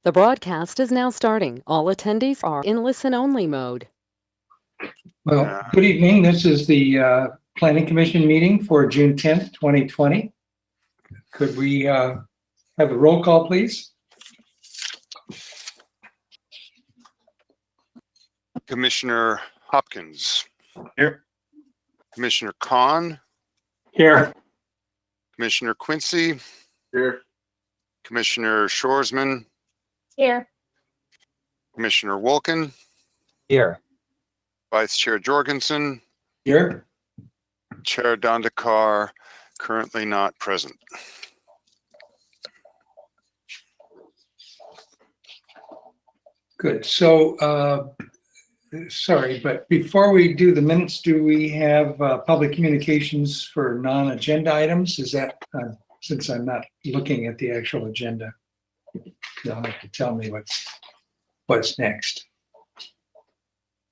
The broadcast is now starting. All attendees are in listen-only mode. Well, good evening. This is the Planning Commission meeting for June 10th, 2020. Could we have a roll call, please? Commissioner Hopkins. Here. Commissioner Kahn. Here. Commissioner Quincy. Here. Commissioner Shoresman. Here. Commissioner Wolken. Here. Vice Chair Jorgensen. Here. Chair Dandekar, currently not present. Good. So, sorry, but before we do the minutes, do we have public communications for non-agenda items? Is that, since I'm not looking at the actual agenda, you'll have to tell me what's next.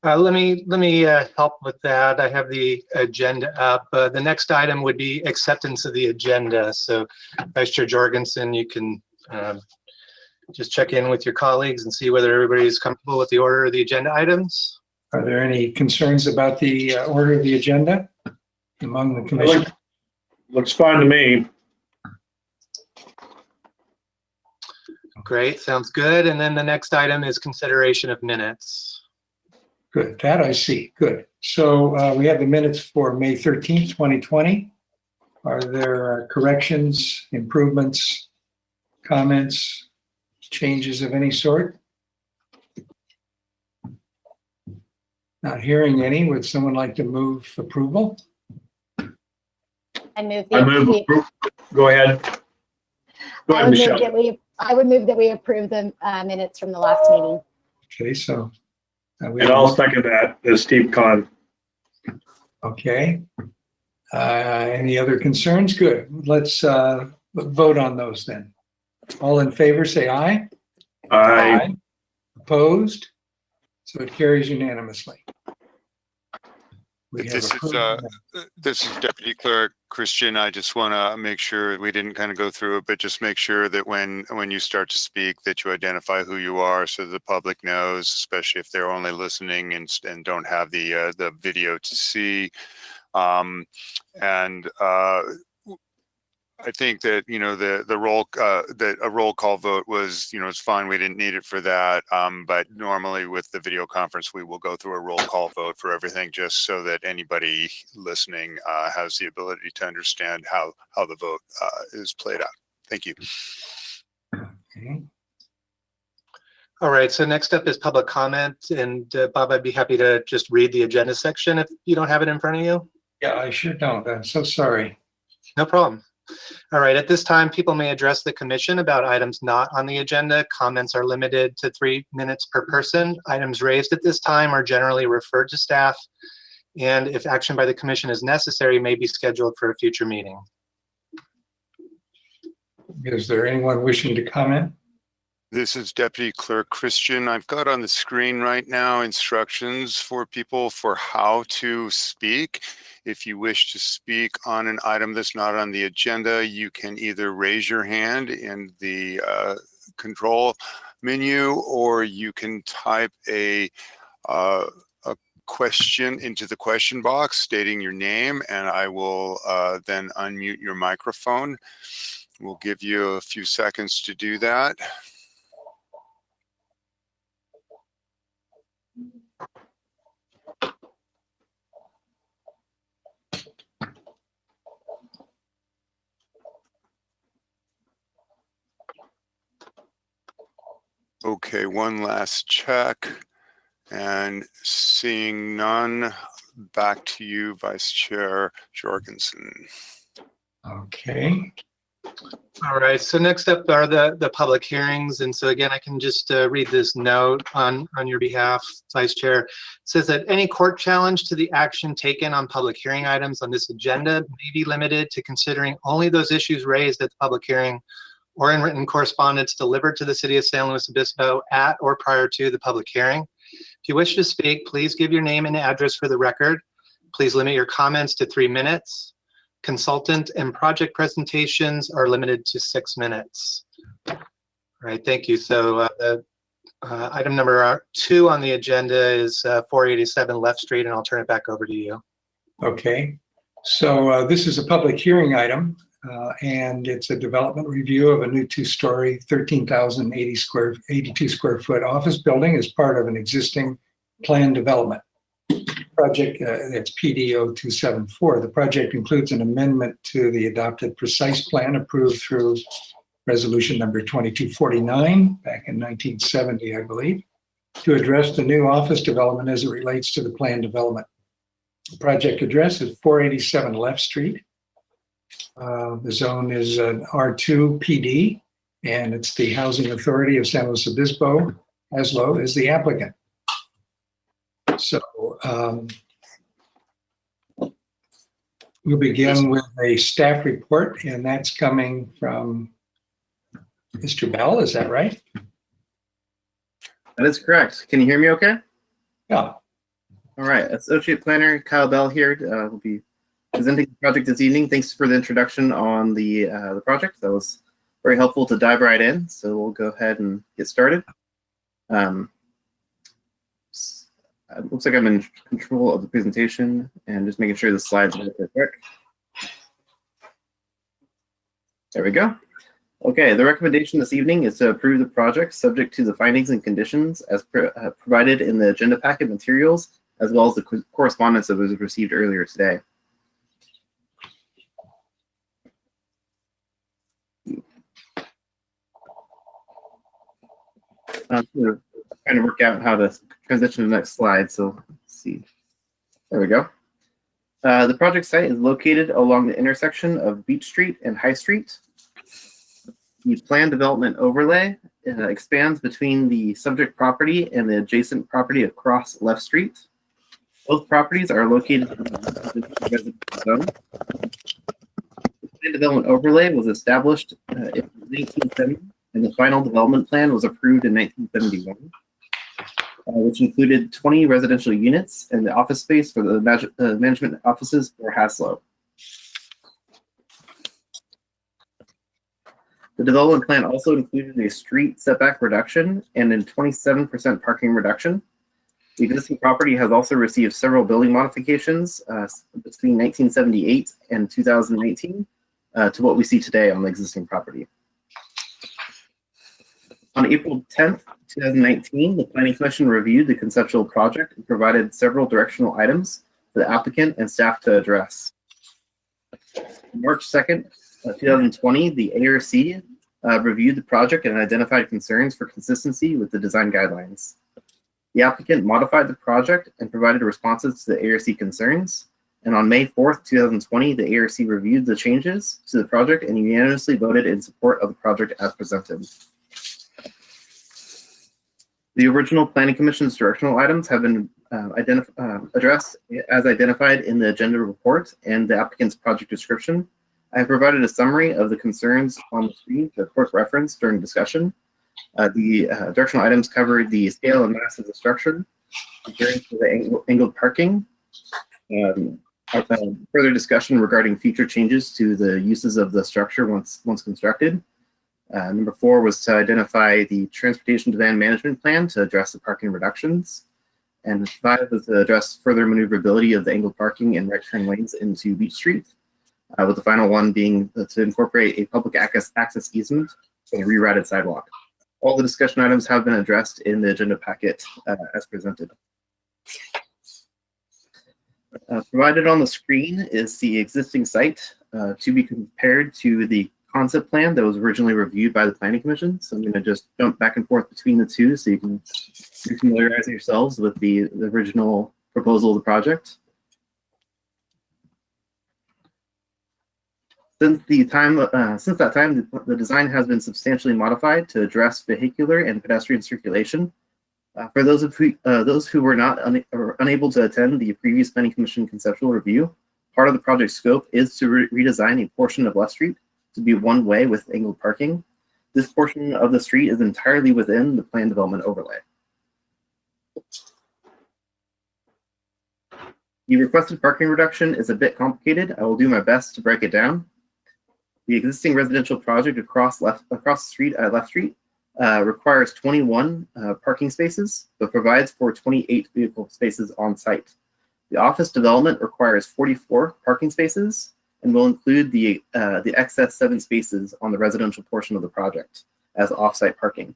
Let me help with that. I have the agenda up. The next item would be acceptance of the agenda. So Vice Chair Jorgensen, you can just check in with your colleagues and see whether everybody's comfortable with the order of the agenda items. Are there any concerns about the order of the agenda among the commission? Looks fine to me. Great, sounds good. And then the next item is consideration of minutes. Good, that I see. Good. So we have the minutes for May 13th, 2020. Are there corrections, improvements, comments, changes of any sort? Not hearing any. Would someone like to move approval? I move. Go ahead. Go ahead, Michelle. I would move that we approve the minutes from the last meeting. Okay, so. And I'll second that, as Steve Kahn. Okay. Any other concerns? Good. Let's vote on those then. All in favor, say aye. Aye. Opposed? So it carries unanimously. This is Deputy Clerk Christian. I just want to make sure we didn't kind of go through it, but just make sure that when you start to speak that you identify who you are so the public knows, especially if they're only listening and don't have the video to see. I think that that a roll call vote was it's fine. We didn't need it for that. But normally with the video conference, we will go through a roll call vote for everything, just so that anybody listening has the ability to understand how the vote is played out. Thank you. Okay. All right, so next up is public comment. And Bob, I'd be happy to just read the agenda section if you don't have it in front of you. Yeah, I sure don't. I'm so sorry. No problem. All right, at this time, people may address the commission about items not on the agenda. Comments are limited to 3 minutes per person. Items raised at this time are generally referred to staff, and if action by the commission is necessary, may be scheduled for a future meeting. Is there anyone wishing to comment? This is Deputy Clerk Christian. I've got on the screen right now instructions for people for how to speak. If you wish to speak on an item that's not on the agenda, you can either raise your hand in the control menu, or you can type a question into the question box stating your name, and I will then unmute your microphone. We'll give you a few seconds to do that. Okay, one last check, and seeing none, back to you, Vice Chair Jorgensen. Okay. All right, so next up are the public hearings. And so again, I can just read this note on your behalf, Vice Chair. It says that any court challenge to the action taken on public hearing items on this agenda may be limited to considering only those issues raised at the public hearing or in written correspondence delivered to the City of San Luis Obispo at or prior to the public hearing. If you wish to speak, please give your name and address for the record. Please limit your comments to 3 minutes. Consultant and project presentations are limited to 6 minutes. right, thank you. So item number 2 on the agenda is 487 Left Street, and I'll turn it back over to you. Okay, so this is a public hearing item, and it's a development review of a new 2-story, 13,082 square foot office building as part of an existing planned development project. It's PD 0274. The project includes an amendment to the adopted precise plan approved through resolution number 2249 back in 1970, I believe, to address the new office development as it relates to the planned development. The project address is 487 Left Street. The zone is an R2 PD, and it's the Housing Authority of San Luis Obispo. HASLO is the applicant. So we'll begin with a staff report, and that's coming from Mr. Bell. Is that right? That is correct. Can you hear me okay? Yeah. All right. Associate Planner Kyle Bell here will be presenting the project this evening. Thanks for the introduction on the project. That was very helpful to dive right in. So we'll go ahead and get started. It looks like I'm in control of the presentation and just making sure the slides are quick. There we go. Okay, the recommendation this evening is to approve the project subject to the findings and conditions as provided in the agenda packet materials, as well as the correspondence that was received earlier today. Trying to work out how to transition to the next slide. So let's see. There we go. The project site is located along the intersection of Beach Street and High Street. The planned development overlay expands between the subject property and the adjacent property across Left Street. Both properties are located in the residential zone. The planned development overlay was established in 1970, and the final development plan was approved in 1971. Which included 20 residential units and the office space for the management offices for HASLO. The development plan also included a street setback reduction and a 27% parking reduction. The existing property has also received several building modifications between 1978 and 2019 to what we see today on the existing property. On April 10th, 2019, the Planning Commission reviewed the conceptual project and provided several directional items for the applicant and staff to address. On March 2nd, 2020, the ARC reviewed the project and identified concerns for consistency with the design guidelines. The applicant modified the project and provided responses to the ARC concerns. And on May 4th, 2020, the ARC reviewed the changes to the project and unanimously voted in support of the project as presented. The original Planning Commission's directional items have been addressed as identified in the agenda report and the applicant's project description. I have provided a summary of the concerns on the screen for quick reference during discussion. The directional items covered the scale and mass of the structure, the angled parking, further discussion regarding future changes to the uses of the structure once constructed. Number 4 was to identify the transportation demand management plan to address the parking reductions. And 5 was to address further maneuverability of the angled parking and right turn lanes into Beach Street, with the final one being to incorporate a public access easement for the rerouted sidewalk. All the discussion items have been addressed in the agenda packet as presented. Provided on the screen is the existing site to be compared to the concept plan that was originally reviewed by the Planning Commission. So I'm going to just jump back and forth between the two so you can familiarize yourselves with the original proposal of the project. Since that time, the design has been substantially modified to address vehicular and pedestrian circulation. For those who were not unable to attend the previous Planning Commission conceptual review, part of the project scope is to redesign a portion of West Street to be one way with angled parking. This portion of the street is entirely within the planned development overlay. The requested parking reduction is a bit complicated. I will do my best to break it down. The existing residential project across the street at Left Street requires 21 parking spaces, but provides for 28 vehicle spaces on site. The office development requires 44 parking spaces and will include the excess 7 spaces on the residential portion of the project as off-site parking.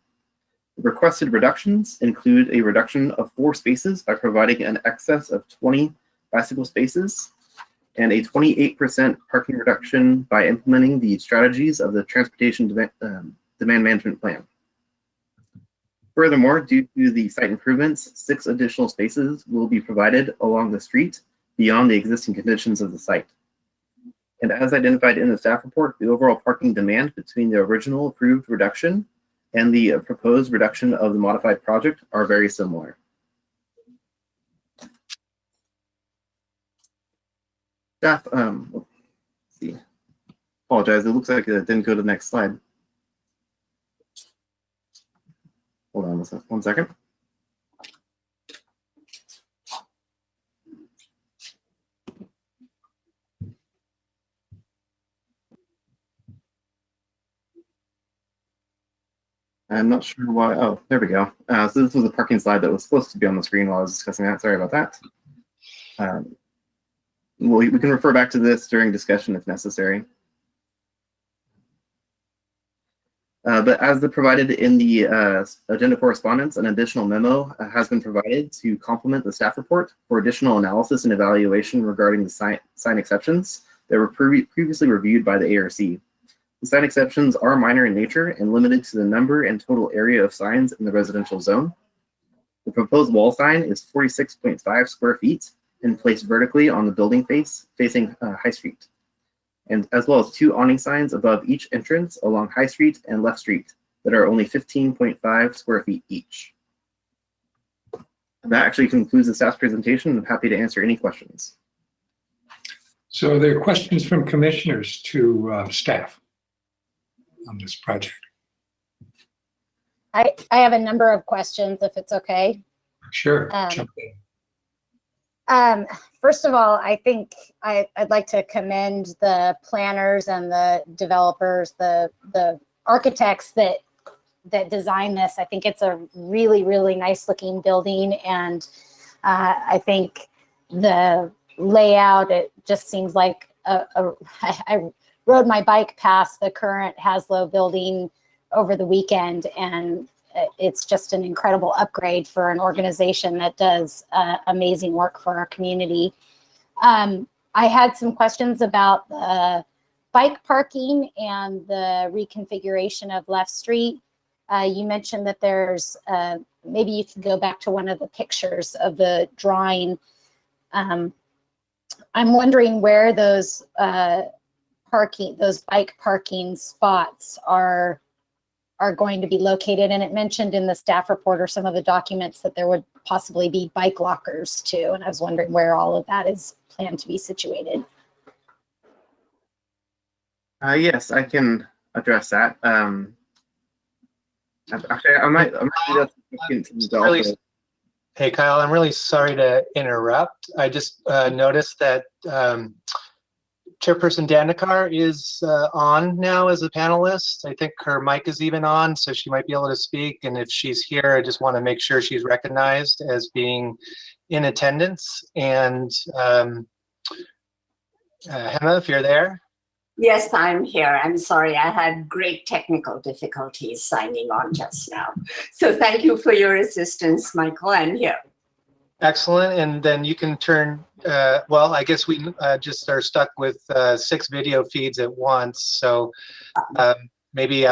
The requested reductions include a reduction of 4 spaces by providing an excess of 20 bicycle spaces and a 28% parking reduction by implementing the strategies of the Transportation Demand Management Plan. Furthermore, due to the site improvements, 6 additional spaces will be provided along the street beyond the existing conditions of the site. And as identified in the staff report, the overall parking demand between the original approved reduction and the proposed reduction of the modified project are very similar. Staff, let's see. Apologize, it looks like it didn't go to the next slide. Hold on 1 second. I'm not sure why. Oh, there we go. So this was a parking slide that was supposed to be on the screen while I was discussing that. Sorry about that. We can refer back to this during discussion if necessary. But as provided in the agenda correspondence, an additional memo has been provided to complement the staff report for additional analysis and evaluation regarding the sign exceptions that were previously reviewed by the ARC. The sign exceptions are minor in nature and limited to the number and total area of signs in the residential zone. The proposed wall sign is 46.5 square feet and placed vertically on the building facing High Street, and as well as 2 awning signs above each entrance along High Street and Left Street that are only 15.5 square feet each. And that actually concludes the staff's presentation. I'm happy to answer any questions. So there are questions from commissioners to staff on this project. I have a number of questions, if it's okay. Sure. Jump in. First of all, I think I'd like to commend the planners and the developers, the architects that designed this. I think it's a really, really nice looking building, and I think the layout, it just seems like I rode my bike past the current Haslow building over the weekend, and it's just an incredible upgrade for an organization that does amazing work for our community. I had some questions about the bike parking and the reconfiguration of Left Street. You mentioned that there's, maybe you can go back to one of the pictures of the drawing. I'm wondering where those bike parking spots are going to be located. And it mentioned in the staff report or some of the documents that there would possibly be bike lockers too. And I was wondering where all of that is planned to be situated. Yes, I can address that. Actually, I might do that. Hey, Kyle, I'm really sorry to interrupt. I just noticed that Chairperson Dandekar is on now as a panelist. I think her mic is even on, so she might be able to speak. And if she's here, I just want to make sure she's recognized as being in attendance. And Hema, if you're there. Yes, I'm here. I'm sorry. I had great technical difficulties signing on just now. So thank you for your assistance, Michael. I'm here. Excellent. And then you can turn, well, I guess we just are stuck with 6 video feeds at once. So maybe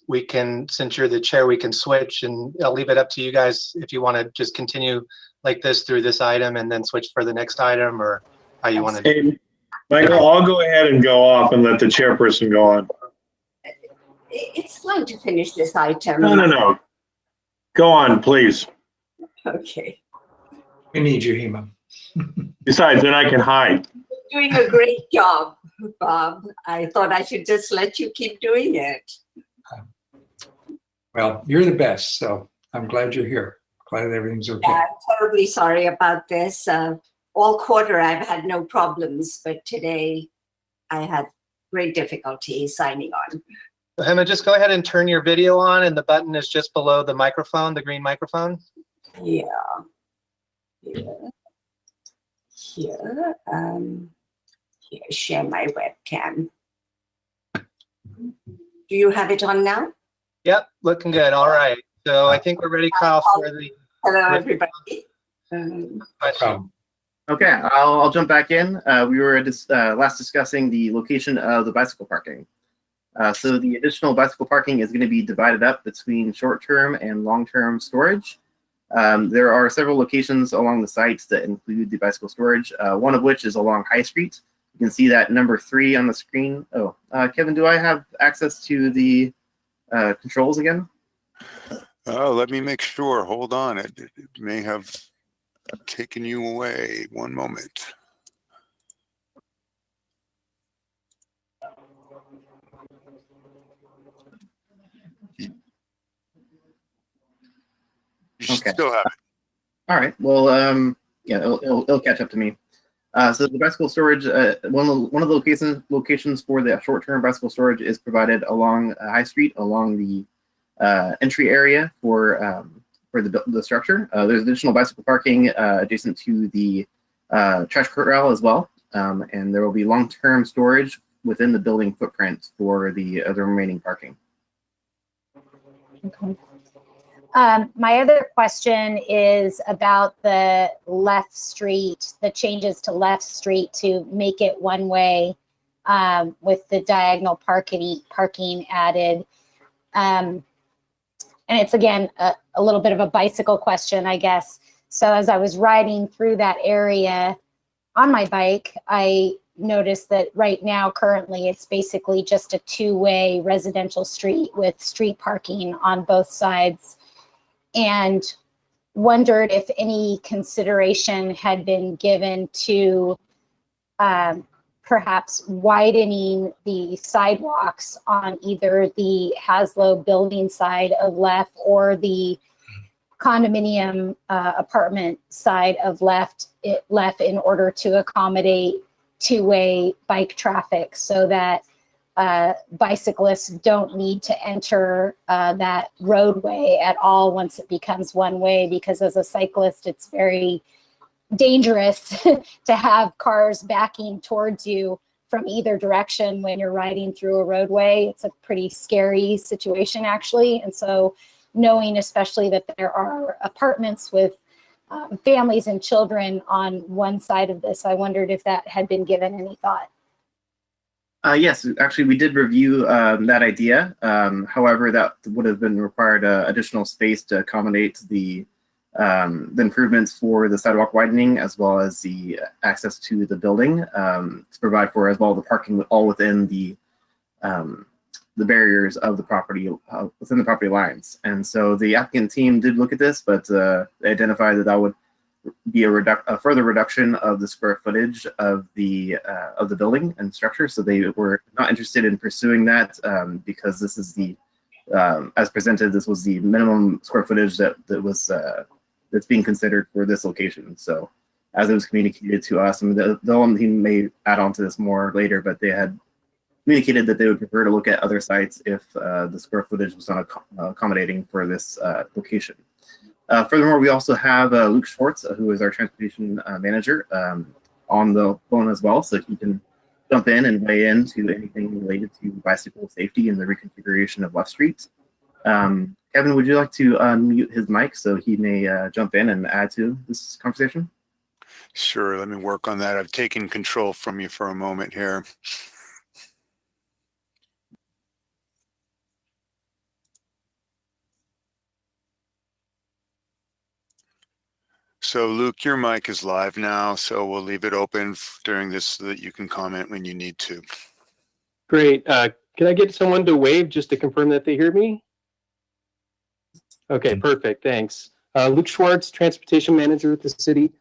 we can, since you're the chair, we can switch, and I'll leave it up to you guys if you want to just continue like this through this item and then switch for the next item, or how you want to. Hey, Michael, I'll go ahead and go off and let the chairperson go on. It's fine to finish this item. No. Go on, please. Okay. We need you, Hema. Besides, then I can hide. You're doing a great job, Bob. I thought I should just let you keep doing it. Well, you're the best, so I'm glad you're here. Glad everything's okay. I'm terribly sorry about this. All quarter I've had no problems, but today I had great difficulty signing on. Hema, just go ahead and turn your video on, and the button is just below the microphone, the green microphone. Yeah. Here. Here, share my webcam. Do you have it on now? Yep, looking good. All right. So I think we're ready, Kyle, for the Hello, everybody. question. Okay, I'll jump back in. We were last discussing the location of the bicycle parking. So the additional bicycle parking is going to be divided up between short-term and long-term storage. There are several locations along the site that include the bicycle storage, one of which is along High Street. You can see that number 3 on the screen. Oh, Kevin, do I have access to the controls again? Oh, let me make sure. Hold on. It may have taken you away. One moment. You Okay. still have it. All right. Well, yeah, it'll catch up to me. So the bicycle storage, one of the locations for the short-term bicycle storage is provided along High Street, along the entry area for the structure. There's additional bicycle parking adjacent to the trash corral as well, and there will be long-term storage within the building footprint for the remaining parking. Okay. My other question is about the left street, the changes to left street to make it one way with the diagonal parking added. And it's, again, a little bit of a bicycle question, I guess. So as I was riding through that area on my bike, I noticed that right now, currently, it's basically just a two-way residential street with street parking on both sides. And wondered if any consideration had been given to perhaps widening the sidewalks on either the Haslow building side of left or the condominium apartment side of left in order to accommodate two-way bike traffic, so that bicyclists don't need to enter that roadway at all once it becomes one way, because as a cyclist, it's very dangerous to have cars backing towards you from either direction when you're riding through a roadway. It's a pretty scary situation, actually. And so knowing especially that there are apartments with families and children on one side of this, I wondered if that had been given any thought. Yes, actually, we did review that idea. However, that would have been required additional space to accommodate the improvements for the sidewalk widening, as well as the access to the building, to provide for as well the parking all within the barriers of the property, within the property lines. And so the applicant team did look at this, but they identified that would be a further reduction of the square footage of the building and structure. So they were not interested in pursuing that because this is the, as presented, this was the minimum square footage that was that's being considered for this location. So as it was communicated to us, and the one team may add on to this more later, but they had communicated that they would prefer to look at other sites if the square footage was not accommodating for this location. Furthermore, we also have Luke Schwartz, who is our transportation manager, on the phone as well, so he can jump in and weigh in to anything related to bicycle safety and the reconfiguration of West Street. Kevin, would you like to unmute his mic so he may jump in and add to this conversation? Sure, let me work on that. I've taken control from you for a moment here. So Luke, your mic is live now, so we'll leave it open during this so that you can comment when you need to. Great. Can I get someone to wave just to confirm that they hear me? Okay, perfect. Thanks. Luke Schwartz, transportation manager at the city.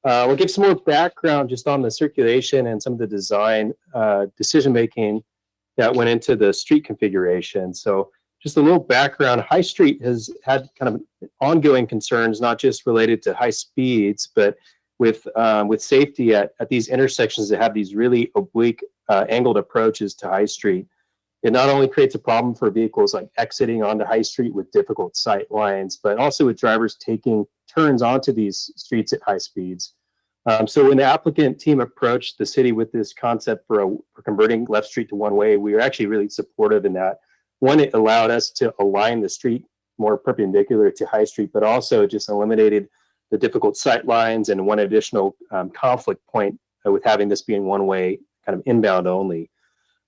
We'll give some more background just on the circulation and some of the design decision-making that went into the street configuration. So just a little background, High Street has had kind of ongoing concerns, not just related to high speeds, but with safety at these intersections that have these really oblique angled approaches to High Street. It not only creates a problem for vehicles like exiting onto High Street with difficult sight lines, but also with drivers taking turns onto these streets at high speeds. So when the applicant team approached the city with this concept for converting Left Street to one-way, we were actually really supportive in that. One, it allowed us to align the street more perpendicular to High Street, but also just eliminated the difficult sight lines and one additional conflict point with having this being one-way, kind of inbound only.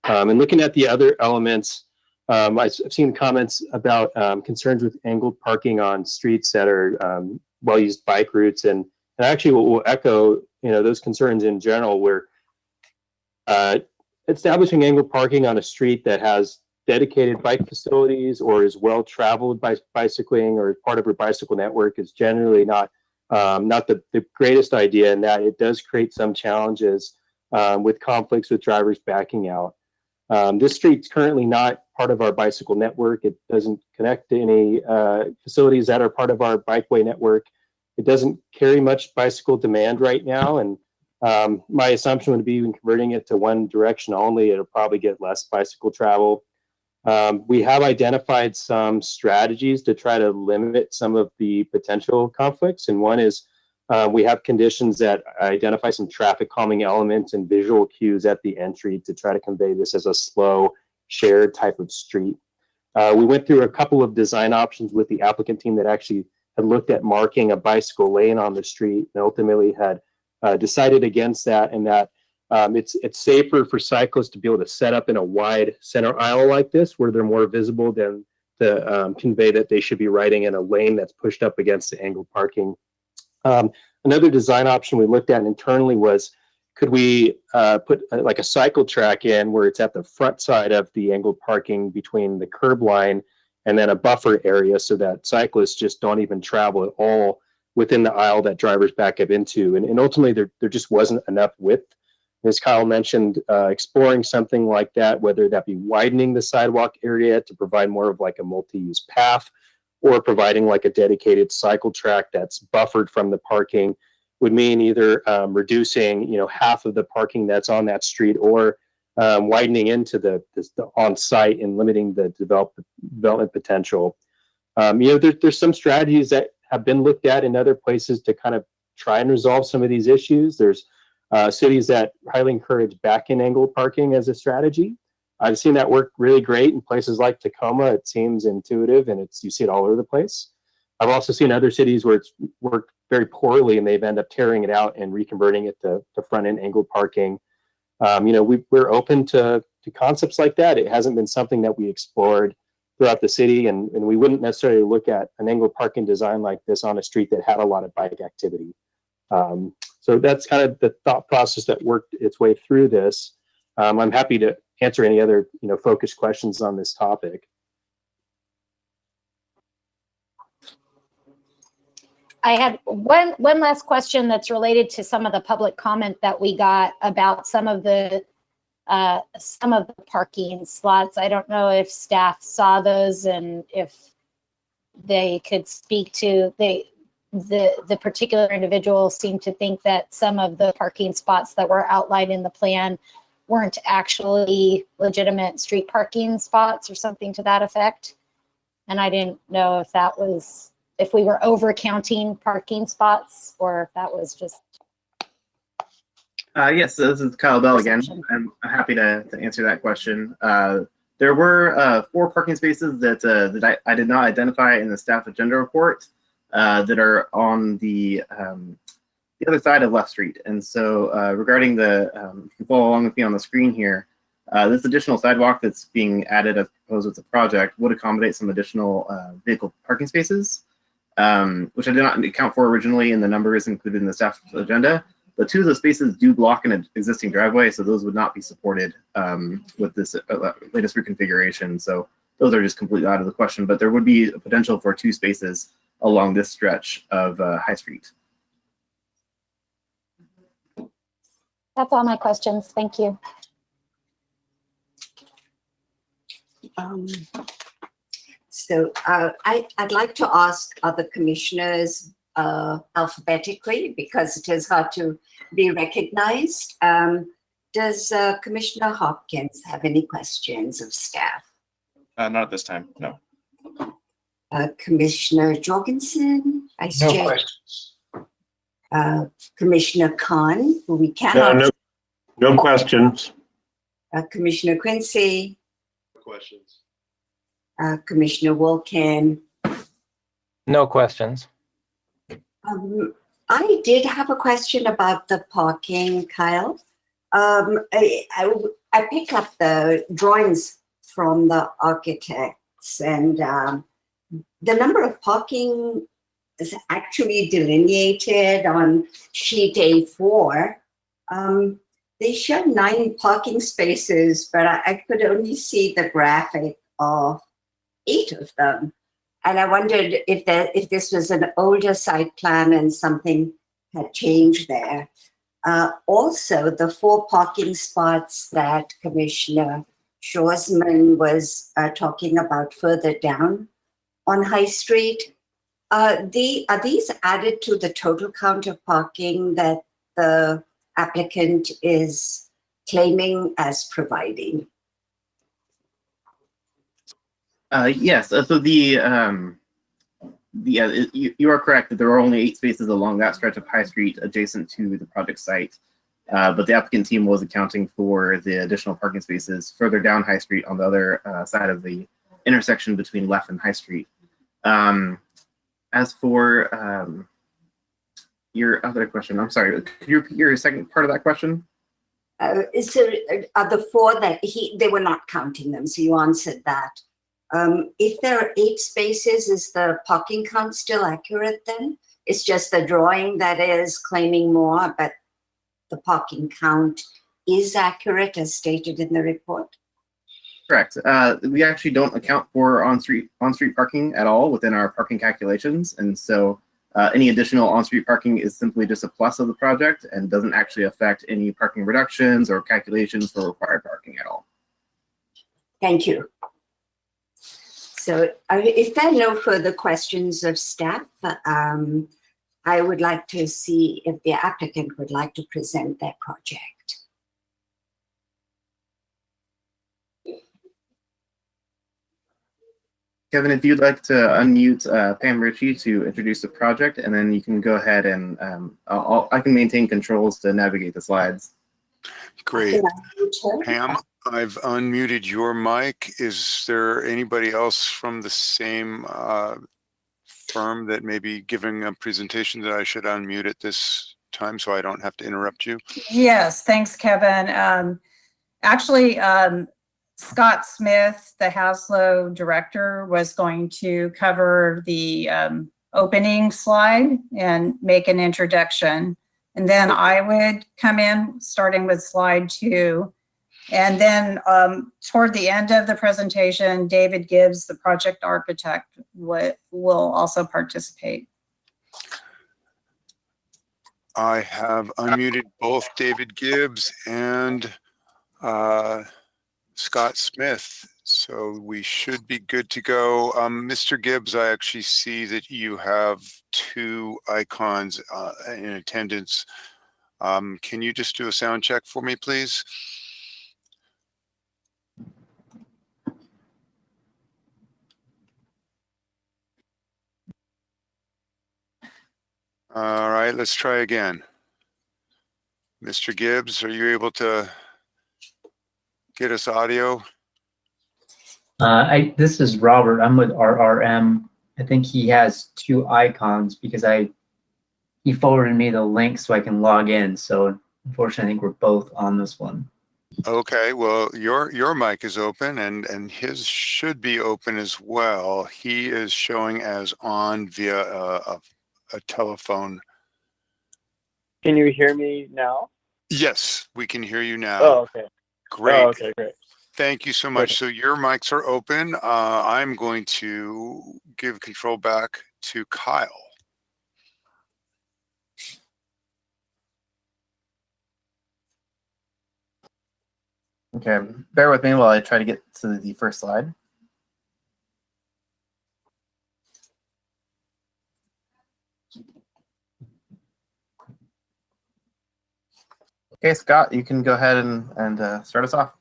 And looking at the other elements, I've seen comments about concerns with angled parking on streets that are well-used bike routes, and actually will echo those concerns in general, where establishing angled parking on a street that has dedicated bike facilities or is well traveled by bicycling or is part of a bicycle network is generally not the greatest idea, in that it does create some challenges with conflicts with drivers backing out. This street's currently not part of our bicycle network. It doesn't connect to any facilities that are part of our bikeway network. It doesn't carry much bicycle demand right now, and my assumption would be when converting it to one direction only, it'll probably get less bicycle travel. We have identified some strategies to try to limit some of the potential conflicts, and one is we have conditions that identify some traffic calming elements and visual cues at the entry to try to convey this as a slow, shared type of street. We went through a couple of design options with the applicant team that actually had looked at marking a bicycle lane on the street and ultimately had decided against that, and that it's safer for cyclists to be able to set up in a wide center aisle like this, where they're more visible, than to convey that they should be riding in a lane that's pushed up against the angled parking. Another design option we looked at internally was, could we put like a cycle track in where it's at the front side of the angled parking between the curb line and then a buffer area, so that cyclists just don't even travel at all within the aisle that drivers back up into. And ultimately, there just wasn't enough width. As Kyle mentioned, exploring something like that, whether that be widening the sidewalk area to provide more of like a multi-use path, or providing like a dedicated cycle track that's buffered from the parking, would mean either reducing half of the parking that's on that street, or widening into the on-site and limiting the development potential. There's some strategies that have been looked at in other places to kind of try and resolve some of these issues. There's cities that highly encourage back-in angled parking as a strategy. I've seen that work really great in places like Tacoma. It seems intuitive, and you see it all over the place. I've also seen other cities where it's worked very poorly, and they've ended up tearing it out and reconverting it to front-end angled parking. We're open to concepts like that. It hasn't been something that we explored throughout the city, and we wouldn't necessarily look at an angled parking design like this on a street that had a lot of bike activity. So that's kind of the thought process that worked its way through this. I'm happy to answer any other focused questions on this topic. I had one last question that's related to some of the public comment that we got about some of the parking slots. I don't know if staff saw those and if they could speak to the particular individual seemed to think that some of the parking spots that were outlined in the plan weren't actually legitimate street parking spots or something to that effect. And I didn't know if we were over counting parking spots, or if that was just. Yes, this is Kyle Bell again. I'm happy to answer that question. There were 4 parking spaces that I did not identify in the staff agenda report that are on the other side of Left Street. And so regarding if you can follow along with me on the screen here, this additional sidewalk that's being added as proposed with the project would accommodate some additional vehicle parking spaces, which I did not account for originally in the numbers included in the staff agenda. But 2 of the spaces do block an existing driveway, so those would not be supported with this latest reconfiguration. So those are just completely out of the question, but there would be a potential for 2 spaces along this stretch of High Street. That's all my questions. Thank you. I'd like to ask other commissioners alphabetically, because it is hard to be recognized. Does Commissioner Hopkins have any questions of staff? Not at this time, no. Commissioner Jorgensen, Vice No Chair, questions. Commissioner Khan, who we No, cannot, no questions. Commissioner Quincy, Questions. Commissioner Wilkin. No questions. I did have a question about the parking, Kyle. I pick up the drawings from the architects, and the number of parking is actually delineated on sheet A4. They show 9 parking spaces, but I could only see the graphic of 8 of them. And I wondered if this was an older site plan and something had changed there. Also, the 4 parking spots that Commissioner Shorsman was talking about further down on High Street, are these added to the total count of parking that the applicant is claiming as providing? Yes, so you are correct that there are only 8 spaces along that stretch of High Street adjacent to the project site. But the applicant team was accounting for the additional parking spaces further down High Street on the other side of the intersection between Left and High Street. As for your other question, I'm sorry, could you repeat your second part of that question? So are the 4 that they were not counting them, so you answered that. If there are 8 spaces, is the parking count still accurate then? It's just the drawing that is claiming more, but the parking count is accurate as stated in the report? Correct. We actually don't account for on-street parking at all within our parking calculations, and so any additional on-street parking is simply just a plus of the project and doesn't actually affect any parking reductions or calculations for required parking at all. Thank you. So if there are no further questions of staff, I would like to see if the applicant would like to present their project. Kevin, if you'd like to unmute Pam Ritchie to introduce the project, and then you can go ahead and I can maintain controls to navigate the slides. Great. Pam, I've unmuted your mic. Is there anybody else from the same firm that may be giving a presentation that I should unmute at this time so I don't have to interrupt you? Yes, thanks, Kevin. Actually, Scott Smith, the Haslow director, was going to cover the opening slide and make an introduction. And then I would come in starting with slide 2. And then toward the end of the presentation, David Gibbs, the project architect, will also participate. I have unmuted both David Gibbs and Scott Smith, so we should be good to go. Mr. Gibbs, I actually see that you have 2 icons in attendance. Can you just do a sound check for me, please? All right, let's try again. Mr. Gibbs, are you able to get us audio? This is Robert. I'm with RRM. I think he has 2 icons because he forwarded me the link so I can log in. So unfortunately, I think we're both on this one. Okay, well, your mic is open and his should be open as well. He is showing as on via a telephone. Can you hear me now? Yes, we can hear you now. Oh, okay. Great. Oh, okay, great. Thank you so much. So your mics are open. I'm going to give control back to Kyle. Okay, bear with me while I try to get to the first slide. Okay, Scott, you can go ahead and start us off.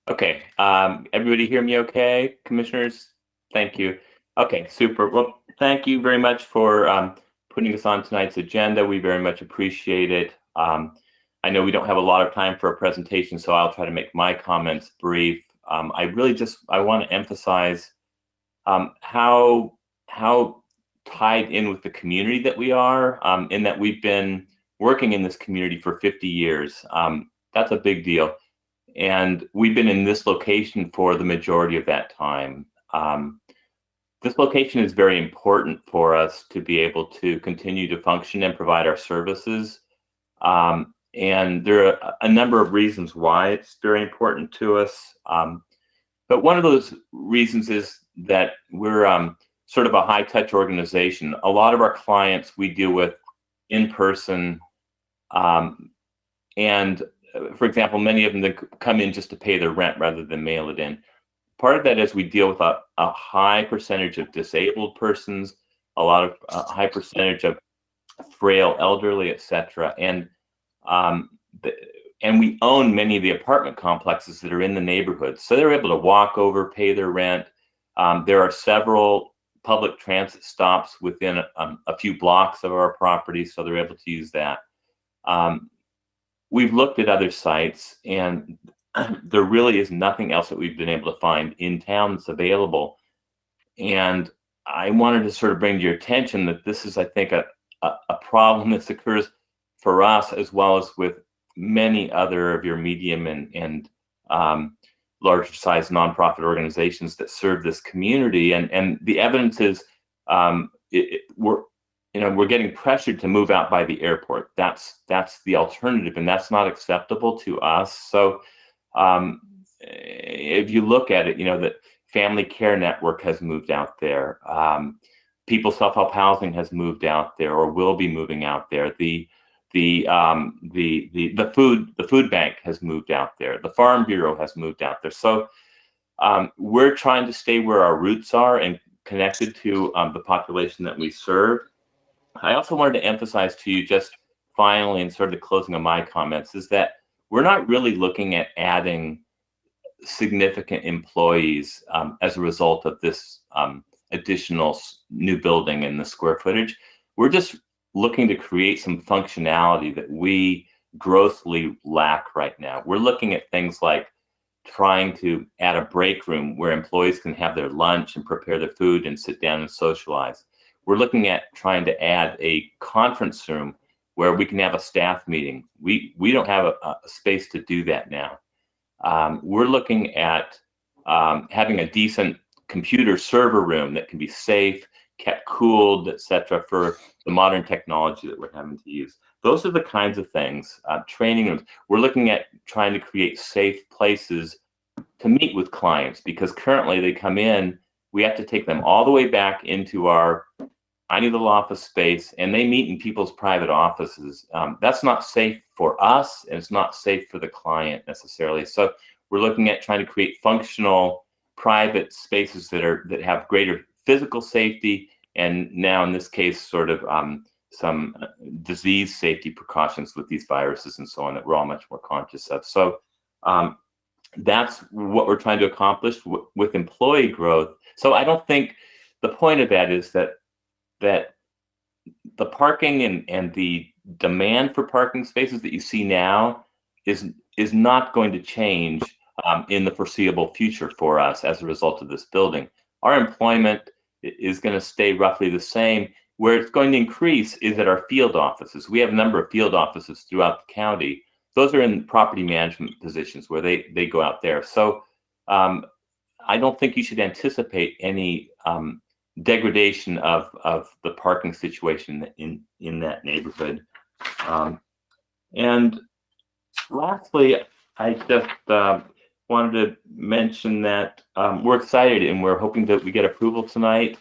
Okay. Everybody hear me okay? Commissioners, thank you. Okay, super. Well, thank you very much for putting us on tonight's agenda. We very much appreciate it. I know we don't have a lot of time for a presentation, so I'll try to make my comments brief. I want to emphasize how tied in with the community that we are, in that we've been working in this community for 50 years. That's a big deal. And we've been in this location for the majority of that time. This location is very important for us to be able to continue to function and provide our services. And there are a number of reasons why it's very important to us. But one of those reasons is that we're sort of a high-touch organization. A lot of our clients we deal with in person, and for example, many of them that come in just to pay their rent rather than mail it in. Part of that is we deal with a high percentage of disabled persons, a lot of high percentage of frail elderly, etc. And we own many of the apartment complexes that are in the neighborhood. So they're able to walk over, pay their rent. There are several public transit stops within a few blocks of our property, so they're able to use that. We've looked at other sites, and there really is nothing else that we've been able to find in town that's available. And I wanted to sort of bring to your attention that this is, I think, a problem that occurs for us as well as with many other of your medium and larger size nonprofit organizations that serve this community. And the evidence is we're getting pressured to move out by the airport. That's the alternative, and that's not acceptable to us. So if you look at it, the Family Care Network has moved out there. People Self-Help Housing has moved out there or will be moving out there. The food bank has moved out there. The Farm Bureau has moved out there. So we're trying to stay where our roots are and connected to the population that we serve. I also wanted to emphasize to you just finally, and sort of the closing of my comments, is that we're not really looking at adding significant employees as a result of this additional new building and the square footage. We're just looking to create some functionality that we grossly lack right now. We're looking at things like trying to add a break room where employees can have their lunch and prepare their food and sit down and socialize. We're looking at trying to add a conference room where we can have a staff meeting. We don't have a space to do that now. We're looking at having a decent computer server room that can be safe, kept cooled, etc., for the modern technology that we're having to use. Those are the kinds of things. Training rooms. We're looking at trying to create safe places to meet with clients, because currently they come in, we have to take them all the way back into our tiny little office space, and they meet in people's private offices. That's not safe for us, and it's not safe for the client necessarily. So we're looking at trying to create functional private spaces that have greater physical safety, and now in this case sort of some disease safety precautions with these viruses and so on that we're all much more conscious of. So that's what we're trying to accomplish with employee growth. So I don't think the point of that is that the parking and the demand for parking spaces that you see now is not going to change in the foreseeable future for us as a result of this building. Our employment is going to stay roughly the same. Where it's going to increase is at our field offices. We have a number of field offices throughout the county. Those are in property management positions where they go out there. So I don't think you should anticipate any degradation of the parking situation in that neighborhood. And lastly, I just wanted to mention that we're excited and we're hoping that we get approval tonight.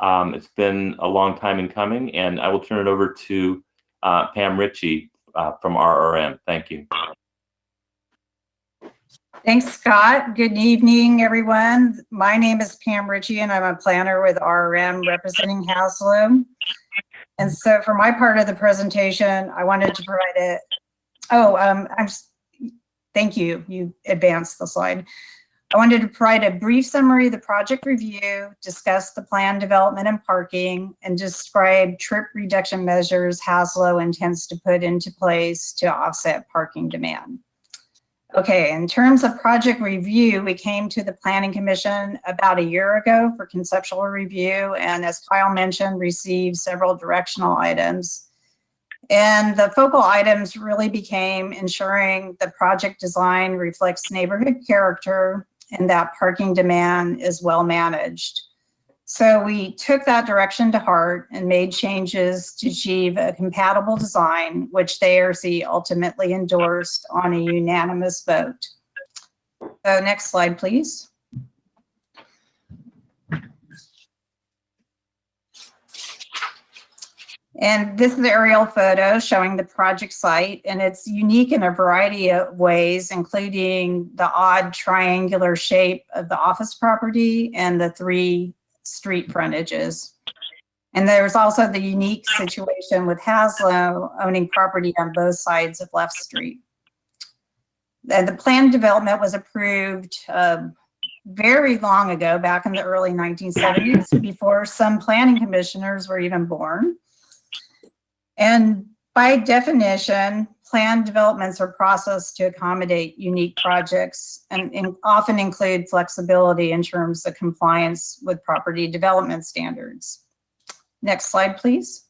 It's been a long time in coming, and I will turn it over to Pam Ritchie from RRM. Thank you. Thanks, Scott. Good evening, everyone. My name is Pam Ritchie, and I'm a planner with RRM representing Haslow. And so for my part of the presentation, I wanted to provide Thank you. You advanced the slide. I wanted to provide a brief summary of the project review, discuss the plan development and parking, and describe trip reduction measures Haslo intends to put into place to offset parking demand. Okay, in terms of project review, we came to the Planning Commission about a year ago for conceptual review, and as Kyle mentioned, received several directional items. And the focal items really became ensuring the project design reflects neighborhood character and that parking demand is well managed. So we took that direction to heart and made changes to achieve a compatible design, which the ARC ultimately endorsed on a unanimous vote. So next slide, please. And this is the aerial photo showing the project site, and it's unique in a variety of ways, including the odd triangular shape of the office property and the 3 street frontages. And there's also the unique situation with Haslo owning property on both sides of Left Street. And the plan development was approved very long ago, back in the early 1970s, before some planning commissioners were even born. And by definition, planned developments are processed to accommodate unique projects and often include flexibility in terms of compliance with property development standards. Next slide, please.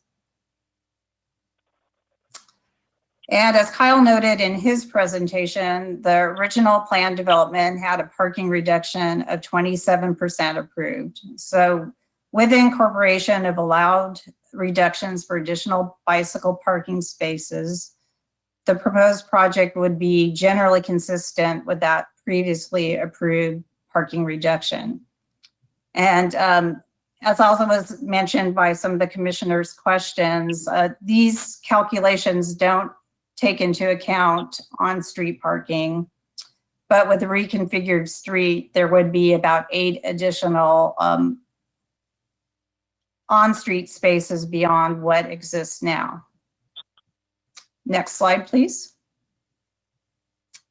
And as Kyle noted in his presentation, the original plan development had a parking reduction of 27% approved. So with incorporation of allowed reductions for additional bicycle parking spaces, the proposed project would be generally consistent with that previously approved parking reduction. And as also was mentioned by some of the commissioners' questions, these calculations don't take into account on-street parking, but with a reconfigured street, there would be about 8 additional on-street spaces beyond what exists now. Next slide, please.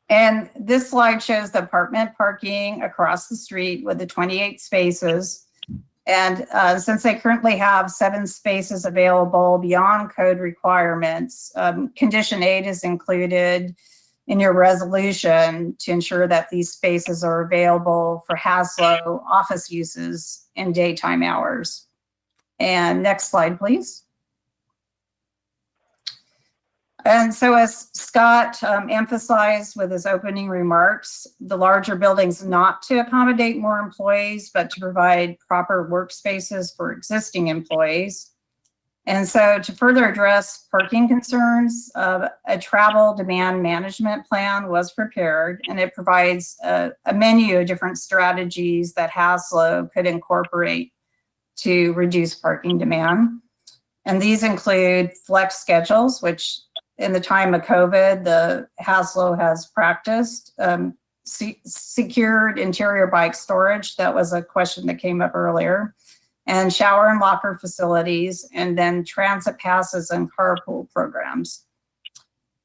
And this slide shows the apartment parking across the street with the 28 spaces. And since they currently have 7 spaces available beyond code requirements, Condition 8 is included in your resolution to ensure that these spaces are available for Haslo office uses in daytime hours. And next slide, please. And so as Scott emphasized with his opening remarks, the larger building's not to accommodate more employees, but to provide proper workspaces for existing employees. And so to further address parking concerns, a travel demand management plan was prepared, and it provides a menu of different strategies that Haslo could incorporate to reduce parking demand. And these include flex schedules, which in the time of COVID, the Haslo has practiced, secured interior bike storage. That was a question that came up earlier, and shower and locker facilities, and then transit passes and carpool programs.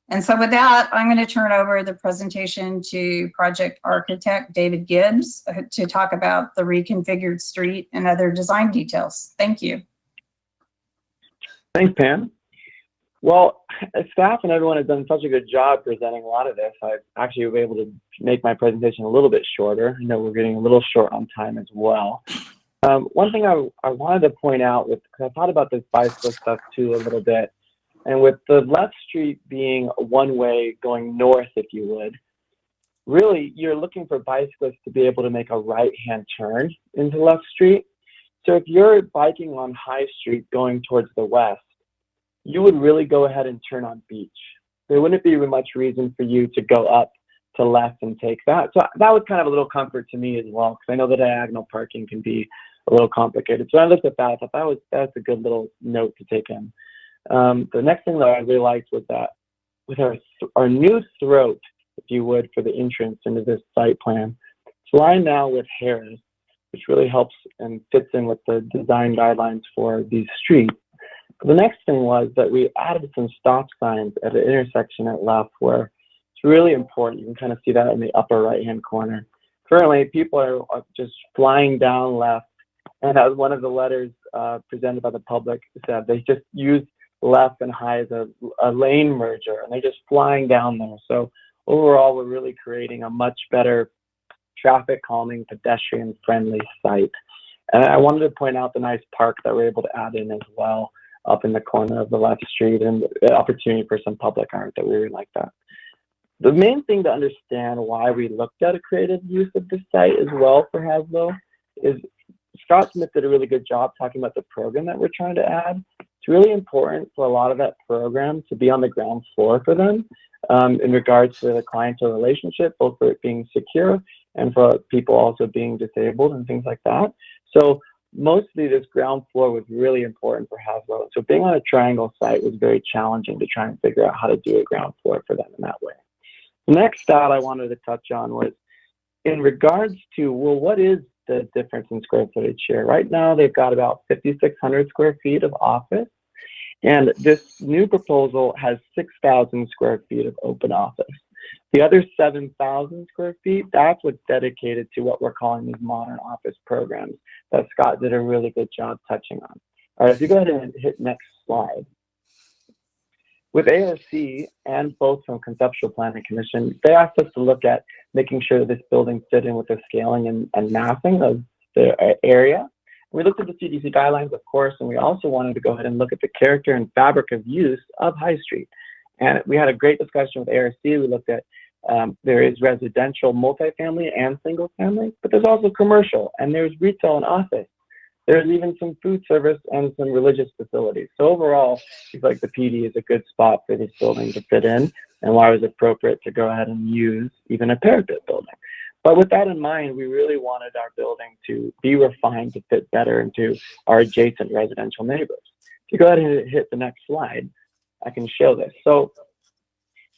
And so with that, I'm going to turn over the presentation to project architect David Gibbs to talk about the reconfigured street and other design details. Thank you. Thanks, Pam. Well, staff and everyone has done such a good job presenting a lot of this. I've actually been able to make my presentation a little bit shorter. I know we're getting a little short on time as well. One thing I wanted to point out, because I thought about this bicycle stuff too a little bit, and with the Left Street being a one-way going north, if you would, really you're looking for bicyclists to be able to make a right-hand turn into Left Street. So if you're biking on High Street going towards the west, you would really go ahead and turn on Beach. There wouldn't be much reason for you to go up to left and take that. So that was kind of a little comfort to me as well, because I know the diagonal parking can be a little complicated. So I looked at that, I thought that's a good little note to take in. The next thing that I really liked was that with our new throat, if you would, for the entrance into this site plan, it's lined now with Harris, which really helps and fits in with the design guidelines for these streets. The next thing was that we added some stop signs at the intersection at left, where it's really important. You can kind of see that in the upper right-hand corner. Currently, people are just flying down left, and as one of the letters presented by the public said, they just use left and high as a lane merger, and they're just flying down there. So overall, we're really creating a much better traffic calming, pedestrian friendly site. And I wanted to point out the nice park that we're able to add in as well up in the corner of the left street, and the opportunity for some public art that we really like that. The main thing to understand why we looked at a creative use of this site as well for Haslo is Scott Smith did a really good job talking about the program that we're trying to add. It's really important for a lot of that program to be on the ground floor for them in regards to the clientele relationship, both for it being secure and for people also being disabled and things like that. So mostly this ground floor was really important for Haslo. So being on a triangle site was very challenging to try and figure out how to do a ground floor for them in that way. The next thought I wanted to touch on was in regards to, well, what is the difference in square footage here? Right now, they've got about 5,600 square feet of office, and this new proposal has 6,000 square feet of open office. The other 7,000 square feet, that's what's dedicated to what we're calling these modern office programs that Scott did a really good job touching on. All right, if you go ahead and hit next slide. With ARC and both from Conceptual Planning Commission, they asked us to look at making sure that this building fit in with the scaling and massing of the area. We looked at the CDC guidelines, of course, and we also wanted to go ahead and look at the character and fabric of use of High Street. And we had a great discussion with ARC. We looked at there is residential, multifamily, and single family, but there's also commercial, and there's retail and office. There's even some food service and some religious facilities. So overall, I feel like the PD is a good spot for this building to fit in, and why it was appropriate to go ahead and use even a parapet building. But with that in mind, we really wanted our building to be refined to fit better into our adjacent residential neighbors. If you go ahead and hit the next slide, I can show this. So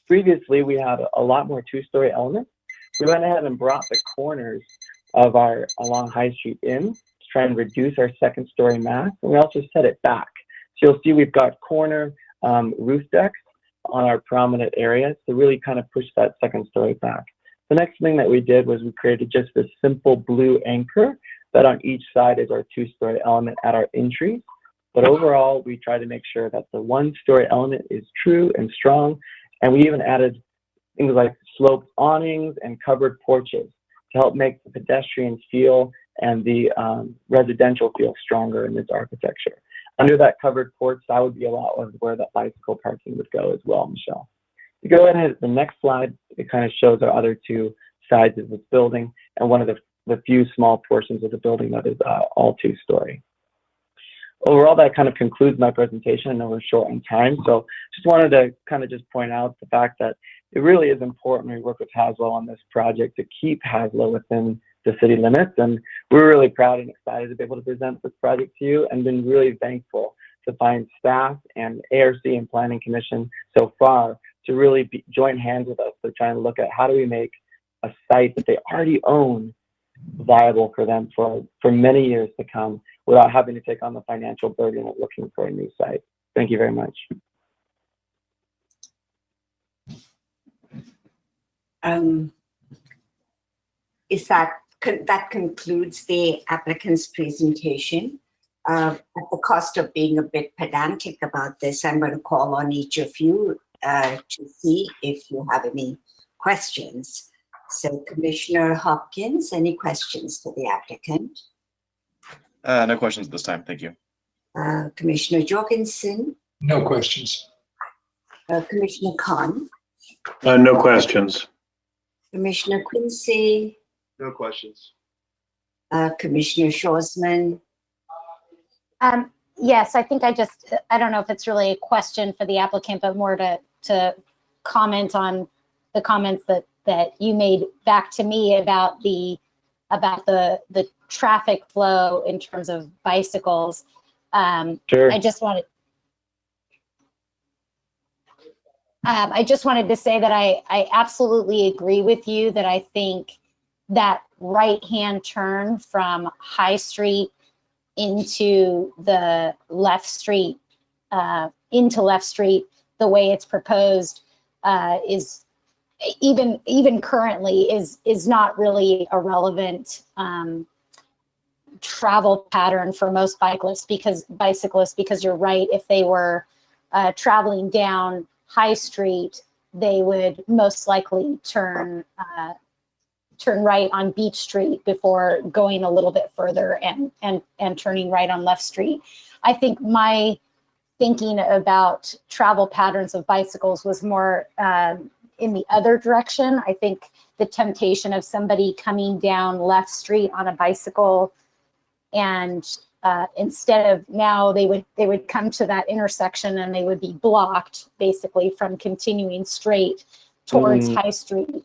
previously, we had a lot more two-story elements. We went ahead and brought the corners of our along High Street in to try and reduce our second-story mass, and we also set it back. So you'll see we've got corner roof decks on our prominent areas to really kind of push that second story back. The next thing that we did was we created just this simple blue anchor that on each side is our two-story element at our entry. But overall, we try to make sure that the one-story element is true and strong. And we even added things like sloped awnings and covered porches to help make the pedestrian feel and the residential feel stronger in this architecture. Under that covered porch, that would be a lot of where that bicycle parking would go as well, Michelle. If you go ahead and hit the next slide, it kind of shows our other two sides of this building and one of the few small portions of the building that is all two-story. Overall, that kind of concludes my presentation. I know we're short on time, so just wanted to kind of just point out the fact that it really is important we work with Haslo on this project to keep Haslo within the city limits. And we're really proud and excited to be able to present this project to you, and been really thankful to find staff and ARC and Planning Commission so far to really join hands with us to try and look at how do we make a site that they already own viable for them for many years to come without having to take on the financial burden of looking for a new site. Thank you very much. That concludes the applicant's presentation. At the cost of being a bit pedantic about this, I'm going to call on each of you to see if you have any questions. So Commissioner Hopkins, any questions for the applicant? No questions this time. Thank you. Commissioner Jorgensen? No questions. Commissioner Khan? No questions. Commissioner Quincy? No questions. Commissioner Shorsman? Yes, I think I don't know if it's really a question for the applicant, but more to comment on the comments that you made back to me about the traffic flow in terms of bicycles. Sure. I just wanted to say that I absolutely agree with you that I think that right-hand turn from High Street into the left street into Left Street the way it's proposed is even currently is not really a relevant travel pattern for most bicyclists because you're right. If they were traveling down High Street, they would most likely turn right on Beach Street before going a little bit further and turning right on Left Street. I think my thinking about travel patterns of bicycles was more in the other direction. I think the temptation of somebody coming down Left Street on a bicycle, and instead of now they would come to that intersection and they would be blocked basically from continuing straight towards High Street.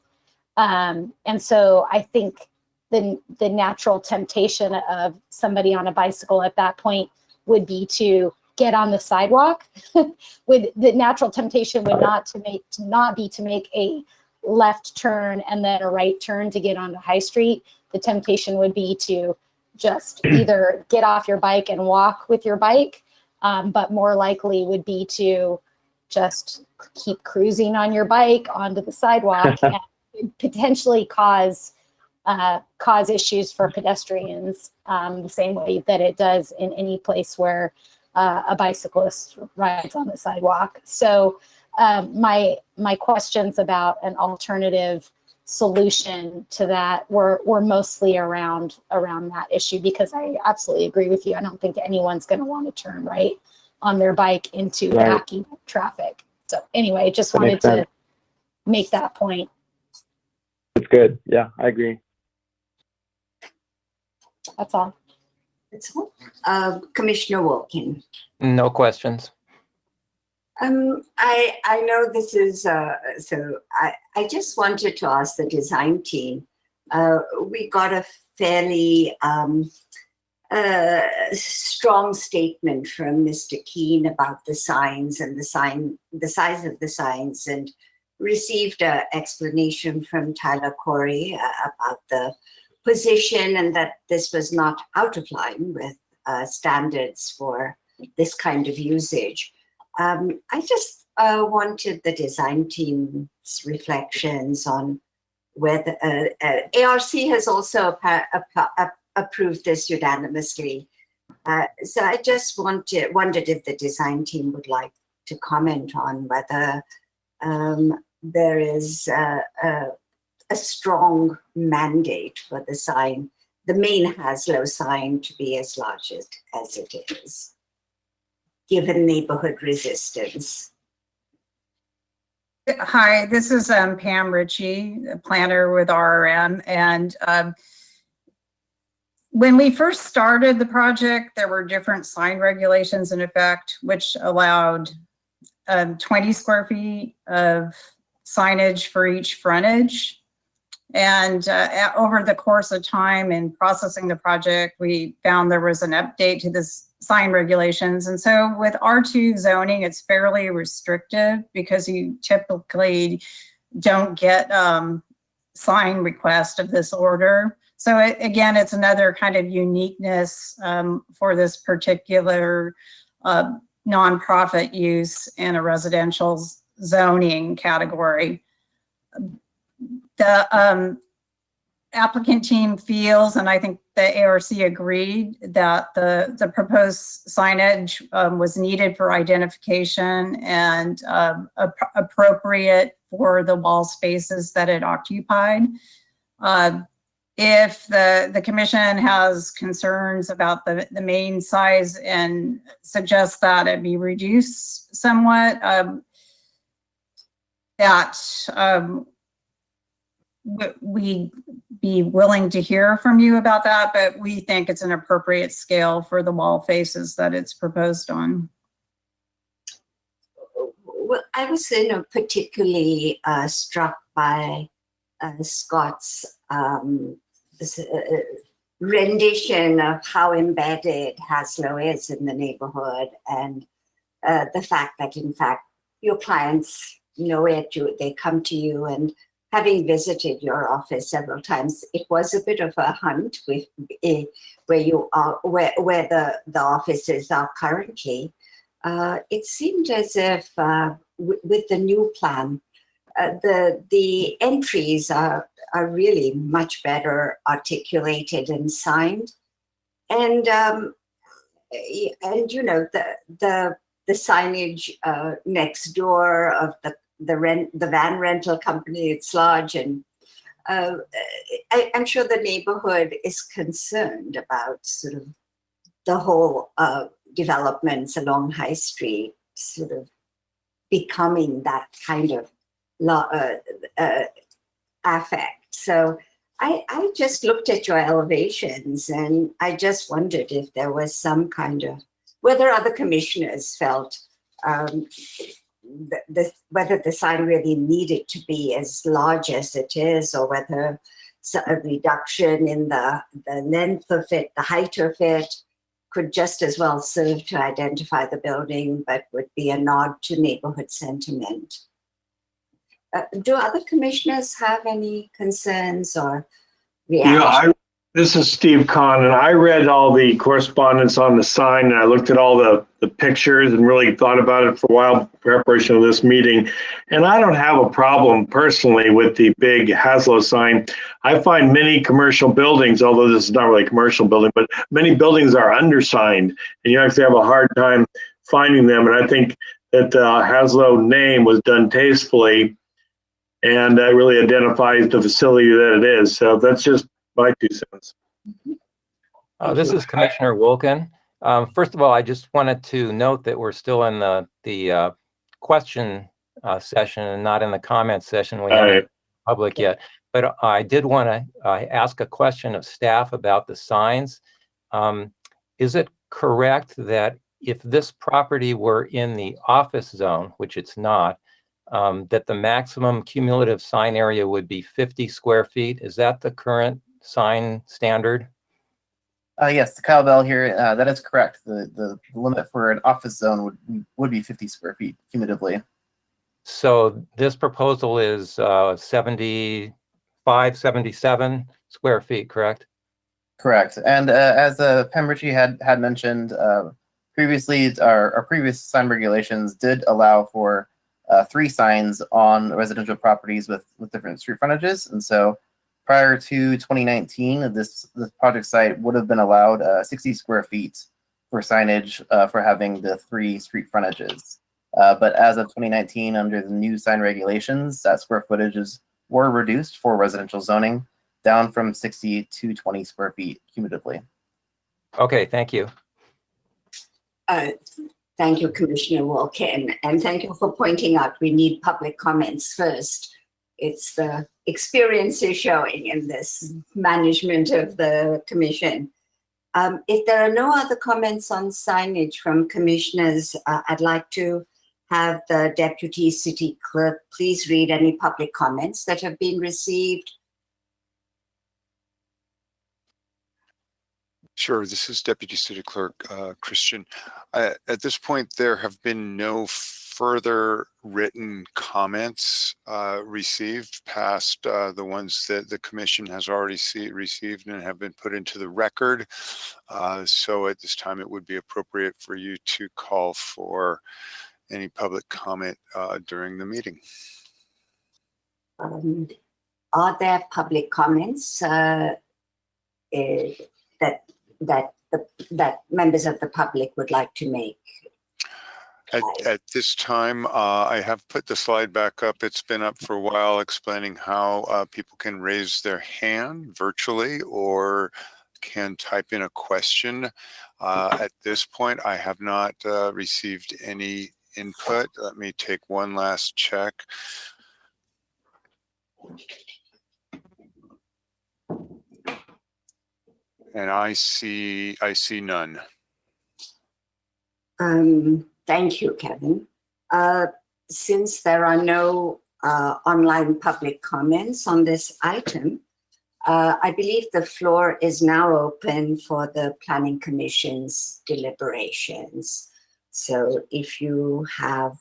And so I think the natural temptation of somebody on a bicycle at that point would be to get on the sidewalk. The natural temptation would not be to make a left turn and then a right turn to get onto High Street. The temptation would be to just either get off your bike and walk with your bike, but more likely would be to just keep cruising on your bike onto the sidewalk and potentially cause issues for pedestrians, the same way that it does in any place where a bicyclist rides on the sidewalk. So my questions about an alternative solution to that were mostly around that issue, because I absolutely agree with you. I don't think anyone's going to want to turn right on their bike into backing up traffic. So anyway, just wanted to make that point. It's good. Yeah, I agree. That's all. That's all. Commissioner Wilkin. No questions. I know this is, so I just wanted to ask the design team. We got a fairly strong statement from Mr. Keene about the signs and the size of the signs, and received an explanation from Tyler Corey about the position and that this was not out of line with standards for this kind of usage. I just wanted the design team's reflections on whether ARC has also approved this unanimously. So I just wondered if the design team would like to comment on whether there is a strong mandate for the sign, the main Haslow sign, to be as large as it is, given neighborhood resistance. Hi, this is Pam Ritchie, a planner with RRM. And when we first started the project, there were different sign regulations in effect, which allowed 20 square feet of signage for each frontage. And over the course of time in processing the project, we found there was an update to this sign regulations. And so with R2 zoning, it's fairly restrictive because you typically don't get sign requests of this order. So again, it's another kind of uniqueness for this particular nonprofit use in a residential zoning category. The applicant team feels, and I think the ARC agreed, that the proposed signage was needed for identification and appropriate for the wall spaces that it occupied. If the commission has concerns about the main size and suggests that it be reduced somewhat, we'd be willing to hear from you about that, but we think it's an appropriate scale for the wall faces that it's proposed on. Well, I was particularly struck by Scott's rendition of how embedded Haslow is in the neighborhood, and the fact that, in fact, your clients know it, they come to you, and having visited your office several times, it was a bit of a hunt where you are, where the offices are currently. it seemed as if with the new plan, the entries are really much better articulated and signed, and you know, the signage next door of the van rental company, it's large, and I'm sure the neighborhood is concerned about sort of the whole developments along High Street sort of becoming that kind of affect. So I just looked at your elevations and I just wondered if there was some kind of, whether other commissioners felt whether the sign really needed to be as large as it is, or whether a reduction in the length of it, the height of it, could just as well serve to identify the building, but would be a nod to neighborhood sentiment. Do other commissioners have any concerns or reactions? This is Steve Kahn, and I read all the correspondence on the sign, and I looked at all the pictures and really thought about it for a while in preparation of this meeting. And I don't have a problem personally with the big Haslow sign. I find many commercial buildings, although this is not really a commercial building, but many buildings are undersigned, and you actually have a hard time finding them. And I think that the Haslow name was done tastefully, and that really identifies the facility that it is. So that's just my 2 cents. This is Commissioner Wilkin. First of all, I just wanted to note that we're still in the question session and not in the comment session. We haven't public yet. But I did want to ask a question of staff about the signs. Is it correct that if this property were in the office zone, which it's not, that the maximum cumulative sign area would be 50 square feet? Is that the current sign standard? Yes, Kyle Bell here. That is correct. The limit for an office zone would be 50 square feet cumulatively. So this proposal is 75, 77 square feet, correct? Correct. And as Pemberton had mentioned previously, our previous sign regulations did allow for 3 signs on residential properties with different street frontages. And so prior to 2019, this project site would have been allowed 60 square feet for signage for having the 3 street frontages. But as of 2019, under the new sign regulations, that square footages were reduced for residential zoning down from 60 to 20 square feet cumulatively. Okay, thank you. Thank you, Commissioner Wilkin, and thank you for pointing out we need public comments first. It's the experiences showing in this management of the commission. If there are no other comments on signage from commissioners, I'd like to have the Deputy City Clerk please read any public comments that have been received. Sure, this is Deputy City Clerk Christian. At this point, there have been no further written comments received past the ones that the Commission has already received and have been put into the record. So at this time, it would be appropriate for you to call for any public comment during the meeting. Are there public comments that members of the public would like to make? At this time, I have put the slide back up. It's been up for a while explaining how people can raise their hand virtually or can type in a question. At this point, I have not received any input. Let me take one last check. And I see none. Thank you, Kevin. Since there are no online public comments on this item, I believe the floor is now open for the Planning Commission's deliberations. So if you have,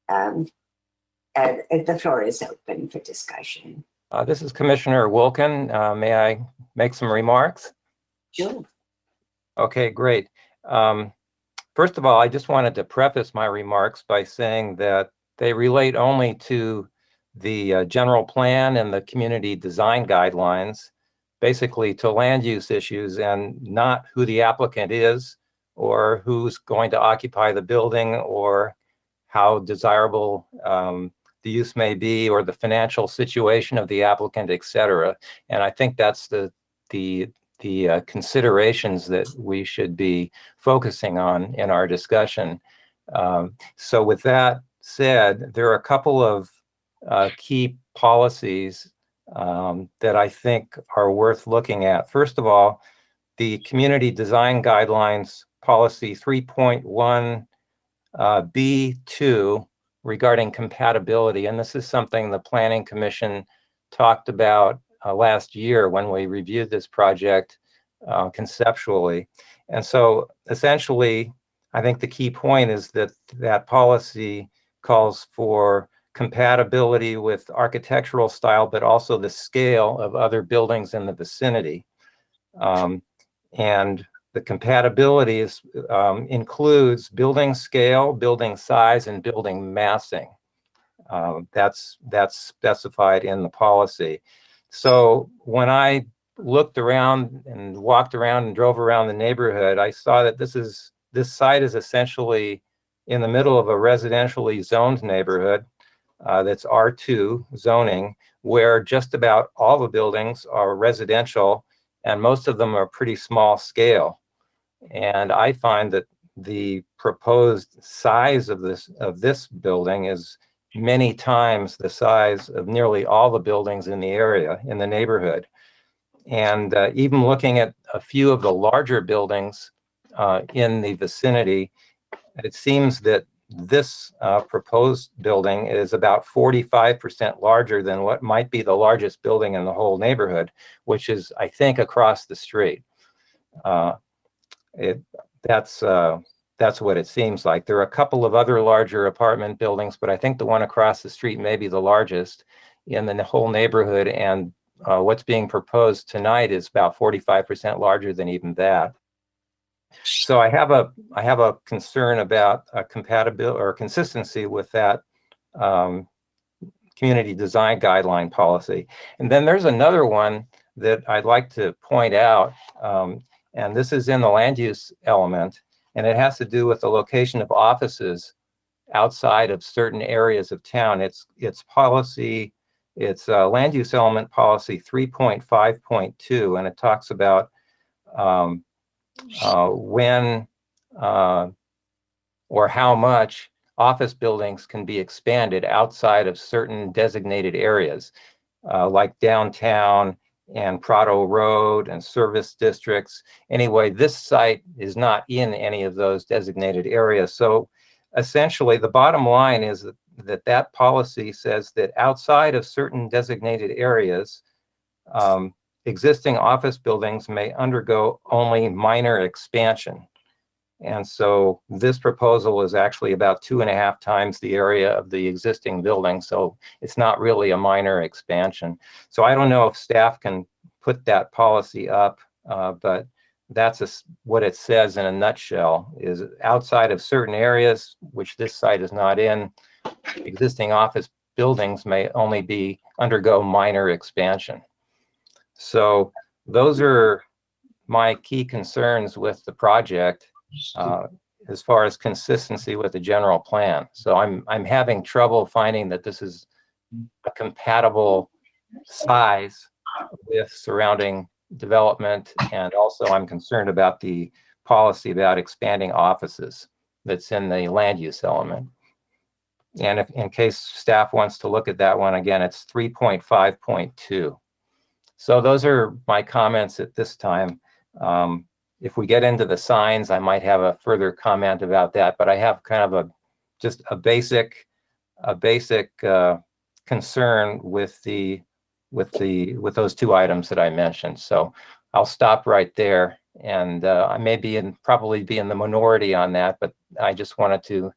the floor is open for discussion. This is Commissioner Wilkin. May I make some remarks? Sure. Okay, great. First of all, I just wanted to preface my remarks by saying that they relate only to the general plan and the community design guidelines, basically to land use issues, and not who the applicant is or who's going to occupy the building or how desirable the use may be or the financial situation of the applicant, et cetera. And I think that's the considerations that we should be focusing on in our discussion. So with that said, there are a couple of key policies that I think are worth looking at. First of all, the Community Design Guidelines Policy 3.1 B2 regarding compatibility. And this is something the Planning Commission talked about last year when we reviewed this project conceptually. And so essentially, I think the key point is that that policy calls for compatibility with architectural style, but also the scale of other buildings in the vicinity. And the compatibility includes building scale, building size, and building massing. That's specified in the policy. So when I looked around and walked around and drove around the neighborhood, I saw that this site is essentially in the middle of a residentially zoned neighborhood that's R2 zoning, where just about all the buildings are residential and most of them are pretty small scale. And I find that the proposed size of this building is many times the size of nearly all the buildings in the area, in the neighborhood. And even looking at a few of the larger buildings in the vicinity, it seems that this proposed building is about 45% larger than what might be the largest building in the whole neighborhood, which is, I think, across the street. That's what it seems like. There are a couple of other larger apartment buildings, but I think the one across the street may be the largest in the whole neighborhood. And what's being proposed tonight is about 45% larger than even that. So I have a concern about compatibility or consistency with that community design guideline policy. And then there's another one that I'd like to point out, and this is in the land use element, and it has to do with the location of offices outside of certain areas of town. It's policy, it's land use element policy 3.5.2, and it talks about when or how much office buildings can be expanded outside of certain designated areas, like downtown and Prado Road and service districts. Anyway, this site is not in any of those designated areas. So essentially, the bottom line is that policy says that outside of certain designated areas, existing office buildings may undergo only minor expansion. And so this proposal is actually about 2.5 times the area of the existing building. So it's not really a minor expansion. So I don't know if staff can put that policy up, but that's what it says in a nutshell, is outside of certain areas, which this site is not in, existing office buildings may only undergo minor expansion. So those are my key concerns with the project as far as consistency with the general plan. So I'm having trouble finding that this is a compatible size with surrounding development, and also I'm concerned about the policy about expanding offices that's in the land use element. And if, in case staff wants to look at that one again, it's 3.5.2. So those are my comments at this time. If we get into the signs, I might have a further comment about that, but I have kind of just a basic concern with those two items that I mentioned. So I'll stop right there, and I may probably be in the minority on that, but I just wanted to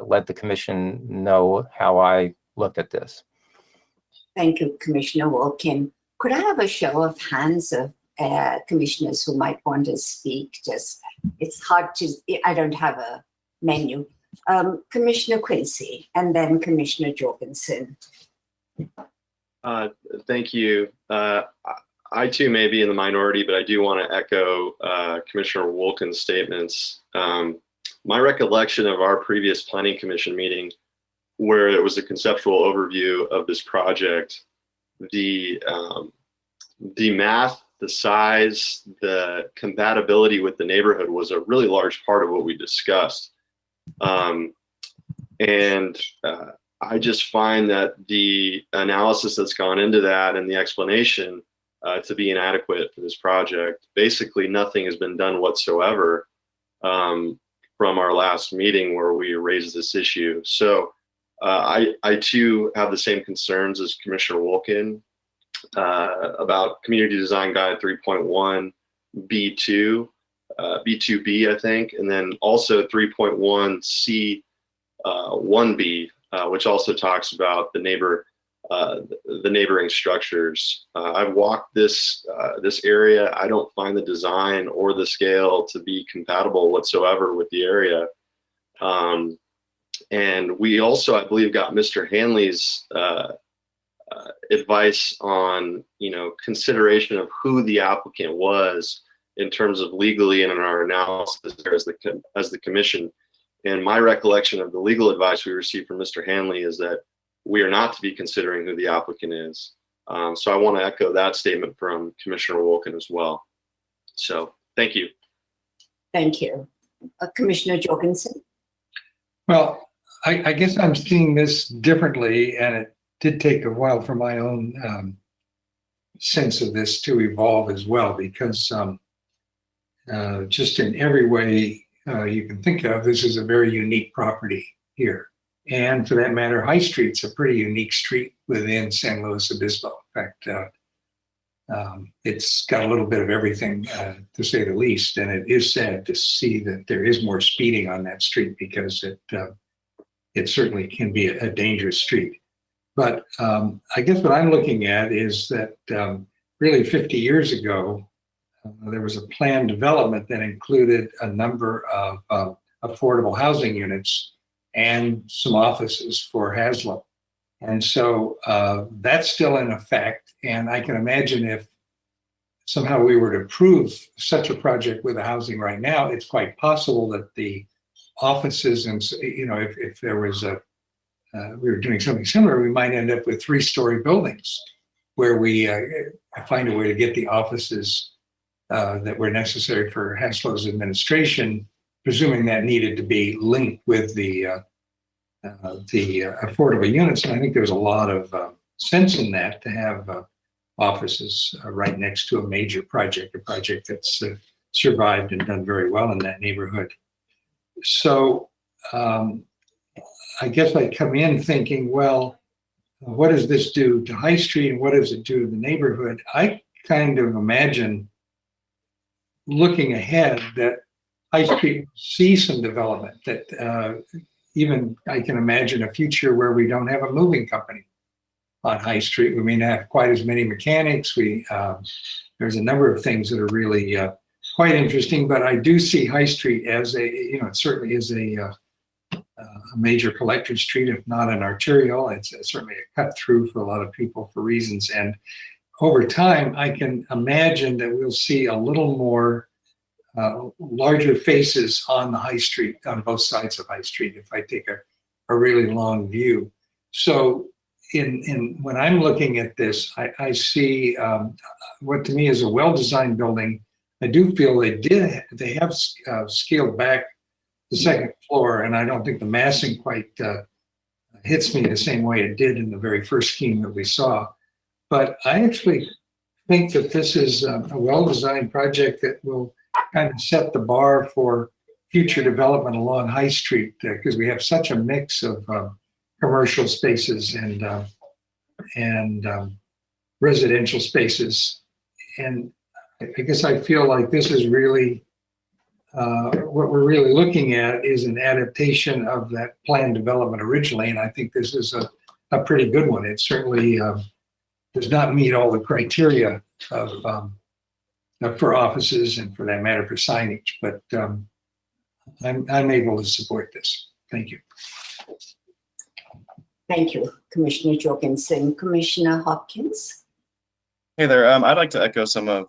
let the commission know how I looked at this. Thank you, Commissioner Wilkin. Could I have a show of hands of commissioners who might want to speak. Just, it's hard to, I don't have a menu. Commissioner Quincy and then Commissioner Jorgensen. Thank you. I too may be in the minority, but I do want to echo Commissioner Wolken's statements. My recollection of our previous Planning Commission meeting, where it was a conceptual overview of this project, the math, the size, the compatibility with the neighborhood was a really large part of what we discussed. I just find that the analysis that's gone into that and the explanation to be inadequate for this project. Basically, nothing has been done whatsoever from our last meeting where we raised this issue. So I too have the same concerns as Commissioner Wolken about Community Design Guide 3.1 B2, B2B, I think, and then also 3.1 C 1B, which also talks about the neighboring structures. I've walked this area. I don't find the design or the scale to be compatible whatsoever with the area. And we also, I believe, got Mr. Hanley's advice on, consideration of who the applicant was in terms of legally and in our analysis as the commission. And my recollection of the legal advice we received from Mr. Hanley is that we are not to be considering who the applicant is. So I want to echo that statement from Commissioner Wolken as well. So thank you. Thank you. Commissioner Jorgensen. Well, I guess I'm seeing this differently, and it did take a while for my own sense of this to evolve as well, because just in every way you can think of, this is a very unique property here. And for that matter, High Street's a pretty unique street within San Luis Obispo. In fact, it's got a little bit of everything, to say the least. And it is sad to see that there is more speeding on that street, because it certainly can be a dangerous street. But I guess what I'm looking at is that really 50 years ago, there was a planned development that included a number of affordable housing units and some offices for Haslam. And so that's still in effect. And I can imagine if somehow we were to approve such a project with the housing right now, it's quite possible that the offices and, if there was we were doing something similar, we might end up with 3-story buildings where we find a way to get the offices that were necessary for Haslow's administration, presuming that needed to be linked with the affordable units. And I think there's a lot of sense in that, to have offices right next to a major project, a project that's survived and done very well in that neighborhood. So I guess I come in thinking, well, what does this do to High Street and what does it do to the neighborhood? I kind of imagine, looking ahead, that High Street will see some development, that even I can imagine a future where we don't have a moving company on High Street. We may not have quite as many mechanics. There's a number of things that are really quite interesting, but I do see High Street as it certainly is a major collector street, if not an arterial. It's certainly a cut through for a lot of people for reasons. And over time, I can imagine that we'll see a little more larger faces on the High Street, on both sides of High Street, if I take a really long view. So when I'm looking at this, I see what to me is a well-designed building. I do feel they have scaled back the second floor, and I don't think the massing quite hits me the same way it did in the very first scheme that we saw. But I actually think that this is a well-designed project that will kind of set the bar for future development along High Street, because we have such a mix of commercial spaces and residential spaces. And I guess I feel like this is really what we're really looking at is an adaptation of that planned development originally, and I think this is a pretty good one. It certainly does not meet all the criteria of for offices and for that matter for signage. But I'm able to support this. Thank you. Thank you, Commissioner Jorgensen. Commissioner Hopkins? Hey there. I'd like to echo some of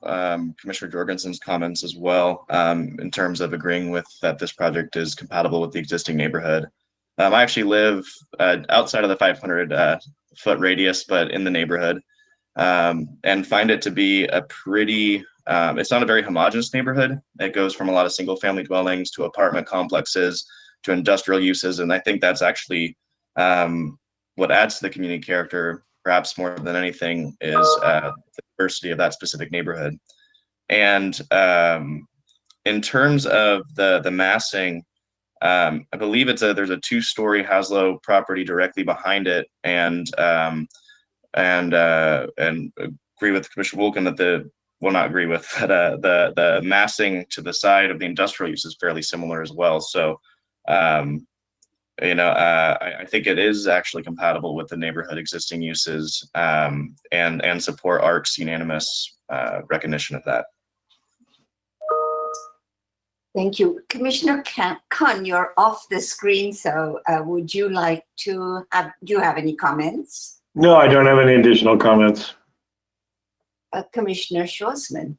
Commissioner Jorgensen's comments as well, in terms of agreeing with that this project is compatible with the existing neighborhood. I actually live outside of the 500-foot radius, but in the neighborhood, and find it to be a pretty, it's not a very homogeneous neighborhood. It goes from a lot of single-family dwellings to apartment complexes to industrial uses, and I think that's actually what adds to the community character, perhaps more than anything, is the diversity of that specific neighborhood. And in terms of the massing, I believe there's a 2-story Haslow property directly behind it, and agree with Commissioner Wolken that not agree with that the massing to the side of the industrial use is fairly similar as well. So I think it is actually compatible with the neighborhood existing uses, and support ARC's unanimous recognition of that. Thank you. Commissioner Khan, you're off the screen, so would you like to do you have any comments? No, I don't have any additional comments. Commissioner Schwarzman?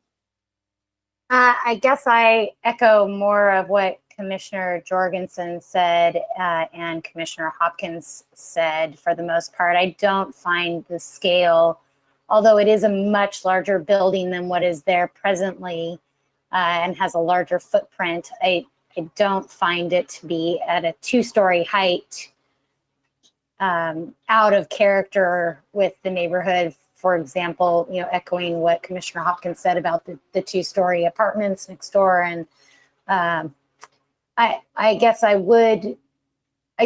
I guess I echo more of what Commissioner Jorgensen said and Commissioner Hopkins said for the most part. I don't find the scale, although it is a much larger building than what is there presently and has a larger footprint, I don't find it to be at a 2-story height out of character with the neighborhood. For example, echoing what Commissioner Hopkins said about the 2-story apartments next door. And I guess I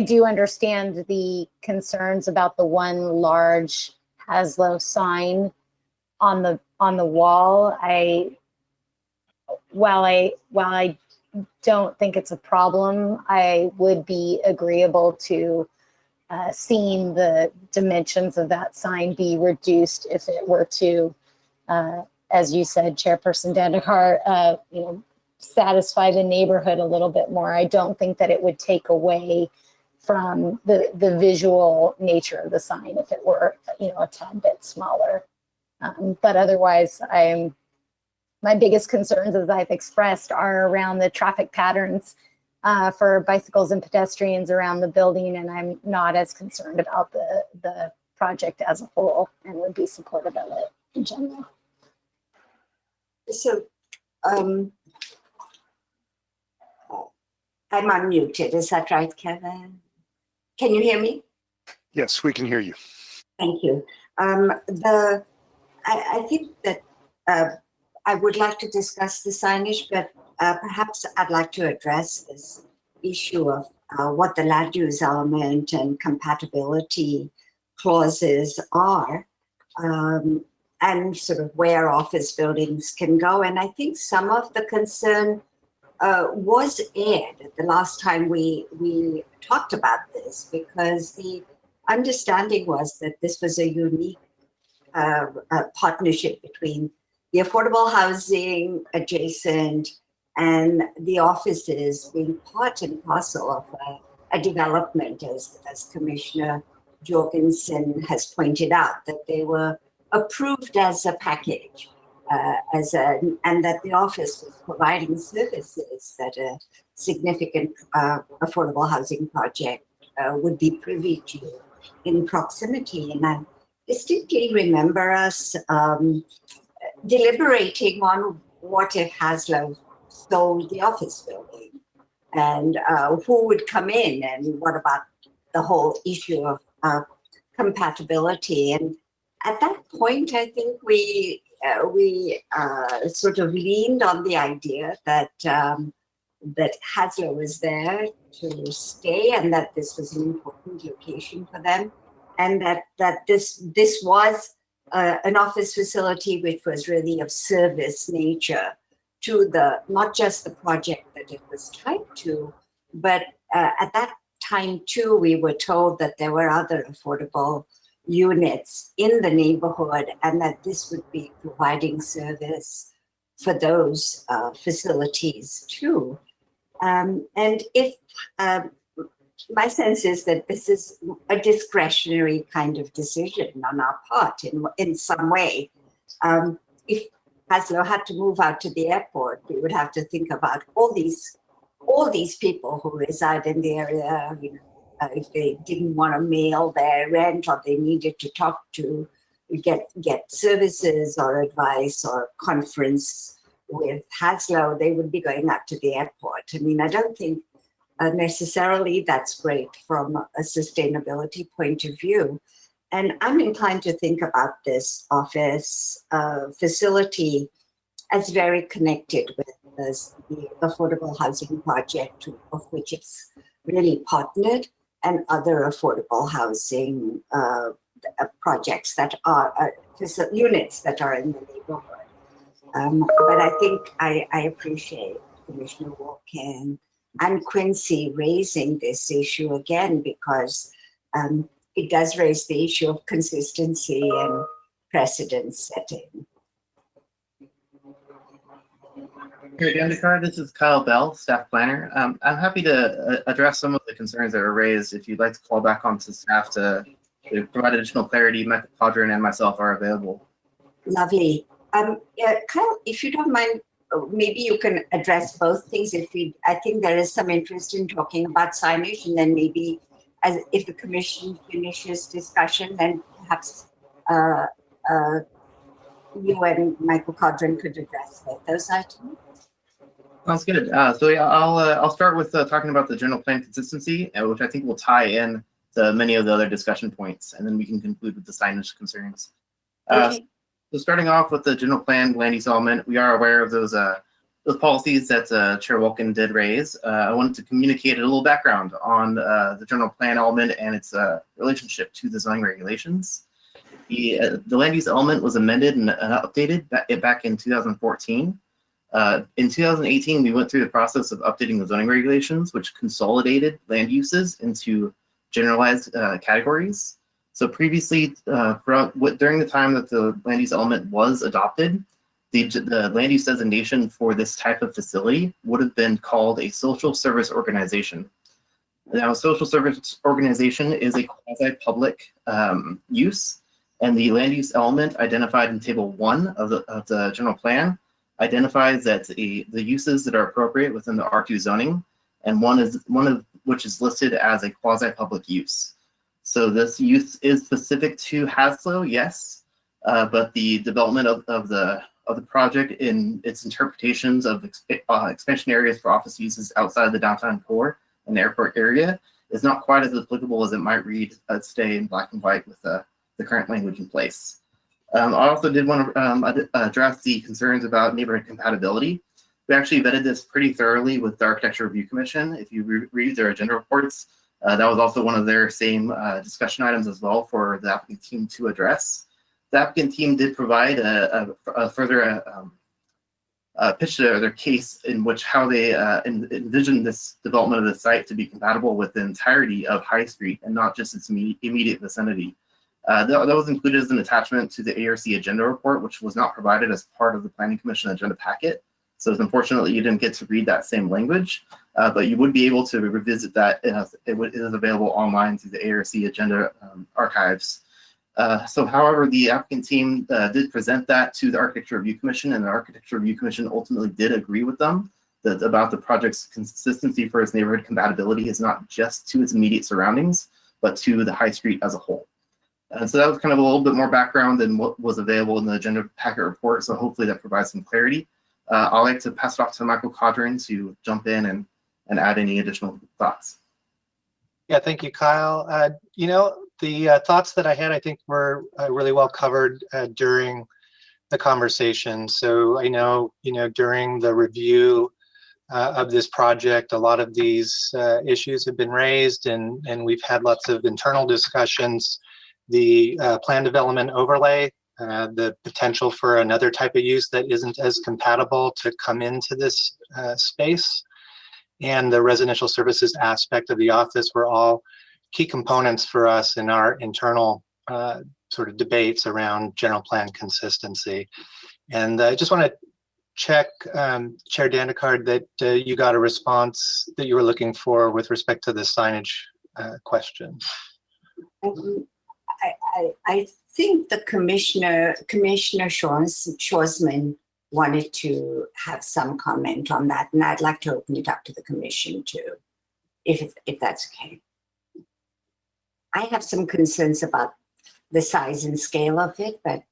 do understand the concerns about the one large Haslow sign on the wall. While I don't think it's a problem, I would be agreeable to seeing the dimensions of that sign be reduced if it were to, as you said, Chairperson Dandekar, satisfy the neighborhood a little bit more. I don't think that it would take away from the visual nature of the sign if it were, a tad bit smaller. But otherwise, my biggest concerns, as I've expressed, are around the traffic patterns for bicycles and pedestrians around the building, and I'm not as concerned about the project as a whole and would be supportive of it in general. So I'm unmuted, is that right, Kevin? Can you hear me? Yes, we can hear you. Thank you. I think that I would like to discuss the signage, but perhaps I'd like to address this issue of what the land use element and compatibility clauses are, and sort of where office buildings can go. And I think some of the concern was aired the last time we talked about this, because the understanding was that this was a unique partnership between the affordable housing adjacent and the offices being part and parcel of a development, as Commissioner Jorgensen has pointed out, that they were approved as a package, and that the office was providing services that a significant affordable housing project would be privy to in proximity. And I distinctly remember us deliberating on what if Haslow sold the office building, and who would come in, and what about the whole issue of compatibility. And at that point, I think we sort of leaned on the idea that that Haslow was there to stay, and that this was an important location for them, and that this was an office facility which was really of service nature to not just the project that it was tied to, but at that time too, we were told that there were other affordable units in the neighborhood, and that this would be providing service for those facilities too. And if my sense is that this is a discretionary kind of decision on our part in some way. If Haslo had to move out to the airport, we would have to think about all these people who reside in the area. You know, if they didn't want to mail their rent, or they needed to talk to get services or advice or conference with Haslo, they would be going out to the airport. I mean, I don't think necessarily that's great from a sustainability point of view. And I'm inclined to think about this office facility as very connected with the affordable housing project, of which it's really partnered, and other affordable housing projects that are units that are in the neighborhood. But I think I appreciate Commissioner Walken and Quincy raising this issue again, because it does raise the issue of consistency and precedent setting. Here, Dandekar, this is Kyle Bell, staff planner. I'm happy to address some of the concerns that were raised. If you'd like to call back onto staff to provide additional clarity, Michael Quadrin and myself are available. Lovely. Yeah, Kyle, if you don't mind, maybe you can address both things. I think there is some interest in talking about signage, and then maybe if the commission finishes discussion, then perhaps you and Michael Quadrin could address those items. Sounds good. So yeah, I'll start with talking about the general plan consistency, which I think will tie in to many of the other discussion points, and then we can conclude with the signage concerns. Okay. So starting off with the general plan land use element, we are aware of those policies that Chair Wilkin did raise. I wanted to communicate a little background on the general plan element and its relationship to the zoning regulations. The land use element was amended and updated back in 2014. In 2018, we went through the process of updating the zoning regulations, which consolidated land uses into generalized categories. So previously, during the time that the land use element was adopted, the land use designation for this type of facility would have been called a social service organization. Now, a social service organization is a quasi-public use, and the land use element identified in Table 1 of the general plan identifies that the uses that are appropriate within the R2 zoning, and one of which is listed as a quasi-public use. So this use is specific to Haslo, yes, but the development of the project in its interpretations of expansion areas for office uses outside the downtown core and the airport area is not quite as applicable as it might read today in black and white with the current language in place. I also did want to address the concerns about neighborhood compatibility. We actually vetted this pretty thoroughly with the Architecture Review Commission. If you read their agenda reports, that was also one of their same discussion items as well for the applicant team to address. The applicant team did provide a further pitch to their case in which how they envision this development of the site to be compatible with the entirety of High Street and not just its immediate vicinity. That was included as an attachment to the ARC agenda report, which was not provided as part of the Planning Commission agenda packet. So it's unfortunate that you didn't get to read that same language, but you would be able to revisit that. It is available online through the ARC agenda archives. So however, the applicant team did present that to the Architecture Review Commission, and the Architecture Review Commission ultimately did agree with them that about the project's consistency for its neighborhood compatibility is not just to its immediate surroundings, but to the High Street as a whole. And so that was kind of a little bit more background than what was available in the agenda packet report. So hopefully that provides some clarity. I'd like to pass it off to Michael Quadrin to jump in and add any additional thoughts. Yeah, thank you, Kyle. The thoughts that I had, I think, were really well covered during the conversation. So I know, during the review of this project, a lot of these issues have been raised, and we've had lots of internal discussions. The plan development overlay, the potential for another type of use that isn't as compatible to come into this space, and the residential services aspect of the office were all key components for us in our internal sort of debates around general plan consistency. And I just want to check, Chair Dandicard, that you got a response that you were looking for with respect to the signage question? I think the Commissioner Schwarzman wanted to have some comment on that, and I'd like to open it up to the Commission too, if that's okay. I have some concerns about the size and scale of it, but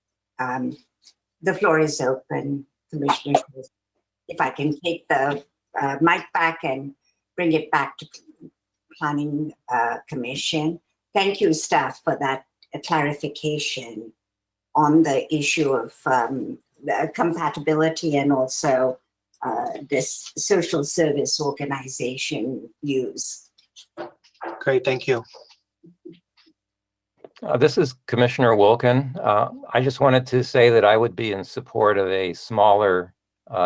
the floor is open, Commissioner. If I can take the mic back and bring it back to Planning Commission. Thank you, staff, for that clarification on the issue of compatibility and also this social service organization use. Great, thank you. This is Commissioner Wilkin. I just wanted to say that I would be in support of a smaller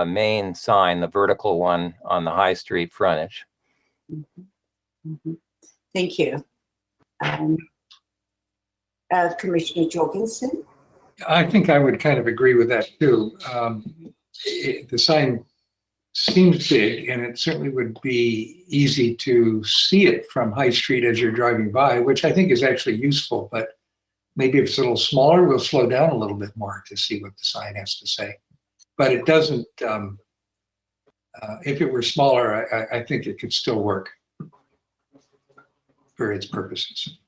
main sign, the vertical one on the High Street frontage. Thank you. Commissioner Jorgensen? I think I would kind of agree with that too. The sign seems big, and it certainly would be easy to see it from High Street as you're driving by, which I think is actually useful, but maybe if it's a little smaller, we'll slow down a little bit more to see what the sign has to say. But it doesn't, if it were smaller, I think it could still work for its purposes.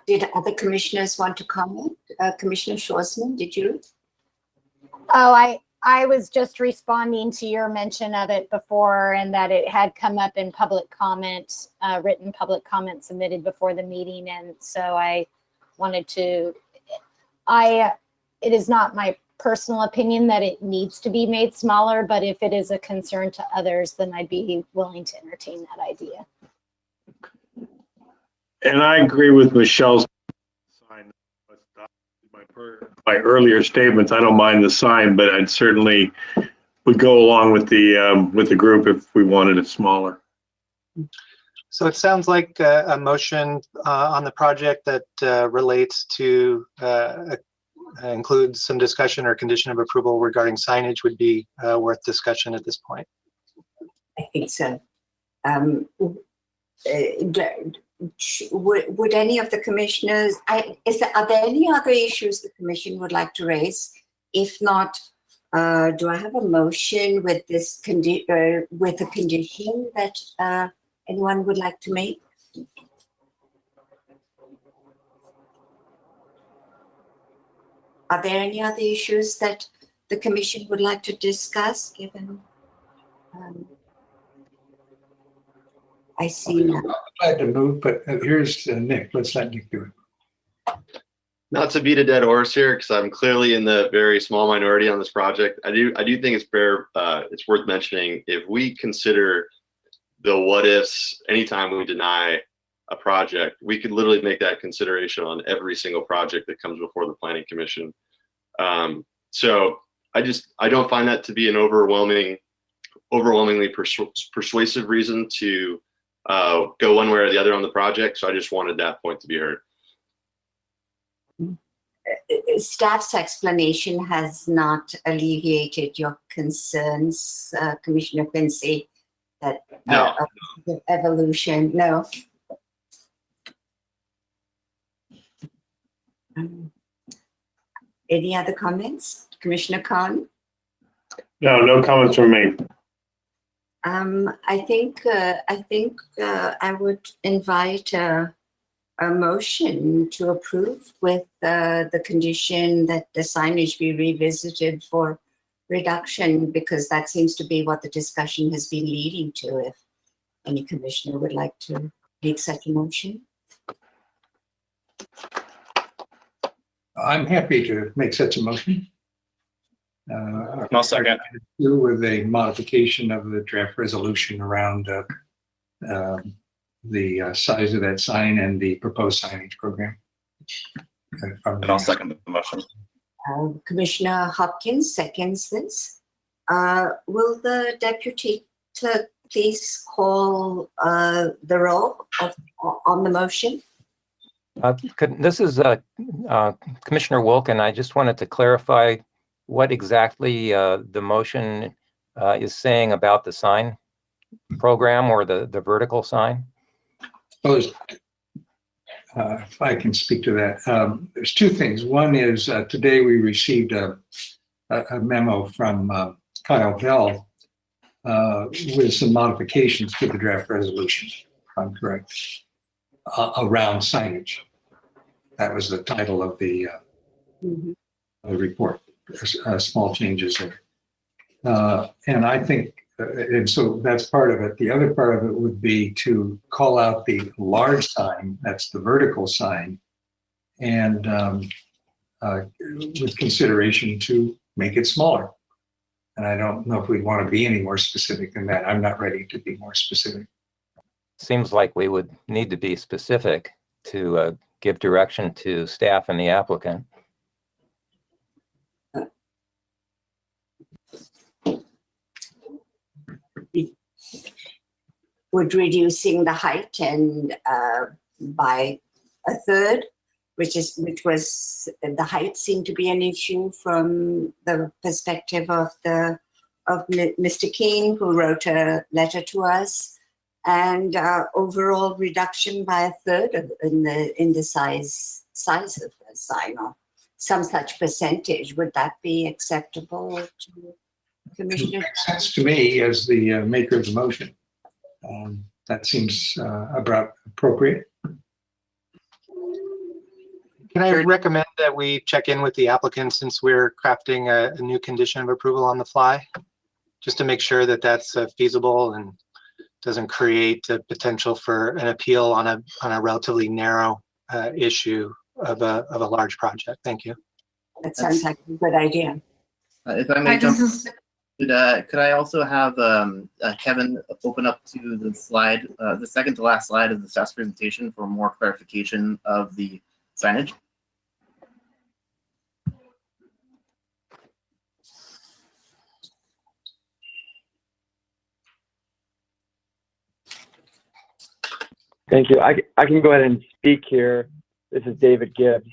Did other commissioners want to comment? Commissioner Schwarzman, did you? Oh, I was just responding to your mention of it before, and that it had come up in public comment, written public comment submitted before the meeting. And so I wanted to, it is not my personal opinion that it needs to be made smaller, but if it is a concern to others, then I'd be willing to entertain that idea. And I agree with Michelle's sign. My earlier statements, I don't mind the sign, but I'd certainly would go along with the group if we wanted it smaller. So it sounds like a motion on the project that relates to include some discussion or condition of approval regarding signage would be worth discussion at this point. I think so. Would any of the commissioners, are there any other issues the commission would like to raise? If not, do I have a motion with this with a condition that anyone would like to make? Are there any other issues that the commission would like to discuss, given I see now. I'm glad to move, but here's Nick. Let's let Nick do it. Not to beat a dead horse here, because I'm clearly in the very small minority on this project. I do think it's fair. It's worth mentioning if we consider the what ifs anytime we deny a project, we could literally make that consideration on every single project that comes before the Planning Commission. So I don't find that to be an overwhelmingly persuasive reason to go one way or the other on the project. So I just wanted that point to be heard. Staff's explanation has not alleviated your concerns, Commissioner Quincy, that No. Evolution, no. Any other comments? Commissioner Khan? No comments from me. I think I would invite a motion to approve with the condition that the signage be revisited for reduction, because that seems to be what the discussion has been leading to. If any commissioner would like to make such a motion. I'm happy to make such a motion. I'll second. With a modification of the draft resolution around the size of that sign and the proposed signage program. And I'll second the motion. Commissioner Hopkins seconds this. Will the deputy clerk please call the roll on the motion? This is Commissioner Wilkin. I just wanted to clarify what exactly the motion is saying about the sign program or the vertical sign? If I can speak to that. There's two things. One is today we received a memo from Kyle Bell with some modifications to the draft resolution, if I'm correct, around signage. That was the title of the report. Small changes there. And I think, and so that's part of it. The other part of it would be to call out the large sign, that's the vertical sign, and with consideration to make it smaller. And I don't know if we'd want to be any more specific than that. I'm not ready to be more specific. Seems like we would need to be specific to give direction to staff and the applicant. Would reducing the height and by a third, which was the height seemed to be an issue from the perspective of Mr. King, who wrote a letter to us, and overall reduction by a third in the size of the sign, or some such percentage. Would that be acceptable to Commissioner? It makes sense to me as the maker of the motion. That seems about appropriate. Can I recommend that we check in with the applicant since we're crafting a new condition of approval on the fly, just to make sure that that's feasible and doesn't create a potential for an appeal on a relatively narrow issue of a large project. Thank you. That sounds like a good idea. If I may could I also have Kevin open up to the slide, the second to last slide of the staff's presentation for more clarification of the signage? Thank you. I can go ahead and speak here. This is David Gibbs.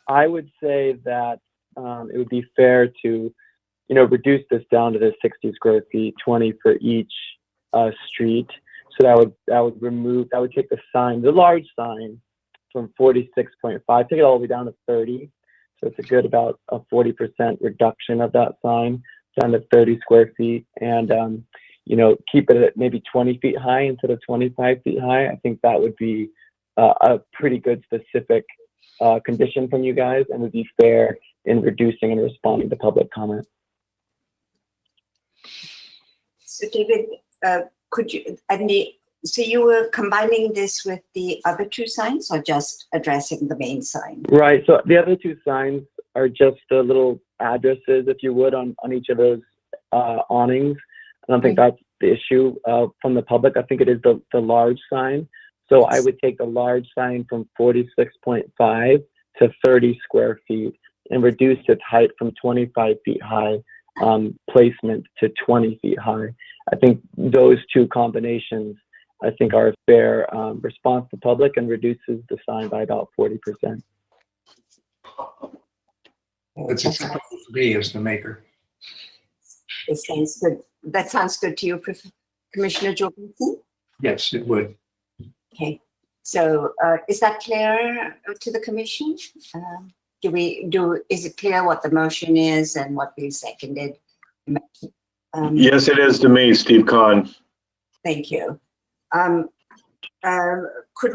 I would say that it would be fair to, reduce this down to the 60 square feet, 20 for each street. So that would take the sign, the large sign, from 46.5, take it all the way down to 30. So it's a good about a 40% reduction of that sign down to 30 square feet, and keep it at maybe 20 feet high instead of 25 feet high. I think that would be a pretty good specific condition from you guys, and would be fair in reducing and responding to public comment. So David, could you, so you were combining this with the other two signs, or just addressing the main sign? Right, so the other two signs are just the little addresses, if you would, on each of those awnings. I don't think that's the issue from the public. I think it is the large sign. So I would take the large sign from 46.5 to 30 square feet and reduce its height from 25 feet high placement to 20 feet high. I think those two combinations, I think, are a fair response to public and reduces the sign by about 40%. Well, it's acceptable to me as the maker. It sounds good. That sounds good to you, Commissioner Jorgensen? Yes, it would. Okay. So is that clear to the commission? Is it clear what the motion is and what we've seconded? Yes, it is to me, Steve Kahn. Thank you. Could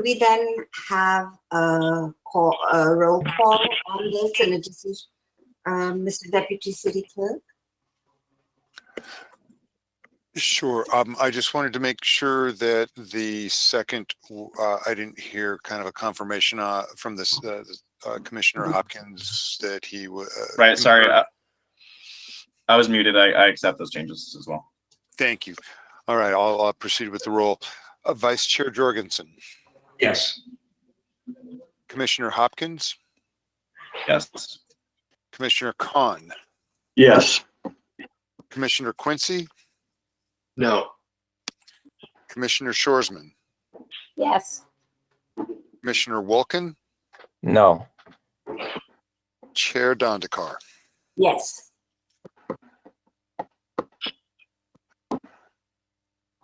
we then have a roll call on this and a decision, Mr. Deputy City Clerk? Sure. I just wanted to make sure that the second, I didn't hear kind of a confirmation from this Commissioner Hopkins that he was. Right. Sorry. I was muted. I accept those changes as well. Thank you. All right. I'll proceed with the roll. Vice Chair Jorgensen. Yes. Commissioner Hopkins. Yes. Commissioner Kahn. Yes. Commissioner Quincy. No. Commissioner Shoresman. Yes. Commissioner Wolkin. No. Chair Dondekar. Yes.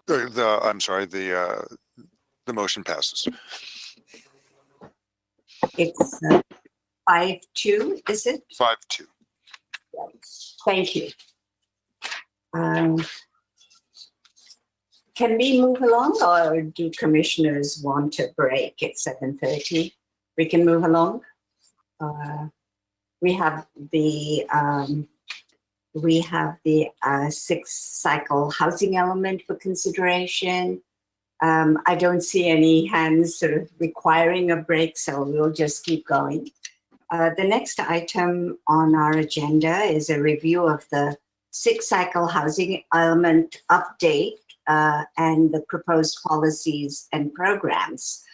I'm sorry, the motion passes. It's 5-2, is it? 5-2. Thank you. Can we move along, or do commissioners want a break at 7:30? We can move along. We have the 6-cycle housing element for consideration. I don't see any hands sort of requiring a break, so we'll just keep going. The next item on our agenda is a review of the 6-cycle housing element update and the proposed policies and programs.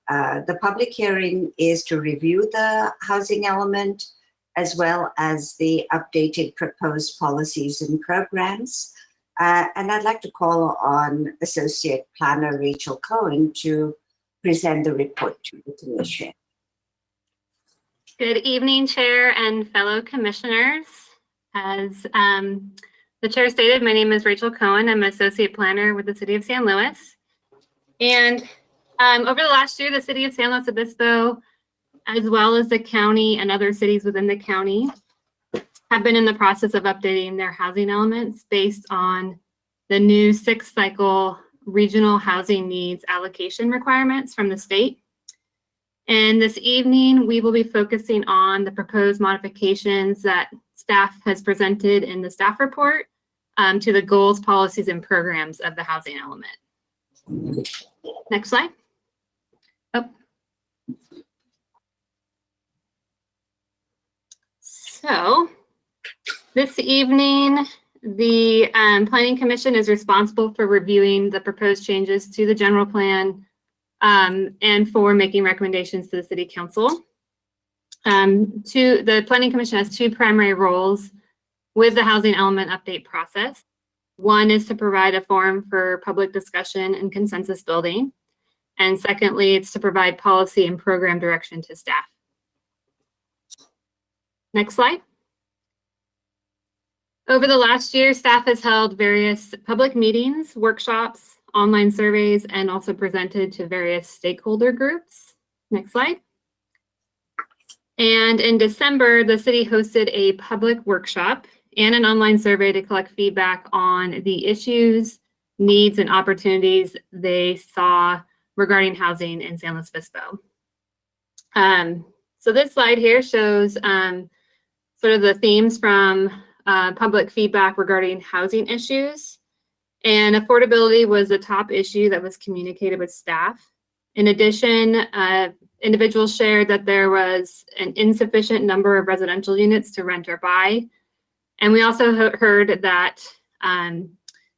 The public hearing is to review the housing element as well as the updated proposed policies and programs. And I'd like to call on Associate Planner Rachel Cohen to present the report to the Commission. Good evening, Chair and fellow commissioners. As the Chair stated, my name is Rachel Cohen. I'm an Associate Planner with the City of San Luis. And over the last year, the City of San Luis Obispo, as well as the county and other cities within the county, have been in the process of updating their housing elements based on the new 6-cycle regional housing needs allocation requirements from the state. And this evening, we will be focusing on the proposed modifications that staff has presented in the staff report to the goals, policies, and programs of the housing element. Next slide. Oh. So this evening, the Planning Commission is responsible for reviewing the proposed changes to the general plan and for making recommendations to the City Council. The Planning Commission has 2 primary roles with the housing element update process. One is to provide a forum for public discussion and consensus building. And secondly, it's to provide policy and program direction to staff. Next slide. Over the last year, staff has held various public meetings, workshops, online surveys, and also presented to various stakeholder groups. Next slide. And in December, the city hosted a public workshop and an online survey to collect feedback on the issues, needs, and opportunities they saw regarding housing in San Luis Obispo. So this slide here shows sort of the themes from public feedback regarding housing issues. And affordability was the top issue that was communicated with staff. In addition, individuals shared that there was an insufficient number of residential units to rent or buy. And we also heard that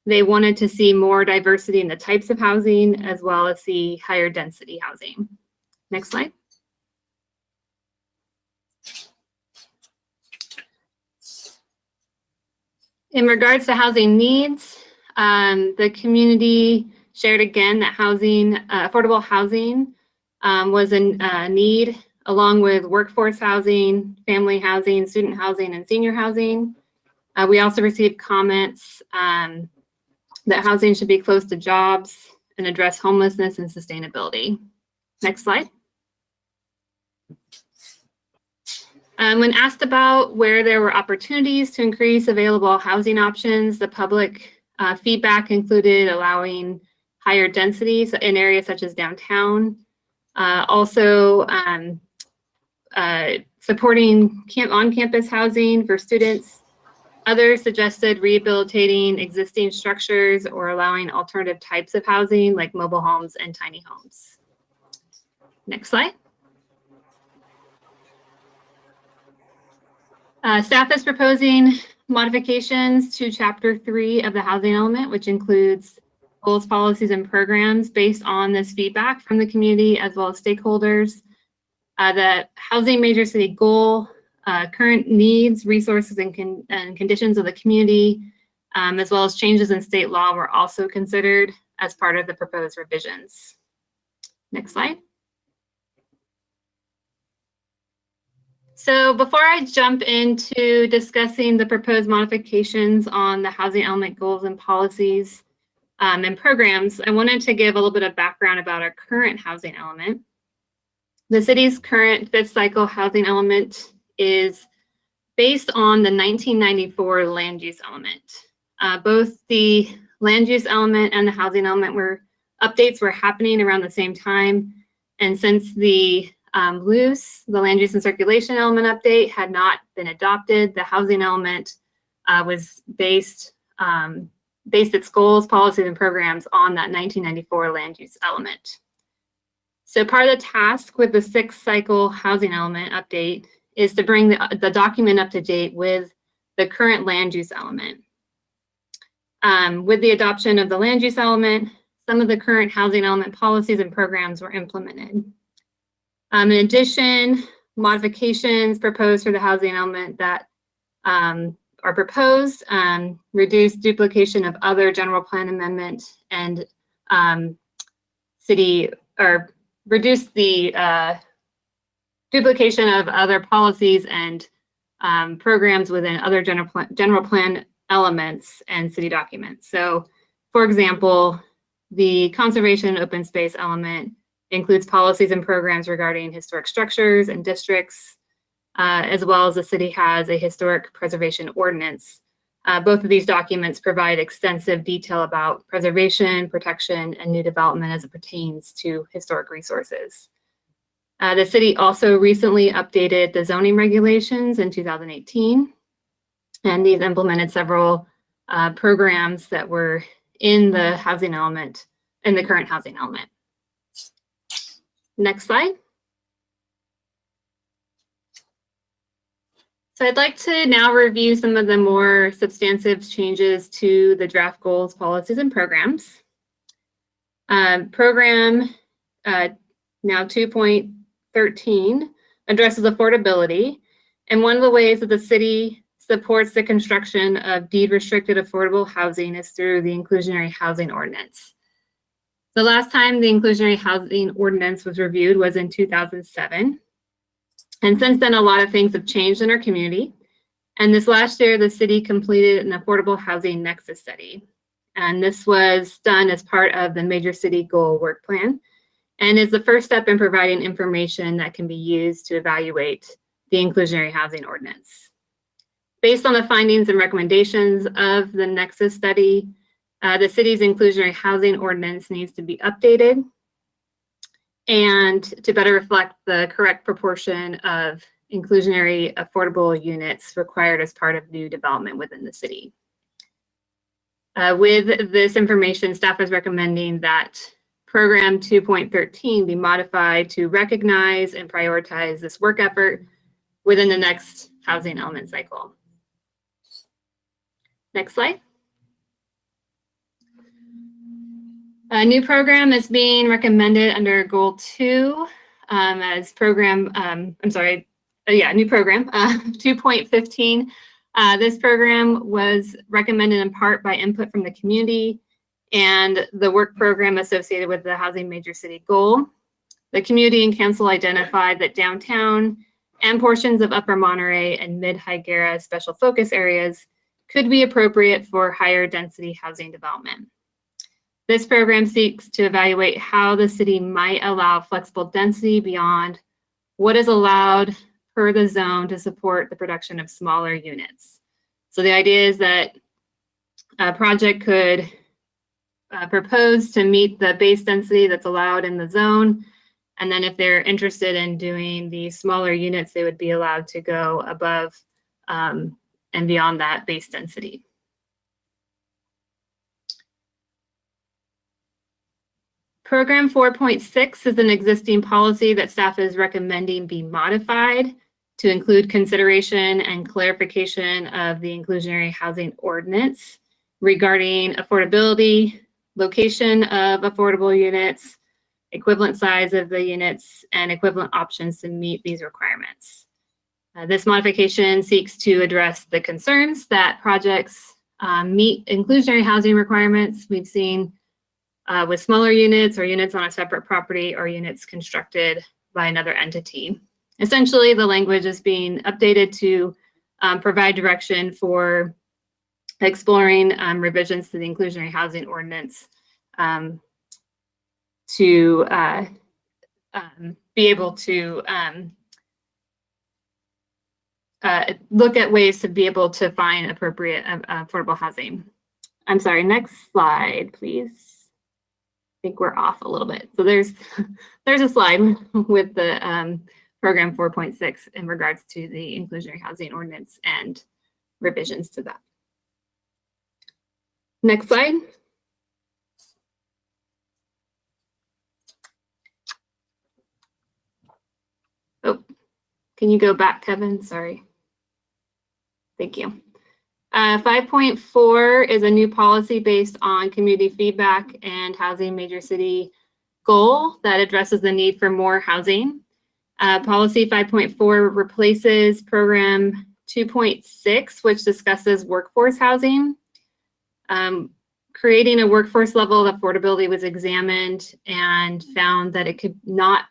they wanted to see more diversity in the types of housing, as well as see higher density housing. Next slide. In regards to housing needs, the community shared again that housing, affordable housing was a need, along with workforce housing, family housing, student housing, and senior housing. We also received comments that housing should be close to jobs and address homelessness and sustainability. Next slide. When asked about where there were opportunities to increase available housing options, the public feedback included allowing higher densities in areas such as downtown. Also supporting on-campus housing for students. Others suggested rehabilitating existing structures or allowing alternative types of housing like mobile homes and tiny homes. Next slide. Staff is proposing modifications to Chapter 3 of the housing element, which includes goals, policies, and programs based on this feedback from the community as well as stakeholders. The housing major city goal, current needs, resources, and conditions of the community, as well as changes in state law were also considered as part of the proposed revisions. Next slide. So before I jump into discussing the proposed modifications on the housing element goals and policies and programs, I wanted to give a little bit of background about our current housing element. The city's current fifth cycle housing element is based on the 1994 land use element. Both the land use element and the housing element updates were happening around the same time. And since the LUCE, the land use and circulation element update, had not been adopted, the housing element was based its goals, policies, and programs on that 1994 land use element. So part of the task with the sixth cycle housing element update is to bring the document up to date with the current land use element. With the adoption of the land use element, some of the current housing element policies and programs were implemented. In addition, modifications proposed for the housing element that are proposed reduce duplication of other general plan amendment and reduce the duplication of other policies and programs within other general plan elements and city documents. So, for example, the conservation and open space element includes policies and programs regarding historic structures and districts, as well as the city has a historic preservation ordinance. Both of these documents provide extensive detail about preservation, protection, and new development as it pertains to historic resources. The city also recently updated the zoning regulations in 2018, and these implemented several programs that were in the housing element, in the current housing element. Next slide. So I'd like to now review some of the more substantive changes to the draft goals, policies, and programs. Program now 2.13 addresses affordability, and one of the ways that the city supports the construction of deed-restricted affordable housing is through the inclusionary housing ordinance. The last time the inclusionary housing ordinance was reviewed was in 2007. And since then, a lot of things have changed in our community. And this last year, the city completed an affordable housing nexus study. And this was done as part of the Major City Goal Work Plan and is the first step in providing information that can be used to evaluate the inclusionary housing ordinance. Based on the findings and recommendations of the nexus study, the city's inclusionary housing ordinance needs to be updated and to better reflect the correct proportion of inclusionary affordable units required as part of new development within the city. With this information, staff is recommending that Program 2.13 be modified to recognize and prioritize this work effort within the next housing element cycle. Next slide. A new program is being recommended under Goal 2 as program, new program, 2.15. This program was recommended in part by input from the community and the work program associated with the Housing Major City Goal. The community and council identified that downtown and portions of Upper Monterey and Mid-Higuera special focus areas could be appropriate for higher density housing development. This program seeks to evaluate how the city might allow flexible density beyond what is allowed per the zone to support the production of smaller units. So the idea is that a project could propose to meet the base density that's allowed in the zone. And then if they're interested in doing the smaller units, they would be allowed to go above and beyond that base density. Program 4.6 is an existing policy that staff is recommending be modified to include consideration and clarification of the inclusionary housing ordinance regarding affordability, location of affordable units, equivalent size of the units, and equivalent options to meet these requirements. This modification seeks to address the concerns that projects meet inclusionary housing requirements we've seen with smaller units or units on a separate property or units constructed by another entity. Essentially, the language is being updated to provide direction for exploring revisions to the inclusionary housing ordinance to be able to look at ways to be able to find appropriate affordable housing. I'm sorry, next slide, please. I think we're off a little bit. So there's a slide with the program 4.6 in regards to the inclusionary housing ordinance and revisions to that. Next slide. Oh, can you go back, Kevin? Sorry. Thank you. 5.4 is a new policy based on community feedback and housing major city goal that addresses the need for more housing. Policy 5.4 replaces program 2.6, which discusses workforce housing. Creating a workforce level of affordability was examined and found that it could not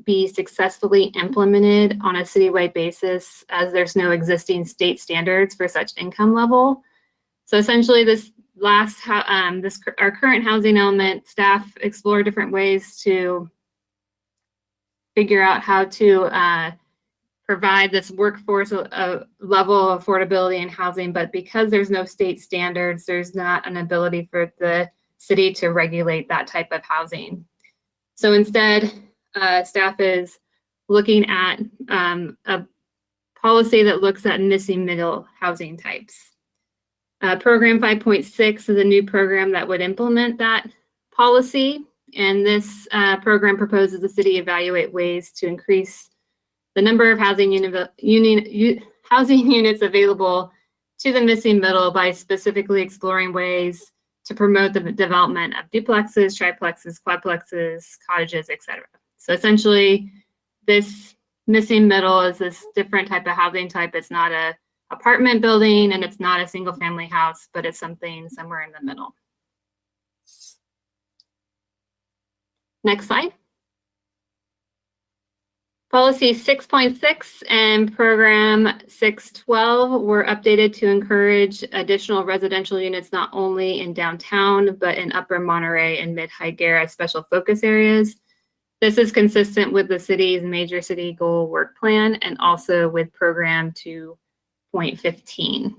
be successfully implemented on a citywide basis as there's no existing state standards for such income level. So essentially our current housing element, staff explore different ways to figure out how to provide this workforce level of affordability in housing, but because there's no state standards, there's not an ability for the city to regulate that type of housing. So instead, staff is looking at a policy that looks at missing middle housing types. Program 5.6 is a new program that would implement that policy. And this program proposes the city evaluate ways to increase the number of housing units available to the missing middle by specifically exploring ways to promote the development of duplexes, triplexes, quadplexes, cottages, etc. So essentially, this missing middle is this different type of housing type. It's not an apartment building and it's not a single family house, but it's something somewhere in the middle. Next slide. Policy 6.6 and program 612 were updated to encourage additional residential units not only in downtown, but in Upper Monterey and Mid-Higuera special focus areas. This is consistent with the city's major city goal work plan and also with program 2.15.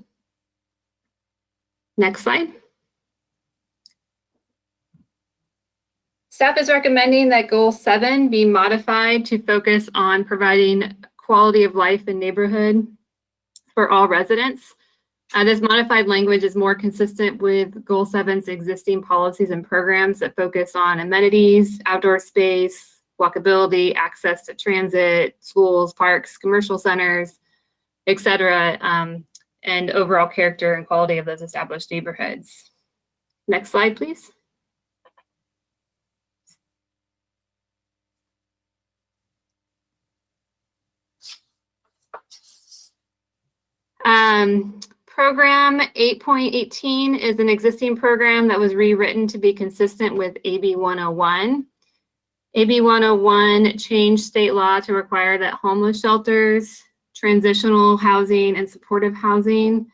Next slide. Staff is recommending that Goal 7 be modified to focus on providing quality of life in neighborhood for all residents. This modified language is more consistent with Goal 7's existing policies and programs that focus on amenities, outdoor space, walkability, access to transit, schools, parks, commercial centers, etc., and overall character and quality of those established neighborhoods. Next slide, please. Program 8.18 is an existing program that was rewritten to be consistent with AB 101. AB 101 changed state law to require that homeless shelters, transitional housing, and supportive housing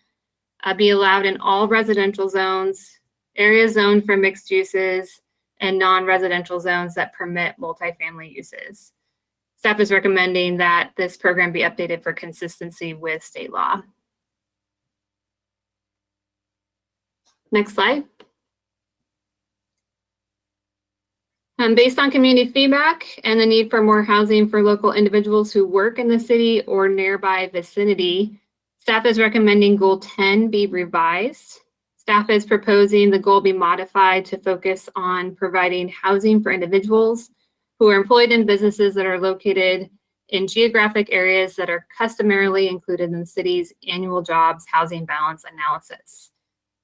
be allowed in all residential zones, areas zoned for mixed uses, and non-residential zones that permit multifamily uses. Staff is recommending that this program be updated for consistency with state law. Next slide. Based on community feedback and the need for more housing for local individuals who work in the city or nearby vicinity, staff is recommending Goal 10 be revised. Staff is proposing the goal be modified to focus on providing housing for individuals who are employed in businesses that are located in geographic areas that are customarily included in the city's annual jobs housing balance analysis.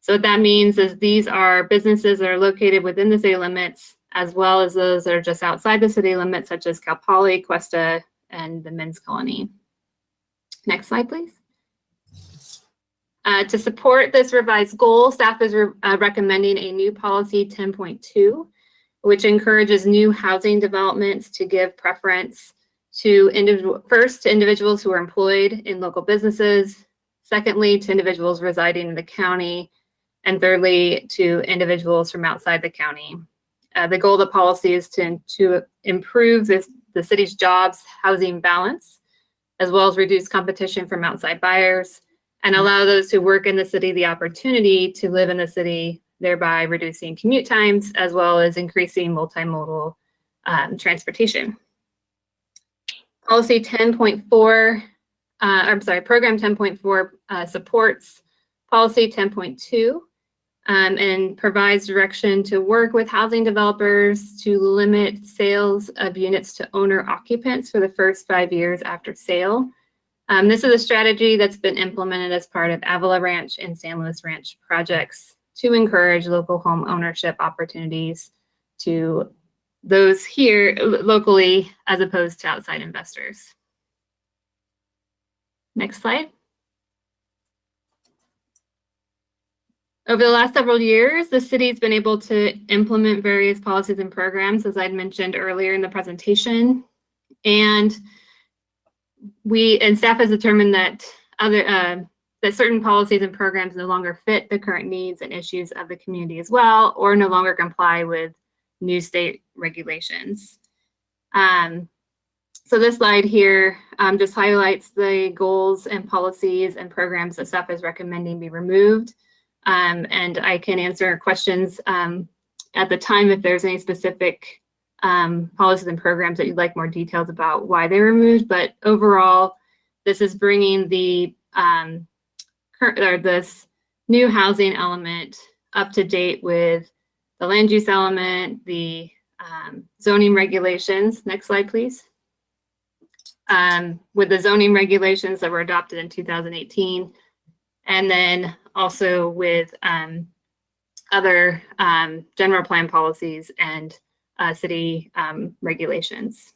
So what that means is these are businesses that are located within the city limits, as well as those that are just outside the city limits, such as Cal Poly, Cuesta, and the Men's Colony. Next slide, please. To support this revised goal, staff is recommending a new policy 10.2, which encourages new housing developments to give preference to individuals who are employed in local businesses, secondly, to individuals residing in the county, and thirdly, to individuals from outside the county. The goal of the policy is to improve the city's jobs housing balance, as well as reduce competition from outside buyers, and allow those who work in the city the opportunity to live in the city, thereby reducing commute times, as well as increasing multimodal transportation. Policy 10.4, Program 10.4 supports Policy 10.2 and provides direction to work with housing developers to limit sales of units to owner occupants for the first 5 years after sale. This is a strategy that's been implemented as part of Avila Ranch and San Luis Ranch projects to encourage local home ownership opportunities to those here locally as opposed to outside investors. Next slide. Over the last several years, the city's been able to implement various policies and programs, as I'd mentioned earlier in the presentation. And staff has determined that that certain policies and programs no longer fit the current needs and issues of the community as well, or no longer comply with new state regulations. So this slide here just highlights the goals and policies and programs that staff is recommending be removed. And I can answer questions at the time if there's any specific policies and programs that you'd like more details about why they were removed. But overall, this is bringing this new housing element up to date with the land use element, the zoning regulations. Next slide, please. With the zoning regulations that were adopted in 2018, and then also with other general plan policies and city regulations.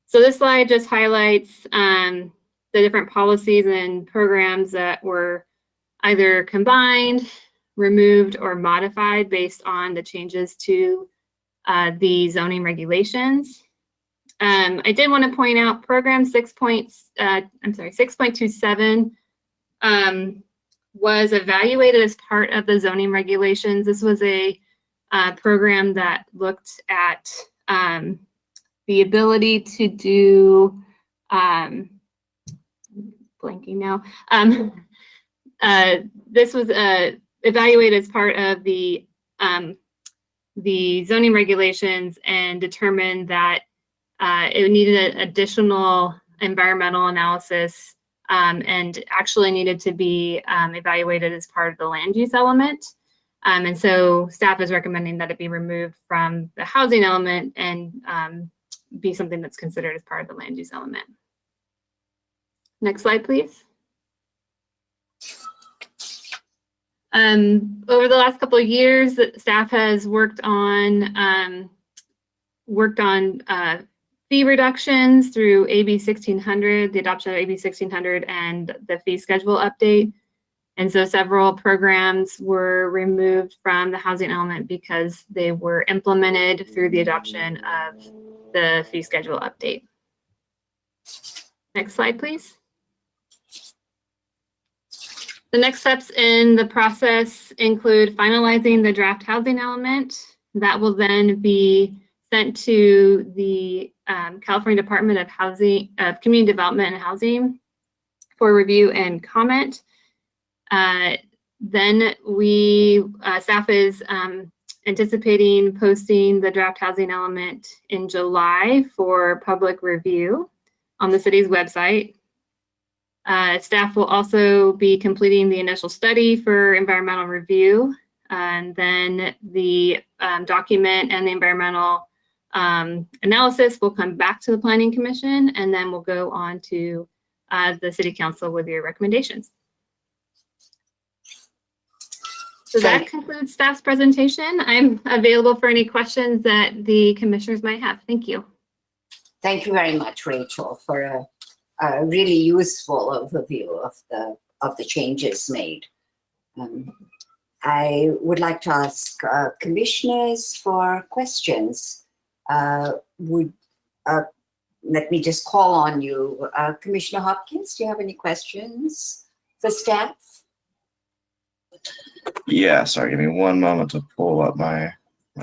So this slide just highlights the different policies and programs that were either combined, removed, or modified based on the changes to the zoning regulations. I did want to point out program 6.27 was evaluated as part of the zoning regulations. This was a program that looked at the ability to do, blanking now. This was evaluated as part of the zoning regulations and determined that it needed an additional environmental analysis and actually needed to be evaluated as part of the land use element. And so staff is recommending that it be removed from the housing element and be something that's considered as part of the land use element. Next slide, please. Over the last couple of years, staff has worked on fee reductions through AB 1600, the adoption of AB 1600, and the fee schedule update. And so several programs were removed from the housing element because they were implemented through the adoption of the fee schedule update. Next slide, please. The next steps in the process include finalizing the draft housing element. That will then be sent to the California Department of Community Development and Housing for review and comment. Then staff is anticipating posting the draft housing element in July for public review on the city's website. Staff will also be completing the initial study for environmental review, and then the document and the environmental analysis will come back to the Planning Commission, and then we'll go on to the City Council with your recommendations. So that concludes staff's presentation. I'm available for any questions that the commissioners might have. Thank you. Thank you very much, Rachel, for a really useful overview of the changes made. I would like to ask commissioners for questions. let me just call on you. Commissioner Hopkins, do you have any questions for staff? Yeah, sorry, give me one moment to pull up my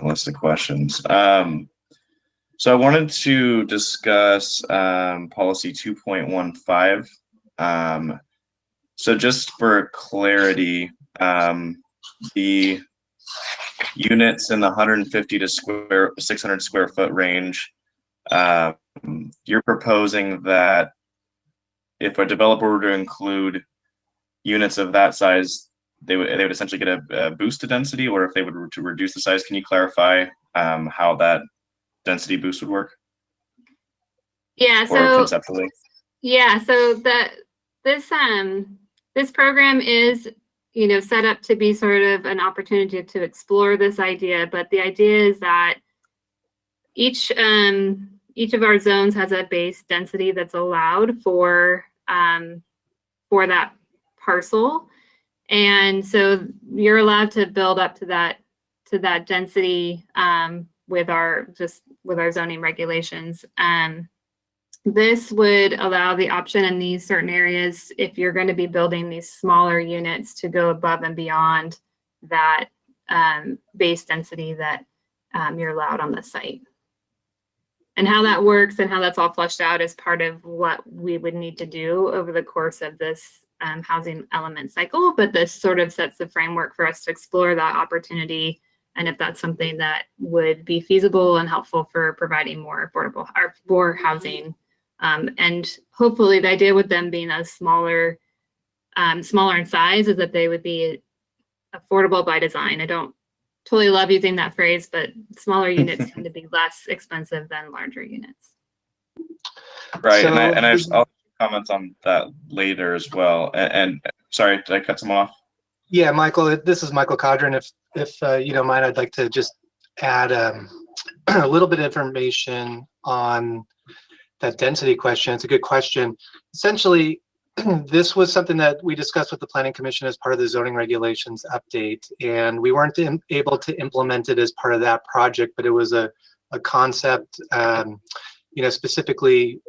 list of questions. So I wanted to discuss policy 2.15. So just for clarity, the units in the 150 to 600 square foot range, you're proposing that if a developer were to include units of that size, they would essentially get a boost to density, or if they would to reduce the size. Can you clarify how that density boost would work? Yeah, or so conceptually? yeah, so this program is, you know, set up to be sort of an opportunity to explore this idea, but the idea is that each of our zones has a base density that's allowed for that parcel. And so you're allowed to build up to that density with our zoning regulations. This would allow the option in these certain areas, if you're going to be building these smaller units, to go above and beyond that base density that you're allowed on the site. And how that works and how that's all fleshed out is part of what we would need to do over the course of this housing element cycle. But this sort of sets the framework for us to explore that opportunity, and if that's something that would be feasible and helpful for providing more affordable or more housing. And hopefully the idea with them being a smaller in size is that they would be affordable by design. I don't totally love using that phrase, but smaller units tend to be less expensive than larger units. Right, So- and I'll comment on that later as well. And sorry, did I cut some off? Yeah, Michael, this is Michael Codron. If you don't mind, I'd like to just add a little bit of information on that density question. It's a good question. Essentially, this was something that we discussed with the Planning Commission as part of the zoning regulations update, and we weren't able to implement it as part of that project, but it was a concept, you know, specifically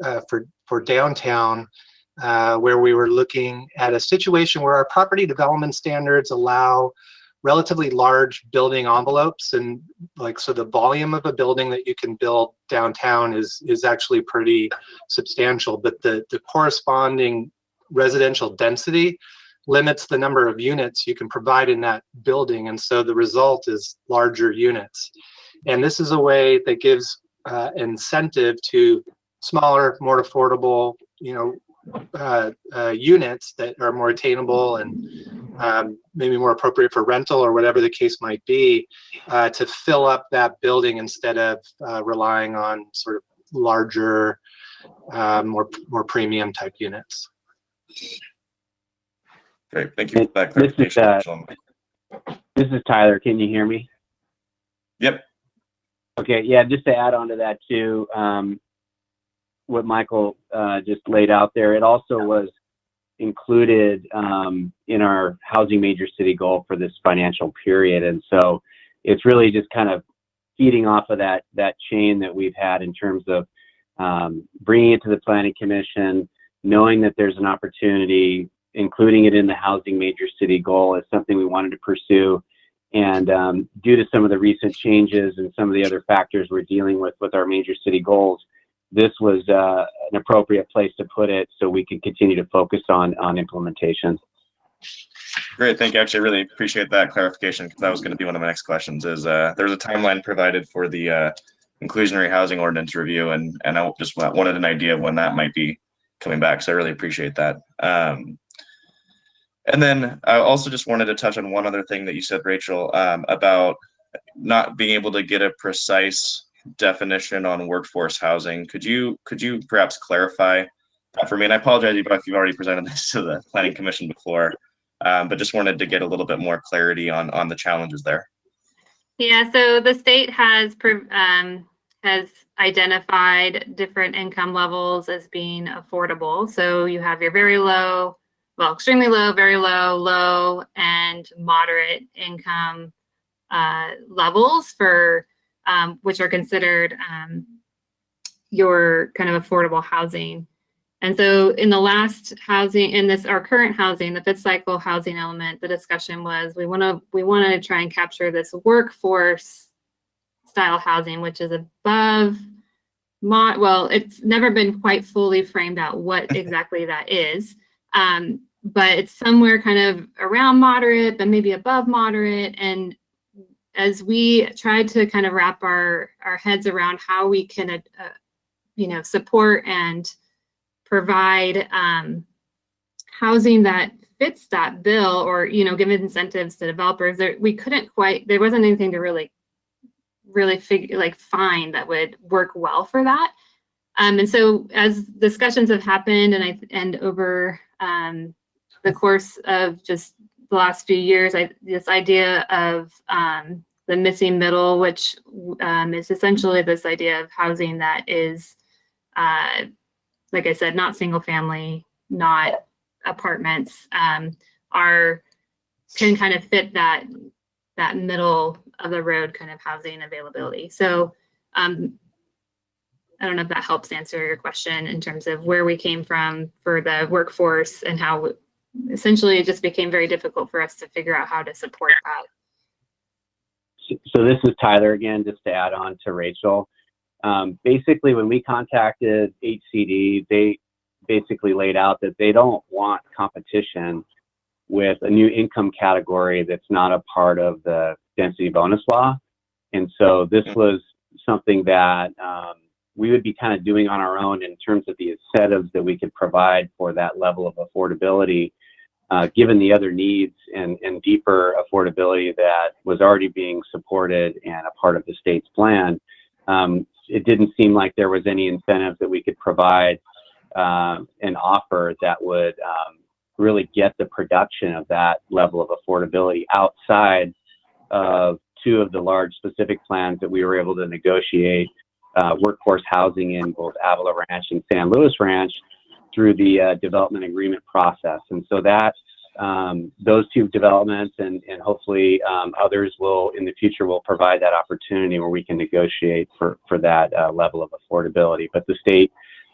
for downtown, where we were looking at a situation where our property development standards allow relatively large building envelopes, and like, so the volume of a building that you can build downtown is actually pretty substantial, but the corresponding residential density limits the number of units you can provide in that building, and so the result is larger units. And this is a way that gives incentive to smaller, more affordable, you know, units that are more attainable and maybe more appropriate for rental or whatever the case might be, to fill up that building instead of relying on sort of larger, more premium type units. Great, thank you for that clarification. This is Tyler. Can you hear me? Yep. Okay, yeah, just to add on to that too, what Michael just laid out there, it also was included in our housing major city goal for this financial period. And so it's really just kind of feeding off of that chain that we've had in terms of bringing it to the Planning Commission, knowing that there's an opportunity, including it in the housing major city goal is something we wanted to pursue. And due to some of the recent changes and some of the other factors we're dealing with our major city goals, this was an appropriate place to put it so we could continue to focus on implementation. Great, thank you. Actually, I really appreciate that clarification, because that was going to be one of my next questions. Is there's a timeline provided for the inclusionary housing ordinance review, and I just wanted an idea of when that might be coming back. So I really appreciate that. And then I also just wanted to touch on one other thing that you said, Rachel, about not being able to get a precise definition on workforce housing. Could you perhaps clarify that for me? And I apologize if you've already presented this to the Planning Commission before, but just wanted to get a little bit more clarity on the challenges there. Yeah, so the state has identified different income levels as being affordable. So you have your very low, well, extremely low, very low, low, and moderate income levels for which are considered your kind of affordable housing. And so in the last housing, in this, our current housing, the fifth cycle housing element, the discussion was we want to try and capture this workforce style housing, which is above well, it's never been quite fully framed out what exactly that is. But it's somewhere kind of around moderate, but maybe above moderate. And as we tried to kind of wrap our heads around how we can, support and provide housing that fits that bill, or give incentives to developers, we couldn't quite. There wasn't anything to really find that would work well for that. And so as discussions have happened, and over the course of just the last few years, this idea of the missing middle, which is essentially this idea of housing that is, like I said, not single family, not apartments, can kind of fit that middle of the road kind of housing availability. So I don't know if that helps answer your question in terms of where we came from for the workforce and how essentially it just became very difficult for us to figure out how to support that. So this is Tyler again, just to add on to Rachel. Basically, when we contacted HCD, they basically laid out that they don't want competition with a new income category that's not a part of the density bonus law. And so this was something that we would be kind of doing on our own in terms of the incentives that we could provide for that level of affordability, given the other needs and deeper affordability that was already being supported and a part of the state's plan. It didn't seem like there was any incentives that we could provide and offer that would really get the production of that level of affordability outside of two of the large specific plans that we were able to negotiate workforce housing in both Avila Ranch and San Luis Ranch through the development agreement process. And so that those two developments and hopefully others will in the future will provide that opportunity where we can negotiate for that level of affordability. But the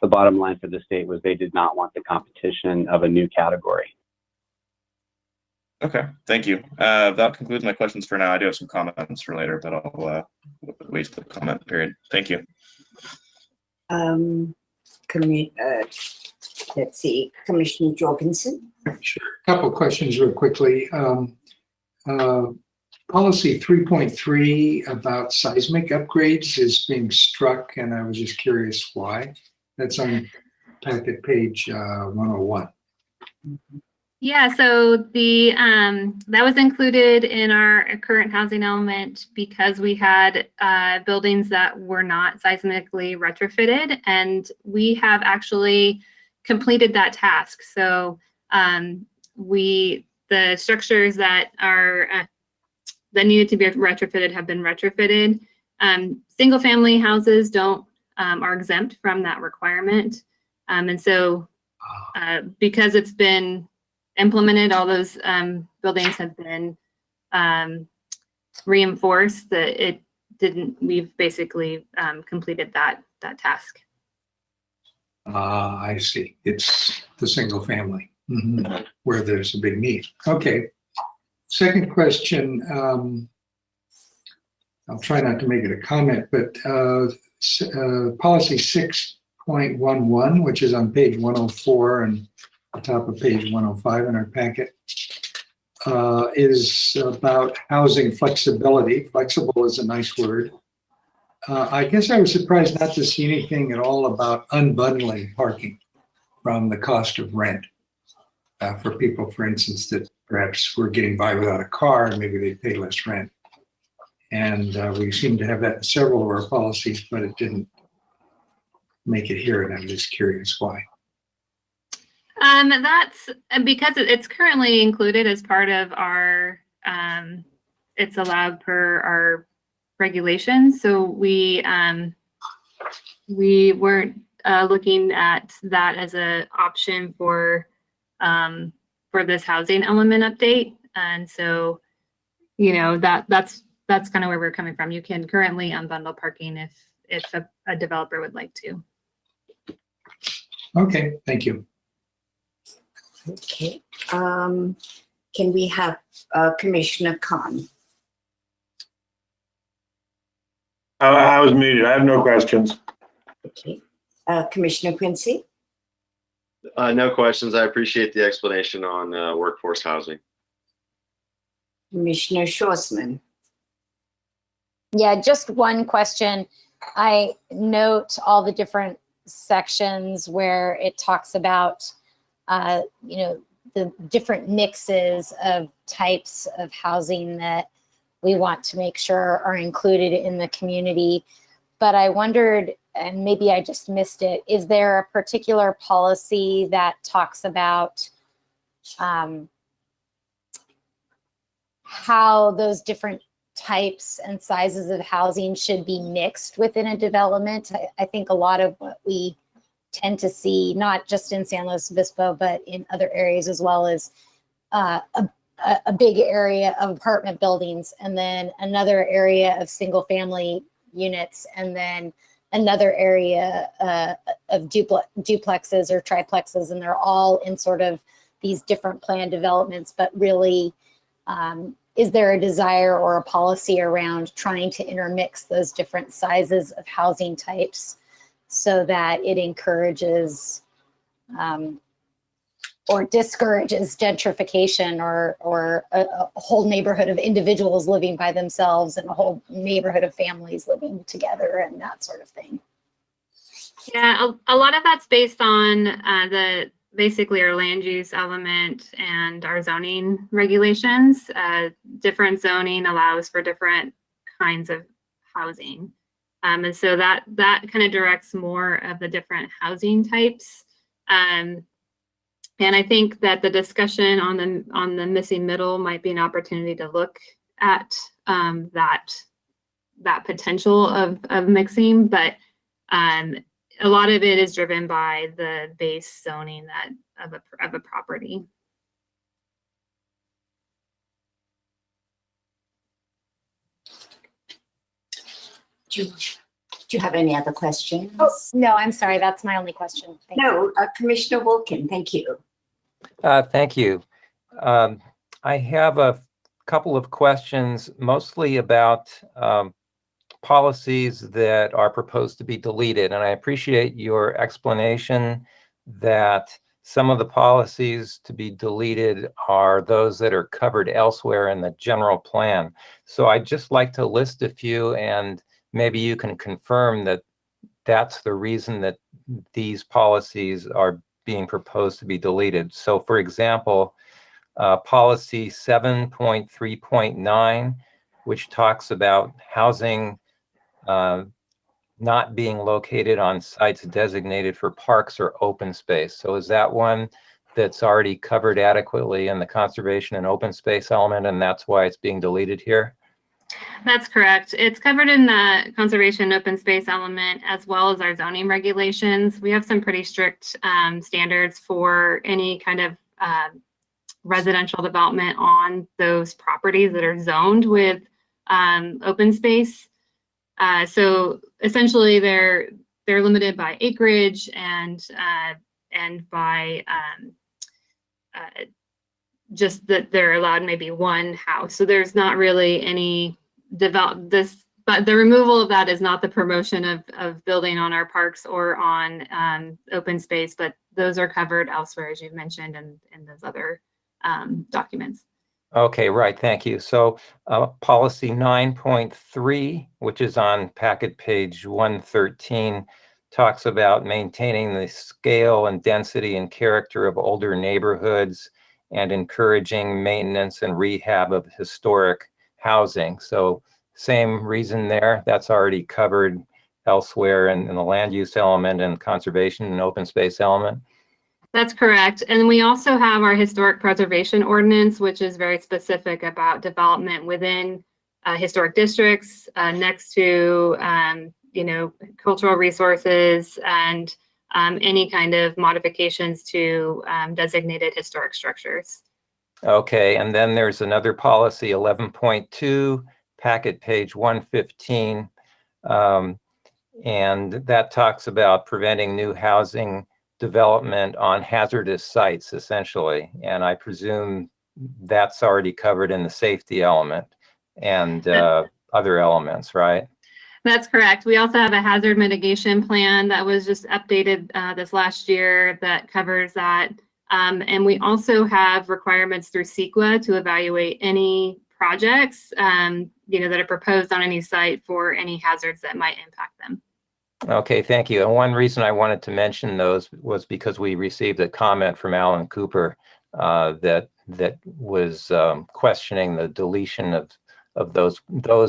bottom line for the state was they did not want the competition of a new category. Okay, thank you. That concludes my questions for now. I do have some comments for later, but I'll wait for the comment period. Thank you. Let's see, Commissioner Jorgensen. Sure. A couple of questions real quickly. Policy 3.3 about seismic upgrades is being struck, and I was just curious why. That's on packet page 101. Yeah, so that was included in our current housing element because we had buildings that were not seismically retrofitted, and we have actually completed that task. So the structures that that needed to be retrofitted have been retrofitted. Single family houses are exempt from that requirement, and so because it's been implemented, all those buildings have been reinforced. That we've basically completed that task. I see. It's the single family where there's a big need. Okay. Second question. I'll try not to make it a comment, but policy 6.11, which is on page 104 and the top of page 105 in our packet, is about housing flexibility. Flexible is a nice word. I guess I was surprised not to see anything at all about unbundling parking from the cost of rent for people, for instance, that perhaps were getting by without a car and maybe they pay less rent. And we seem to have that in several of our policies, but it didn't make it here, and I'm just curious why. That's because it's currently included as part of our, it's allowed per our regulations. So we weren't looking at that as an option for this housing element update. And so, that's kind of where we're coming from. You can currently unbundle parking if a developer would like to. Okay, thank you. Okay. Can we have Commissioner Khan? I was muted. I have no questions. Okay. Commissioner Quincy? No questions. I appreciate the explanation on workforce housing. Commissioner Schwarzman? Yeah, just one question. I note all the different sections where it talks about, you know, the different mixes of types of housing that we want to make sure are included in the community. But I wondered, and maybe I just missed it, is there a particular policy that talks about how those different types and sizes of housing should be mixed within a development? I think a lot of what we tend to see, not just in San Luis Obispo, but in other areas as well, is a big area of apartment buildings, and then another area of single family units, and then another area of duplexes or triplexes, and they're all in sort of these different planned developments. But really, is there a desire or a policy around trying to intermix those different sizes of housing types so that it encourages or discourages gentrification, or a whole neighborhood of individuals living by themselves and a whole neighborhood of families living together and that sort of thing? Yeah, a lot of that's based on basically our land use element and our zoning regulations. Different zoning allows for different kinds of housing. And so that kind of directs more of the different housing types. And I think that the discussion on the missing middle might be an opportunity to look at that potential of mixing, but a lot of it is driven by the base zoning of a property. Do you have any other questions? Oh, no, I'm sorry. That's my only question. Thank you. No, Commissioner Wilkin, thank you. Thank you. I have a couple of questions, mostly about policies that are proposed to be deleted. And I appreciate your explanation that some of the policies to be deleted are those that are covered elsewhere in the general plan. So I'd just like to list a few, and maybe you can confirm that that's the reason that these policies are being proposed to be deleted. So for example, policy 7.3.9, which talks about housing not being located on sites designated for parks or open space. So is that one that's already covered adequately in the conservation and open space element, and that's why it's being deleted here? That's correct. It's covered in the conservation open space element as well as our zoning regulations. We have some pretty strict standards for any kind of residential development on those properties that are zoned with open space. So essentially, they're limited by acreage and by just that they're allowed maybe one house. So there's not really any but the removal of that is not the promotion of building on our parks or on open space, but those are covered elsewhere, as you've mentioned, in those other documents. Okay, right, thank you. So policy 9.3, which is on packet page 113, talks about maintaining the scale and density and character of older neighborhoods and encouraging maintenance and rehab of historic housing. So same reason there, that's already covered elsewhere in the land use element and conservation and open space element. That's correct. And we also have our historic preservation ordinance, which is very specific about development within historic districts next to, cultural resources and any kind of modifications to designated historic structures. Okay, and then there's another policy, 11.2, packet page 115, and that talks about preventing new housing development on hazardous sites, essentially. And I presume that's already covered in the safety element and other elements, right? That's correct. We also have a hazard mitigation plan that was just updated this last year that covers that. And we also have requirements through CEQA to evaluate any projects, that are proposed on any site for any hazards that might impact them. Okay, thank you. And one reason I wanted to mention those was because we received a comment from Alan Cooper that was questioning the deletion of those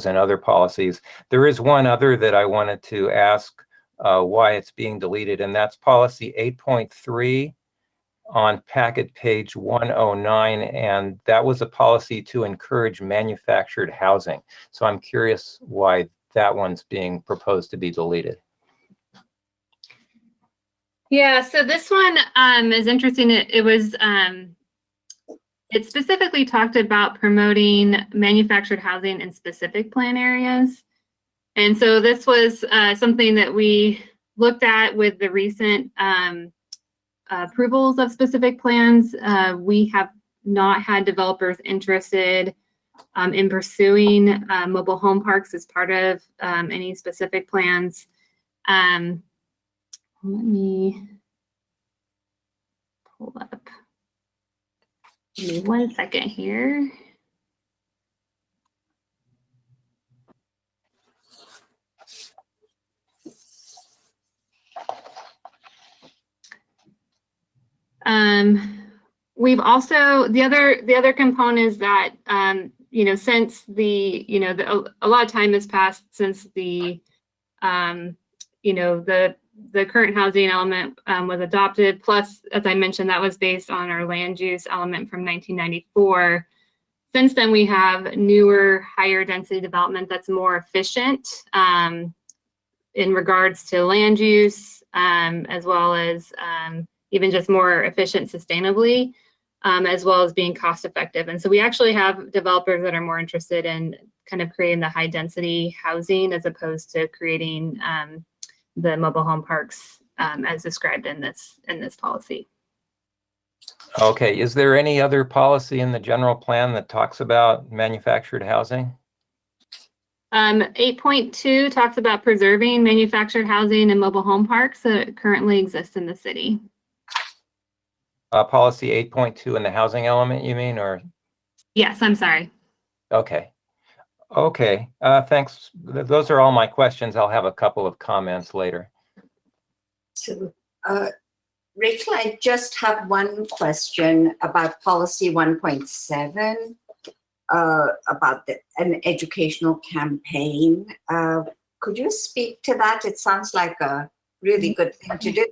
and other policies. There is one other that I wanted to ask why it's being deleted, and that's policy 8.3 on packet page 109, and that was a policy to encourage manufactured housing. So I'm curious why that one's being proposed to be deleted. Yeah, so this one is interesting. It specifically talked about promoting manufactured housing in specific plan areas. And so this was something that we looked at with the recent approvals of specific plans. We have not had developers interested in pursuing mobile home parks as part of any specific plans. Let me pull up. Give me 1 second here. We've also, the other component is that, since a lot of time has passed since the current housing element was adopted. Plus, as I mentioned, that was based on our land use element from 1994. Since then, we have newer, higher density development that's more efficient in regards to land use, as well as even just more efficient sustainably, as well as being cost effective. And so we actually have developers that are more interested in kind of creating the high density housing as opposed to creating the mobile home parks as described in this policy. Okay, is there any other policy in the general plan that talks about manufactured housing? 8.2 talks about preserving manufactured housing and mobile home parks that currently exist in the city. Policy 8.2 in the housing element, you mean, or? Yes, I'm sorry. Okay. Okay, thanks. Those are all my questions. I'll have a couple of comments later. So, Rachel, I just have one question about policy 1.7, about an educational campaign. Could you speak to that? It sounds like a really good thing to do.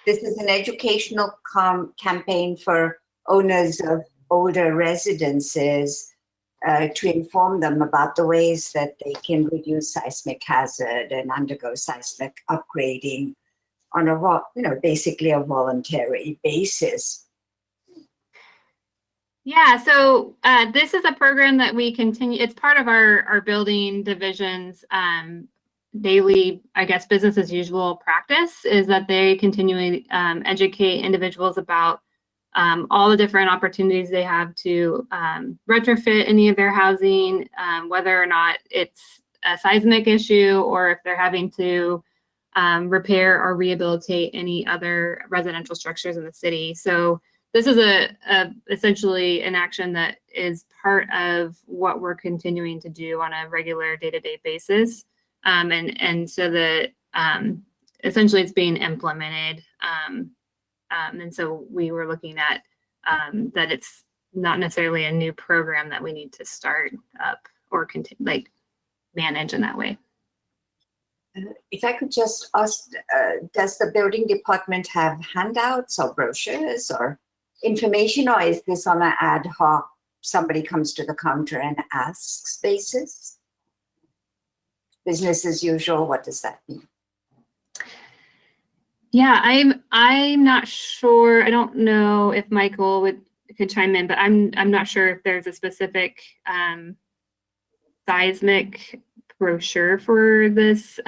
This is an educational campaign for owners of older residences to inform them about the ways that they can reduce seismic hazard and undergo seismic upgrading on a, basically a voluntary basis. Yeah, so this is a program that we continue. It's part of our building division's daily, I guess, business as usual practice, is that they continually educate individuals about all the different opportunities they have to retrofit any of their housing, whether or not it's a seismic issue or if they're having to repair or rehabilitate any other residential structures in the city. So this is essentially an action that is part of what we're continuing to do on a regular day-to-day basis. And so that essentially it's being implemented. And so we were looking at that it's not necessarily a new program that we need to start up or continue, manage in that way. If I could just ask, does the building department have handouts or brochures or information, or is this on an ad hoc, somebody comes to the counter and asks basis? Business as usual, what does that mean? Yeah, I'm not sure. I don't know if Michael could chime in, but I'm not sure if there's a specific seismic brochure for this.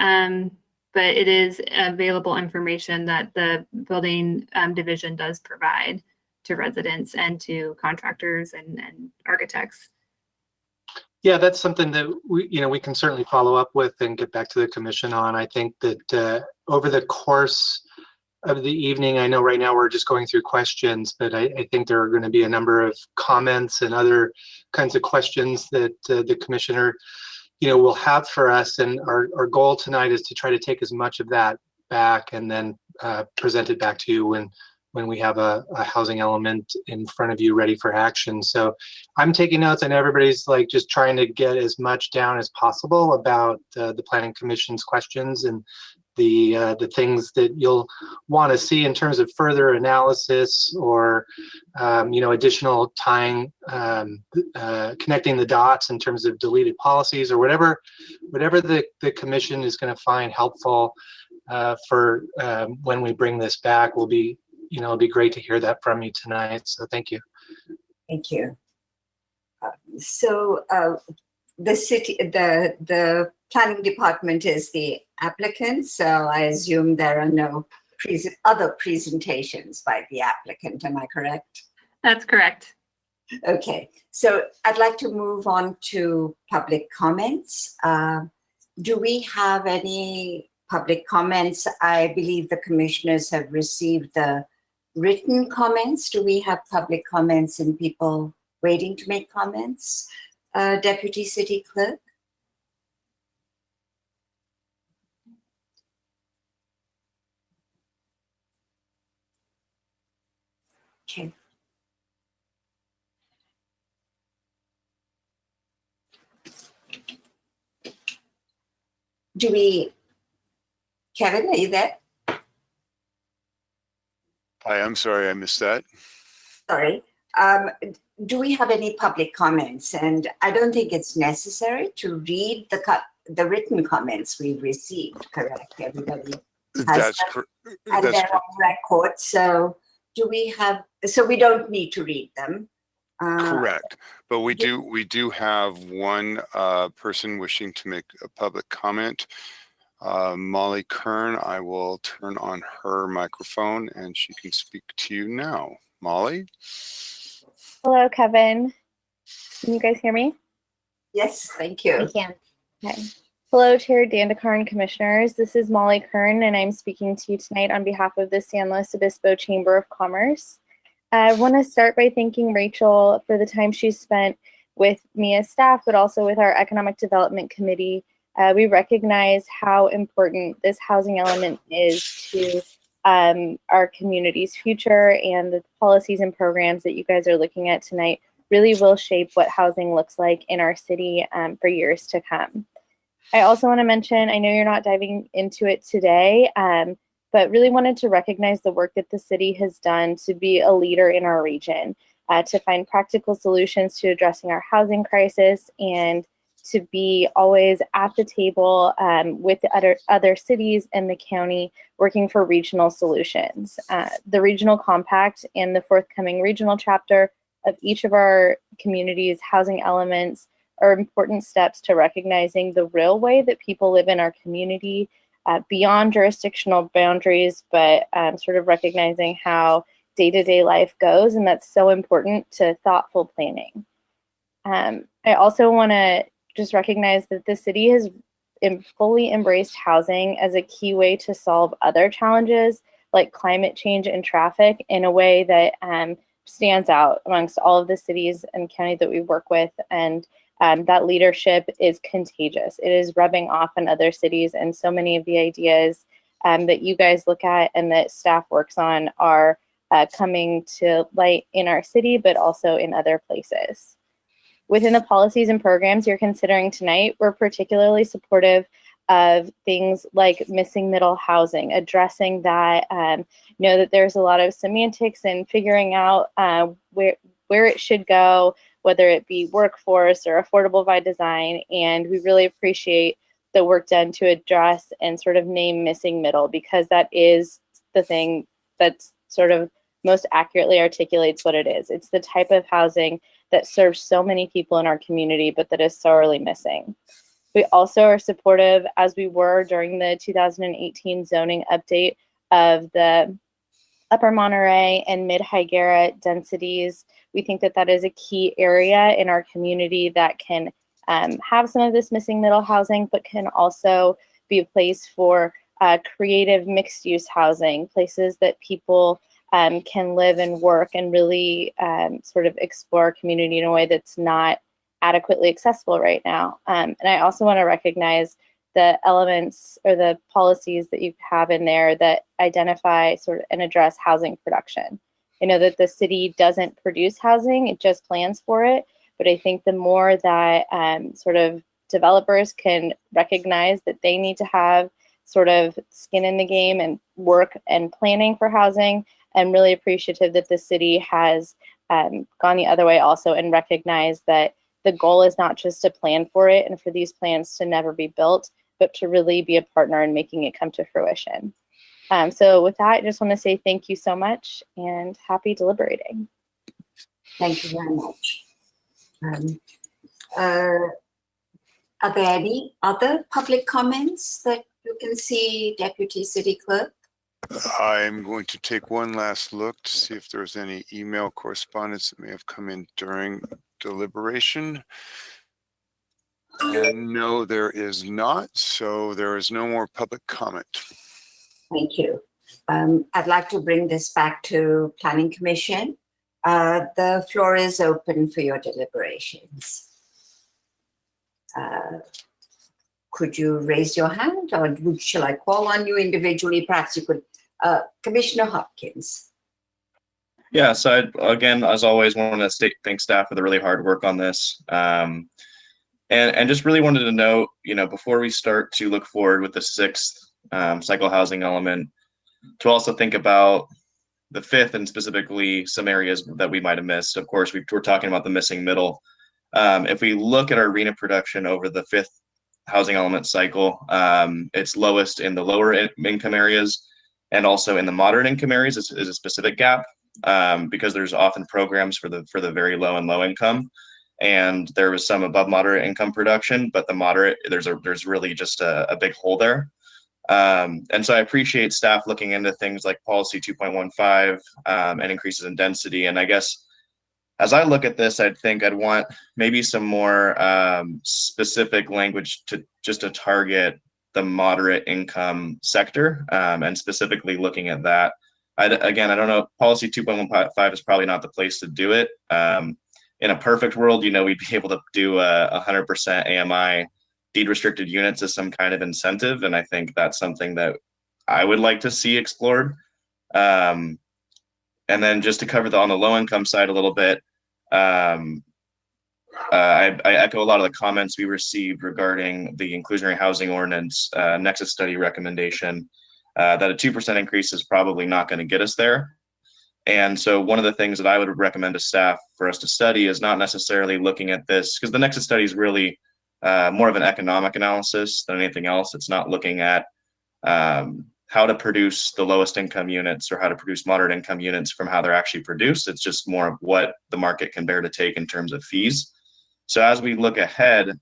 but it is available information that the building division does provide to residents and to contractors and architects. Yeah, that's something that we can certainly follow up with and get back to the commission on. I think that over the course of the evening, I know right now we're just going through questions, but I think there are going to be a number of comments and other kinds of questions that the commissioner, will have for us. And our goal tonight is to try to take as much of that back and then present it back to you when we have a housing element in front of you ready for action. So I'm taking notes, and everybody's like just trying to get as much down as possible about the Planning Commission's questions and the things that you'll want to see in terms of further analysis or additional tying, connecting the dots in terms of deleted policies or whatever the commission is going to find helpful for when we bring this back. Will be it'll be great to hear that from you tonight. So thank you. Thank you. The planning department is the applicant, so I assume there are no other presentations by the applicant. Am I correct? That's correct. Okay, so I'd like to move on to public comments. Do we have any public comments? I believe the commissioners have received the written comments. Do we have public comments and people waiting to make comments? Deputy City Clerk? Okay. Kevin, are you there? Hi, I'm sorry, I missed that. Sorry. Do we have any public comments? And I don't think it's necessary to read the written comments we've received, correct? Everybody has them, and they're on record. So we don't need to read them. Correct. But we do have one person wishing to make a public comment. Molly Curran, I will turn on her microphone and she can speak to you now. Molly? Hello, Kevin. Can you guys hear me? Yes, thank you. We can. Okay. Hello, Chair Dandekar and Commissioners. This is Molly Curran, and I'm speaking to you tonight on behalf of the San Luis Obispo Chamber of Commerce. I want to start by thanking Rachel for the time she spent with me as staff, but also with our Economic Development Committee. We recognize how important this housing element is to our community's future, and the policies and programs that you guys are looking at tonight really will shape what housing looks like in our city for years to come. I also want to mention, I know you're not diving into it today, but really wanted to recognize the work that the city has done to be a leader in our region, to find practical solutions to addressing our housing crisis, and to be always at the table with the other cities and the county working for regional solutions. The Regional Compact and the forthcoming regional chapter of each of our communities' housing elements are important steps to recognizing the real way that people live in our community beyond jurisdictional boundaries, but sort of recognizing how day-to-day life goes, and that's so important to thoughtful planning. I also want to just recognize that the city has fully embraced housing as a key way to solve other challenges like climate change and traffic in a way that stands out amongst all of the cities and counties that we work with, and that leadership is contagious. It is rubbing off on other cities, and so many of the ideas that you guys look at and that staff works on are coming to light in our city, but also in other places. Within the policies and programs you're considering tonight, we're particularly supportive of things like missing middle housing, addressing that, know that there's a lot of semantics and figuring out where it should go, whether it be workforce or affordable by design. And we really appreciate the work done to address and sort of name missing middle, because that is the thing that's sort of most accurately articulates what it is. It's the type of housing that serves so many people in our community, but that is sorely missing. We also are supportive, as we were during the 2018 zoning update, of the Upper Monterey and Mid-High Garrett densities. We think that that is a key area in our community that can have some of this missing middle housing, but can also be a place for creative mixed-use housing, places that people can live and work and really sort of explore community in a way that's not adequately accessible right now. And I also want to recognize the elements or the policies that you have in there that identify sort of and address housing production. I know that the city doesn't produce housing, it just plans for it. But I think the more that sort of developers can recognize that they need to have sort of skin in the game and work and planning for housing, I'm really appreciative that the city has gone the other way also and recognized that the goal is not just to plan for it and for these plans to never be built, but to really be a partner in making it come to fruition. So with that, I just want to say thank you so much and happy deliberating. Thank you very much. Are there any other public comments that you can see, Deputy City Clerk? I'm going to take one last look to see if there's any email correspondence that may have come in during deliberation. And no, there is not. So there is no more public comment. Thank you. I'd like to bring this back to Planning Commission. The floor is open for your deliberations. Could you raise your hand, or shall I call on you individually? Perhaps you could, Commissioner Hopkins. Yeah, so again, as always, want to thank staff for the really hard work on this. And just really wanted to note, before we start to look forward with the sixth cycle housing element, to also think about the fifth and specifically some areas that we might have missed. Of course, we're talking about the missing middle. If we look at our RENA production over the fifth housing element cycle, it's lowest in the lower income areas, and also in the moderate income areas is a specific gap, because there's often programs for the very low and low income. And there was some above moderate income production, but the moderate, there's really just a big hole there. And so I appreciate staff looking into things like policy 2.15 and increases in density. And I guess as I look at this, I'd want maybe some more specific language to target the moderate income sector, and specifically looking at that. I don't know, policy 2.15 is probably not the place to do it. In a perfect world, we'd be able to do 100% AMI deed restricted units as some kind of incentive. And I think that's something that I would like to see explored. And then just to cover on the low income side a little bit, I echo a lot of the comments we received regarding the inclusionary housing ordinance nexus study recommendation, that a 2% increase is probably not going to get us there. And so one of the things that I would recommend to staff for us to study is not necessarily looking at this, because the nexus study is really more of an economic analysis than anything else. It's not looking at how to produce the lowest income units or how to produce moderate income units from how they're actually produced. It's just more of what the market can bear to take in terms of fees. So as we look ahead,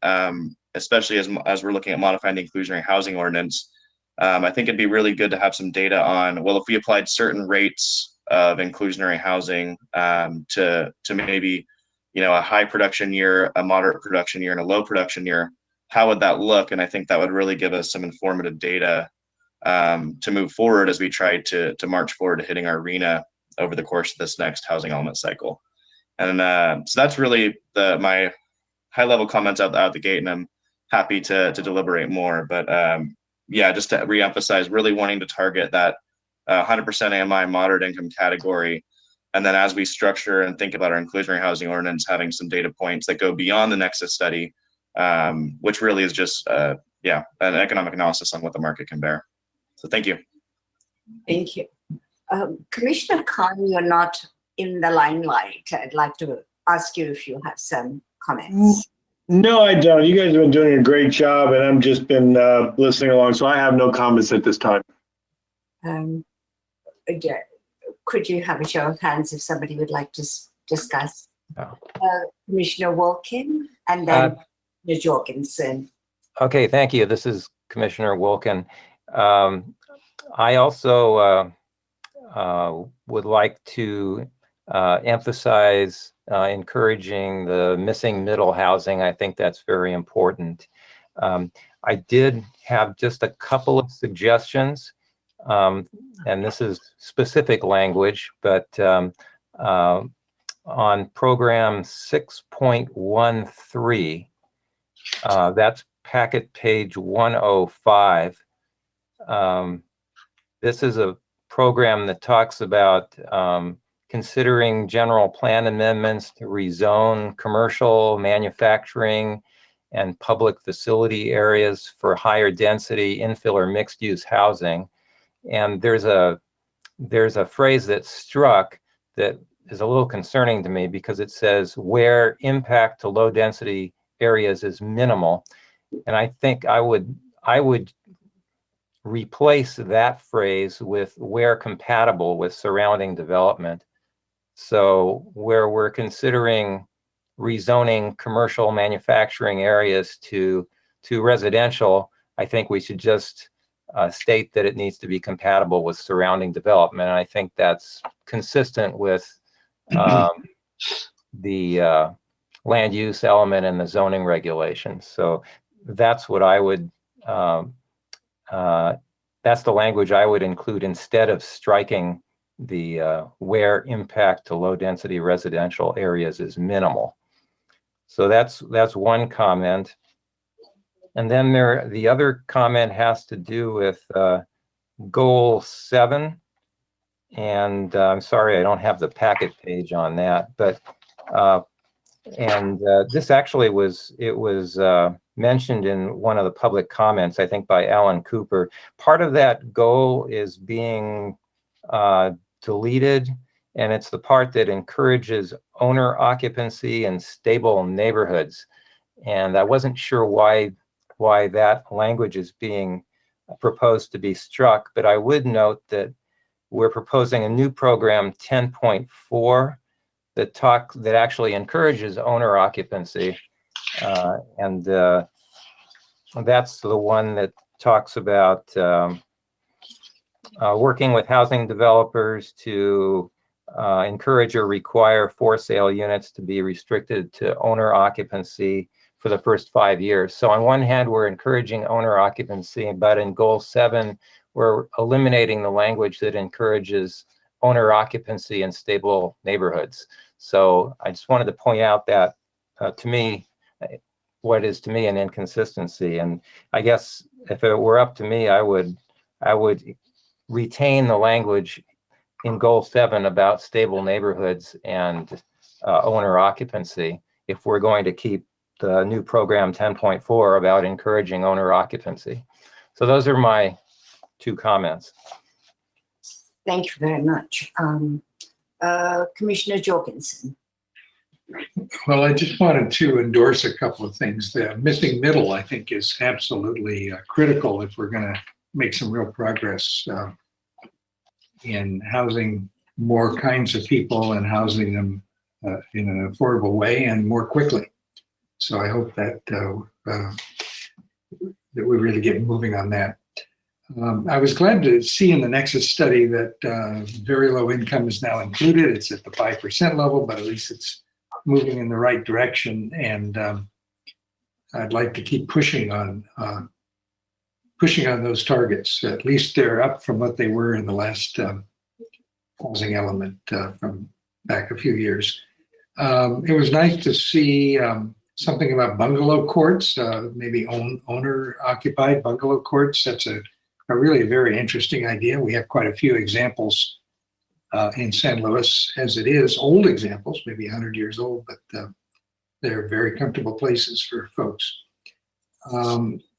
especially as we're looking at modifying the inclusionary housing ordinance, I think it'd be really good to have some data on, well, if we applied certain rates of inclusionary housing to maybe, a high production year, a moderate production year, and a low production year, how would that look? And I think that would really give us some informative data to move forward as we try to march forward to hitting our RENA over the course of this next housing element cycle. And so that's really my high level comments out the gate, and I'm happy to deliberate more. But just to reemphasize, really wanting to target that 100% AMI moderate income category. And then as we structure and think about our inclusionary housing ordinance, having some data points that go beyond the nexus study, which really is just an economic analysis on what the market can bear. So thank you. Thank you. Commissioner Khan, you're not in the limelight. I'd like to ask you if you have some comments. No, I don't. You guys have been doing a great job, and I've just been listening along, so I have no comments at this time. Could you have a show of hands if somebody would like to discuss? Commissioner Wilkin and then Ms. Jorgensen. Okay, thank you. This is Commissioner Wilkin. I also would like to emphasize encouraging the missing middle housing. I think that's very important. I did have just a couple of suggestions, and this is specific language, but on program 6.13, that's packet page 105. This is a program that talks about considering general plan amendments to rezone commercial, manufacturing, and public facility areas for higher density infill or mixed use housing. And there's a phrase that's struck that is a little concerning to me because it says where impact to low density areas is minimal. And I think I would replace that phrase with where compatible with surrounding development. So where we're considering rezoning commercial manufacturing areas to residential, I think we should just state that it needs to be compatible with surrounding development. And I think that's consistent with the land use element in the zoning regulations. So that's what I would, that's the language I would include instead of striking the where impact to low density residential areas is minimal. So that's one comment. And then the other comment has to do with goal 7. And I'm sorry, I don't have the packet page on that, but this actually was mentioned in one of the public comments, I think by Alan Cooper. Part of that goal is being deleted, and it's the part that encourages owner occupancy in stable neighborhoods. And I wasn't sure why that language is being proposed to be struck, but I would note that we're proposing a new program 10.4 that actually encourages owner occupancy, and that's the one that talks about working with housing developers to encourage or require for sale units to be restricted to owner occupancy for the first 5 years. So on one hand, we're encouraging owner occupancy, but in goal 7, we're eliminating the language that encourages owner occupancy in stable neighborhoods. So I just wanted to point out that to me, what is to me an inconsistency. And I guess if it were up to me, I would retain the language in goal 7 about stable neighborhoods and owner occupancy if we're going to keep the new program 10.4 about encouraging owner occupancy. So those are my 2 comments. Thank you very much. Commissioner Jorgensen. Well, I just wanted to endorse a couple of things. The missing middle, I think, is absolutely critical if we're going to make some real progress in housing more kinds of people and housing them in an affordable way and more quickly. So I hope that that we really get moving on that. I was glad to see in the Nexus study that very low income is now included. It's at the 5% level, but at least it's moving in the right direction. And I'd like to keep pushing on those targets. At least they're up from what they were in the last housing element from back a few years. It was nice to see something about bungalow courts, maybe owner-occupied bungalow courts. That's a really very interesting idea. We have quite a few examples in San Luis as it is, old examples, maybe 100 years old, but they're very comfortable places for folks.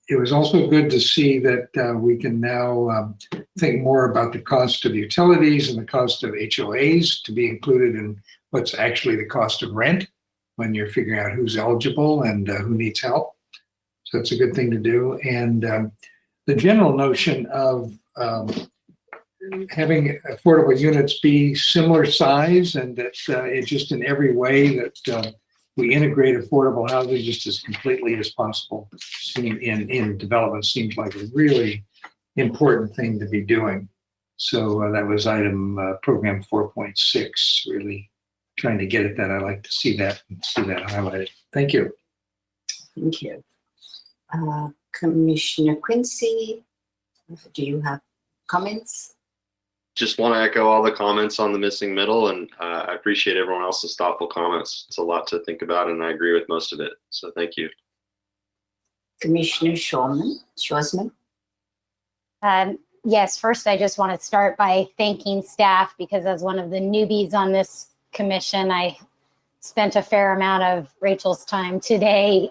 It was also good to see that we can now think more about the cost of utilities and the cost of HOAs to be included in what's actually the cost of rent when you're figuring out who's eligible and who needs help. So it's a good thing to do. And the general notion of having affordable units be similar size and that it just in every way that we integrate affordable housing just as completely as possible in development seems like a really important thing to be doing. So that was item program 4.6, really trying to get at that. I like to see that highlighted. Thank you. Thank you. Commissioner Quincy, do you have comments? Just want to echo all the comments on the missing middle, and I appreciate everyone else's thoughtful comments. It's a lot to think about, and I agree with most of it. So thank you. Commissioner Schwarzman. Yes, first I just want to start by thanking staff, because as one of the newbies on this commission, I spent a fair amount of Rachel's time today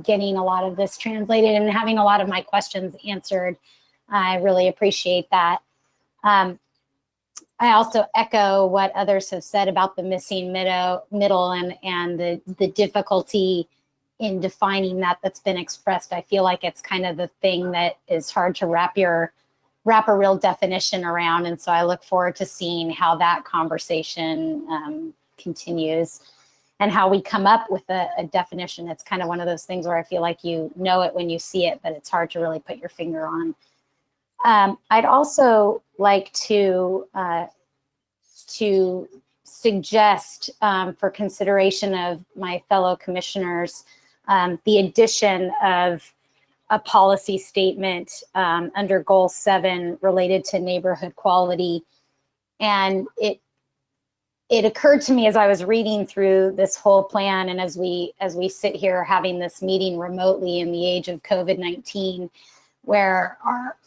getting a lot of this translated and having a lot of my questions answered. I really appreciate that. I also echo what others have said about the missing middle and the difficulty in defining that's been expressed. I feel like it's kind of the thing that is hard to wrap a real definition around. And so I look forward to seeing how that conversation continues and how we come up with a definition. It's kind of one of those things where I feel like you know it when you see it, but it's hard to really put your finger on. I'd also like to suggest for consideration of my fellow commissioners the addition of a policy statement under Goal 7 related to neighborhood quality. And it occurred to me as I was reading through this whole plan, and as we sit here having this meeting remotely in the age of COVID-19, where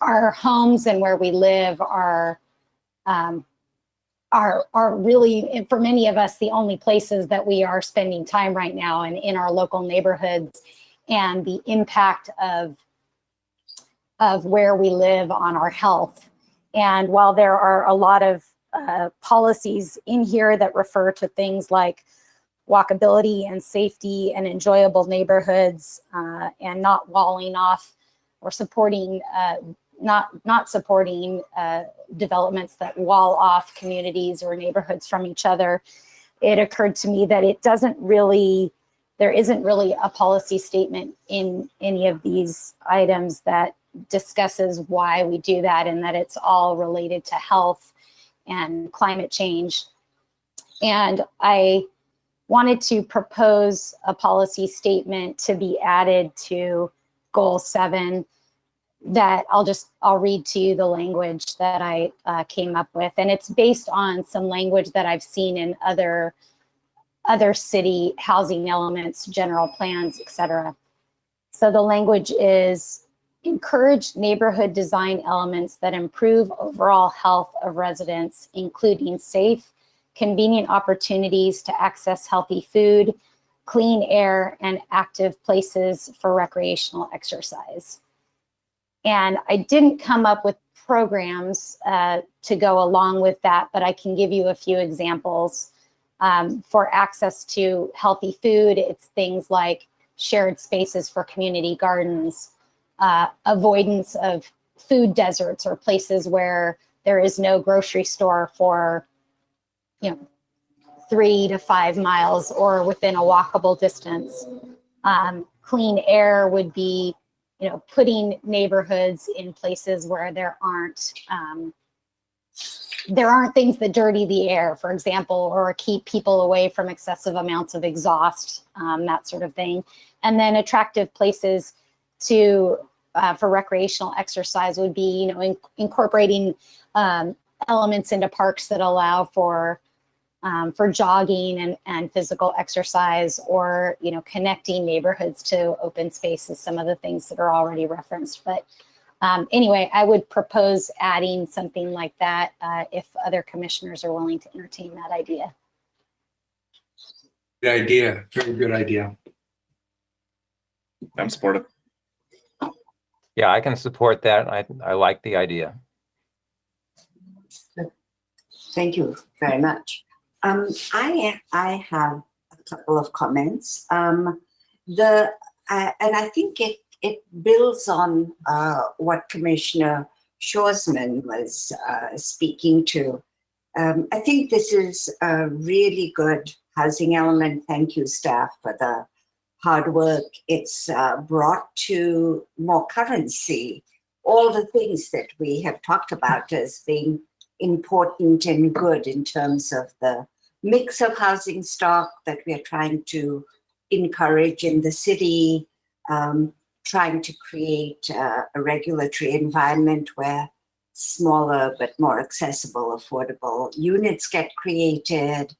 our homes and where we live are really, for many of us, the only places that we are spending time right now, and in our local neighborhoods, and the impact of where we live on our health. And while there are a lot of policies in here that refer to things like walkability and safety and enjoyable neighborhoods, and not walling off or supporting, not supporting developments that wall off communities or neighborhoods from each other, it occurred to me that there isn't really a policy statement in any of these items that discusses why we do that, and that it's all related to health and climate change. And I wanted to propose a policy statement to be added to Goal 7 that I'll read to you the language that I came up with. And it's based on some language that I've seen in other city housing elements, general plans, etc. So the language is: encourage neighborhood design elements that improve overall health of residents, including safe, convenient opportunities to access healthy food, clean air, and active places for recreational exercise. And I didn't come up with programs to go along with that, but I can give you a few examples. For access to healthy food, it's things like shared spaces for community gardens, avoidance of food deserts or places where there is no grocery store for 3 to 5 miles or within a walkable distance. Clean air would be putting neighborhoods in places where there aren't things that dirty the air, for example, or keep people away from excessive amounts of exhaust, that sort of thing. And then attractive places for recreational exercise would be, incorporating elements into parks that allow for jogging and physical exercise, or connecting neighborhoods to open spaces, some of the things that are already referenced. But anyway, I would propose adding something like that if other commissioners are willing to entertain that idea. Good idea. Very good idea. I'm supportive. Yeah, I can support that. I like the idea. Thank you very much. I have a couple of comments. And I think it builds on what Commissioner Schwarzman was speaking to. I think this is a really good housing element. Thank you, staff, for the hard work. It's brought to more currency all the things that we have talked about as being important and good in terms of the mix of housing stock that we are trying to encourage in the city, trying to create a regulatory environment where smaller but more accessible, affordable units get created,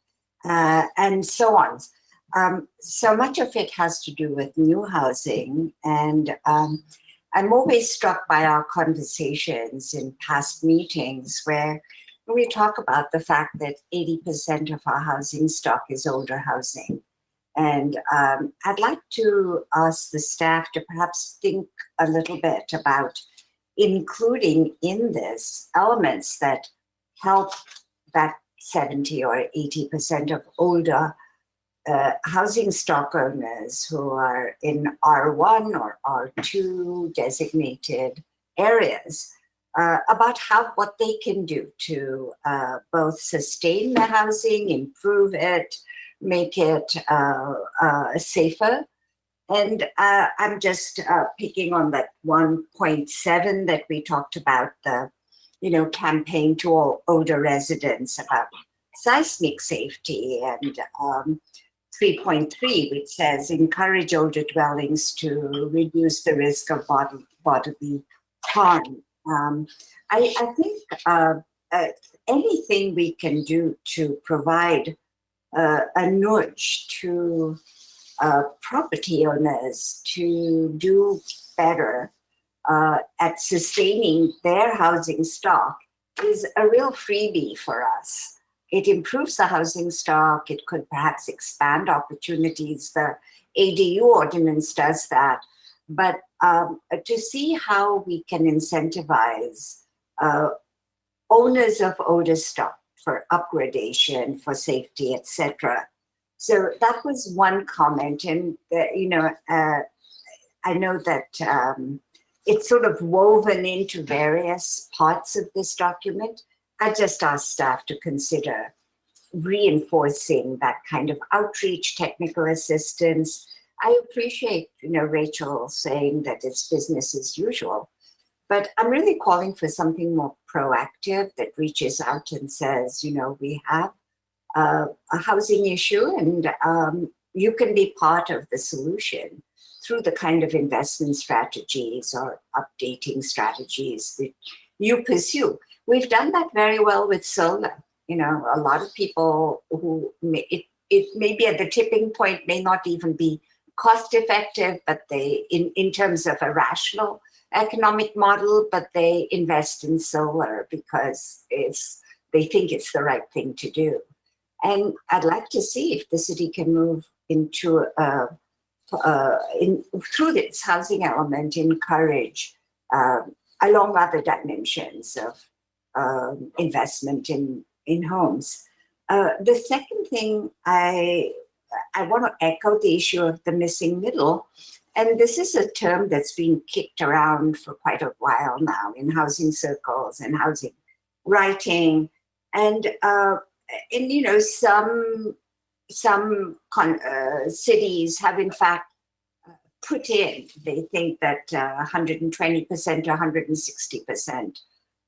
and so on. So much of it has to do with new housing, and I'm always struck by our conversations in past meetings where we talk about the fact that 80% of our housing stock is older housing. And I'd like to ask the staff to perhaps think a little bit about including in this elements that help that 70 or 80% of older housing stock owners who are in R1 or R2 designated areas about what they can do to both sustain the housing, improve it, make it safer. And I'm just picking on that 1.7 that we talked about, the campaign to all older residents about seismic safety, and 3.3, which says encourage older dwellings to reduce the risk of bodily harm. I think anything we can do to provide a nudge to property owners to do better at sustaining their housing stock is a real freebie for us. It improves the housing stock. It could perhaps expand opportunities. The ADU ordinance does that. But to see how we can incentivize owners of older stock for upgradation, for safety, etc. So that was one comment. And, I know that it's sort of woven into various parts of this document. I just asked staff to consider reinforcing that kind of outreach, technical assistance. I appreciate, Rachel saying that it's business as usual, but I'm really calling for something more proactive that reaches out and says, we have a housing issue, and you can be part of the solution through the kind of investment strategies or updating strategies that you pursue. We've done that very well with solar. A lot of people who it may be at the tipping point, may not even be cost effective, but they, in terms of a rational economic model, but they invest in solar because they think it's the right thing to do. And I'd like to see if the city can move into through this housing element, encourage along other dimensions of investment in homes. The second thing, I want to echo the issue of the missing middle. And this is a term that's been kicked around for quite a while now in housing circles and housing writing. And some cities have in fact put in, they think that 120% or 160%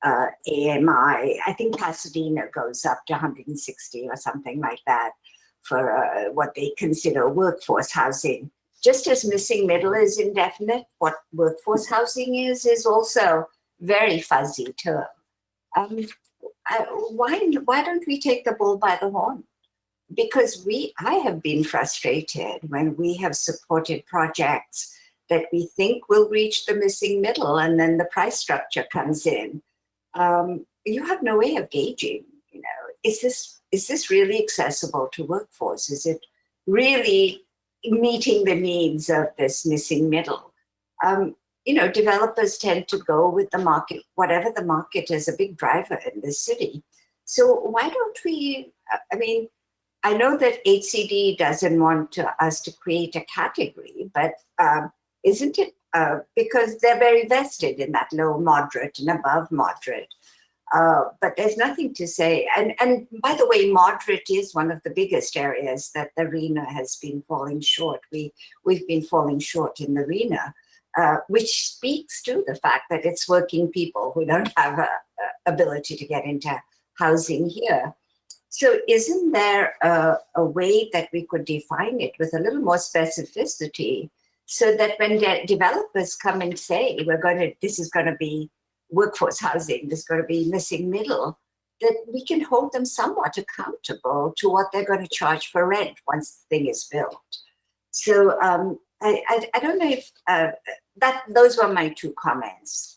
AMI. I think Pasadena goes up to 160 or something like that for what they consider workforce housing. Just as missing middle is indefinite, what workforce housing is also very fuzzy term. Why don't we take the bull by the horn? Because I have been frustrated when we have supported projects that we think will reach the missing middle, and then the price structure comes in. You have no way of gauging, is this really accessible to workforce? Is it really meeting the needs of this missing middle? Developers tend to go with the market, whatever the market is, a big driver in the city. So why don't we, I know that HCD doesn't want us to create a category, but isn't it because they're very vested in that low, moderate, and above moderate. But there's nothing to say. And by the way, moderate is one of the biggest areas that the RENA has been falling short. We've been falling short in the RENA, which speaks to the fact that it's working people who don't have a ability to get into housing here. So isn't there a way that we could define it with a little more specificity so that when developers come and say, this is going to be workforce housing, this is going to be missing middle, that we can hold them somewhat accountable to what they're going to charge for rent once the thing is built. So I don't know if those were my two comments.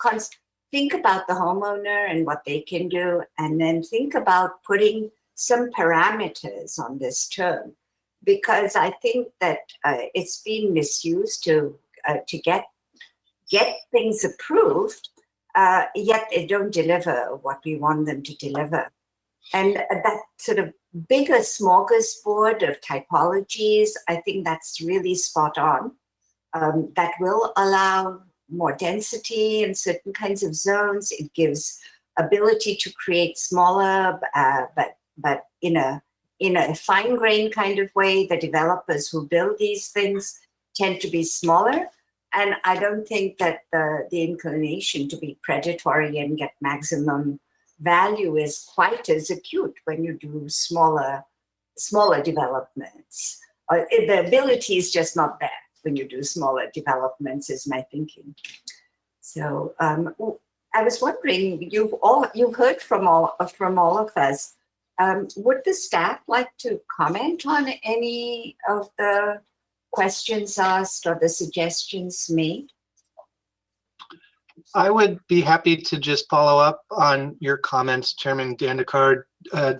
Think about the homeowner and what they can do, and then think about putting some parameters on this term, because I think that it's been misused to get things approved, yet they don't deliver what we want them to deliver. And that sort of bigger smorgasbord of typologies, I think that's really spot on. That will allow more density in certain kinds of zones. It gives ability to create smaller, but in a fine-grained kind of way. The developers who build these things tend to be smaller. And I don't think that the inclination to be predatory and get maximum value is quite as acute when you do smaller developments. The ability is just not there when you do smaller developments, is my thinking. So I was wondering, you've heard from all of us. Would the staff like to comment on any of the questions asked or the suggestions made? I would be happy to just follow up on your comments, Chairman Dandekar,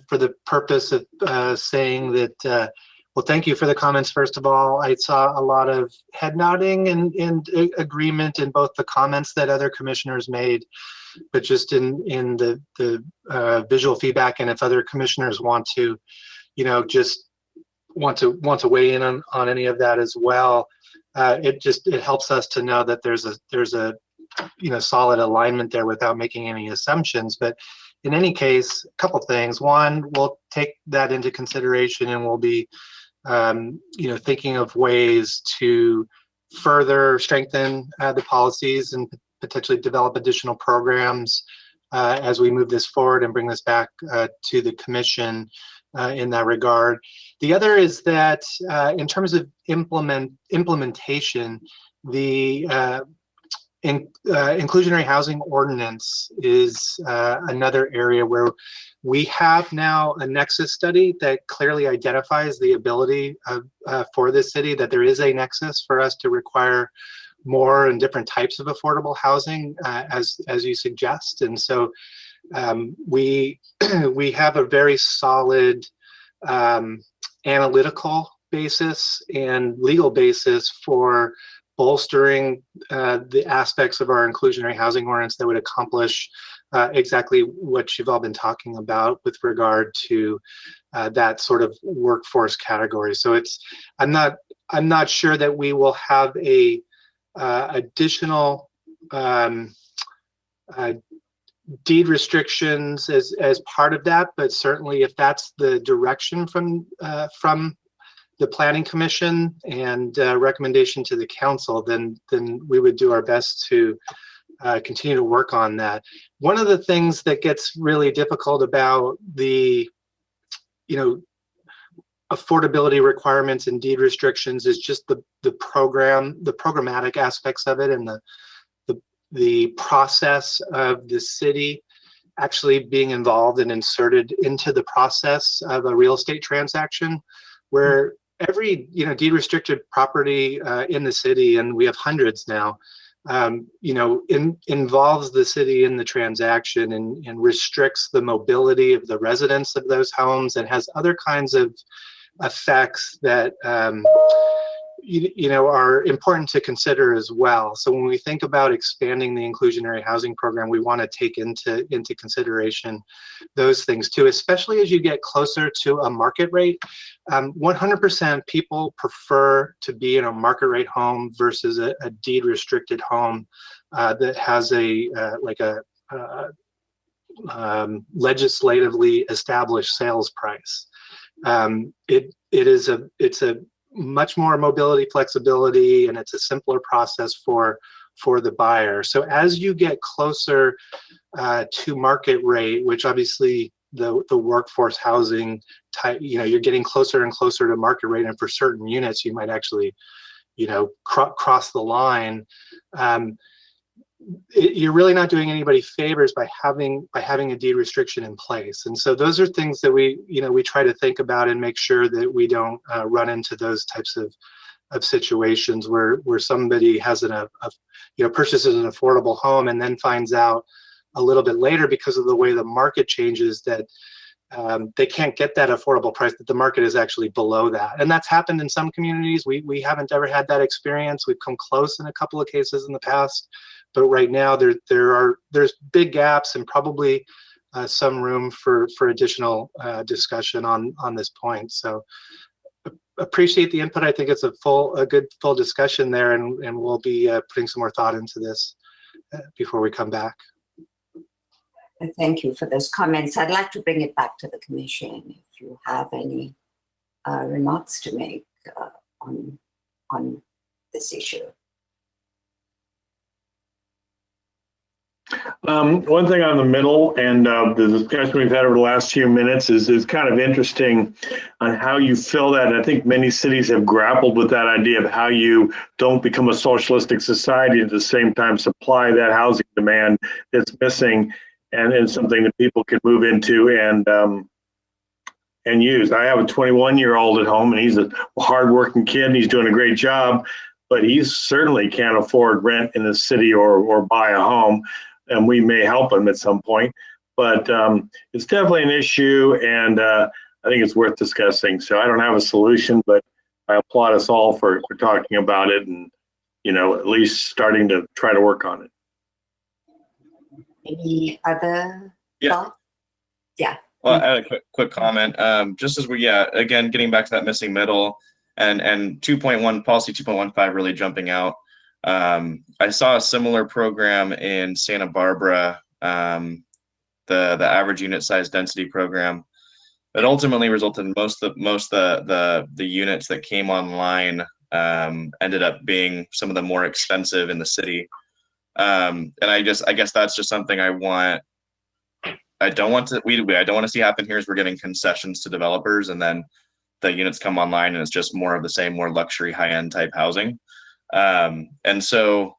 for the purpose of saying that, well, thank you for the comments, first of all. I saw a lot of head nodding and agreement in both the comments that other commissioners made, but just in the visual feedback, and if other commissioners want to, just want to weigh in on any of that as well, it helps us to know that there's a solid alignment there without making any assumptions. But in any case, a couple things. One, we'll take that into consideration, and we'll be thinking of ways to further strengthen the policies and potentially develop additional programs as we move this forward and bring this back to the commission in that regard. The other is that in terms of implementation, the inclusionary housing ordinance is another area where we have now a nexus study that clearly identifies the ability for the city, that there is a nexus for us to require more and different types of affordable housing, as you suggest. And so we have a very solid analytical basis and legal basis for bolstering the aspects of our inclusionary housing ordinance that would accomplish exactly what you've all been talking about with regard to that sort of workforce category. So I'm not sure that we will have a additional deed restrictions as part of that, but certainly if that's the direction from the Planning Commission and recommendation to the council, then we would do our best to continue to work on that. One of the things that gets really difficult about the affordability requirements and deed restrictions is just the programmatic aspects of it, and the process of the city actually being involved and inserted into the process of a real estate transaction, where every deed restricted property in the city, and we have hundreds now, involves the city in the transaction and restricts the mobility of the residents of those homes, and has other kinds of effects that are important to consider as well. So when we think about expanding the inclusionary housing program, we want to take into consideration those things too, especially as you get closer to a market rate. 100% people prefer to be in a market rate home versus a deed restricted home that has legislatively established sales price. It's a much more mobility, flexibility, and it's a simpler process for the buyer. So as you get closer to market rate, which obviously the workforce housing type, you're getting closer and closer to market rate, and for certain units, you might actually, cross the line. You're really not doing anybody favors by having a deed restriction in place. And so those are things that we try to think about and make sure that we don't run into those types of situations where somebody has purchases an affordable home and then finds out a little bit later, because of the way the market changes, that they can't get that affordable price, that the market is actually below that. And that's happened in some communities. We haven't ever had that experience. We've come close in a couple of cases in the past, but right now there's big gaps and probably some room for additional discussion on this point. So appreciate the input. I think it's a good full discussion there, and we'll be putting some more thought into this before we come back. Thank you for those comments. I'd like to bring it back to the commission if you have any remarks to make on this issue. One thing on the middle and the discussion we've had over the last few minutes is kind of interesting on how you fill that. And I think many cities have grappled with that idea of how you don't become a socialistic society at the same time supply that housing demand that's missing, and something that people can move into and use. I have a 21-year-old at home, and he's a hardworking kid, and he's doing a great job, but he certainly can't afford rent in the city or buy a home. And we may help him at some point, but it's definitely an issue, and I think it's worth discussing. So I don't have a solution, but I applaud us all for talking about it and, at least starting to try to work on it. Any other thoughts? Yeah. Well, I had a quick comment. Just as again, getting back to that missing middle and 2.1 policy 2.15 really jumping out. I saw a similar program in Santa Barbara, the average unit size density program, that ultimately resulted in most of the units that came online ended up being some of the more expensive in the city. And I guess that's just something I don't want to see happen here, is we're giving concessions to developers and then the units come online and it's just more of the same, more luxury, high-end type housing. And so,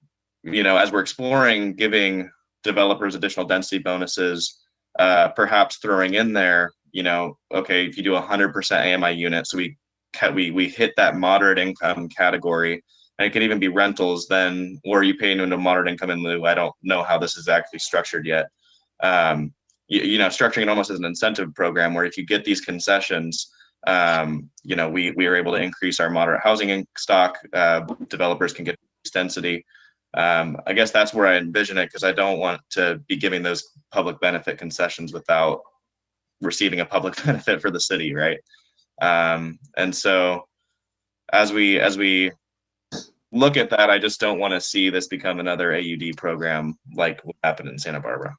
as we're exploring giving developers additional density bonuses, perhaps throwing in there, okay, if you do 100% AMI units, so we hit that moderate income category, and it could even be rentals then, or you pay into moderate income in lieu. I don't know how this is actually structured yet. Structuring it almost as an incentive program where if you get these concessions, we are able to increase our moderate housing stock. Developers can get density. I guess that's where I envision it, because I don't want to be giving those public benefit concessions without receiving a public benefit for the city, right? And so as we look at that, I just don't want to see this become another AUD program like what happened in Santa Barbara.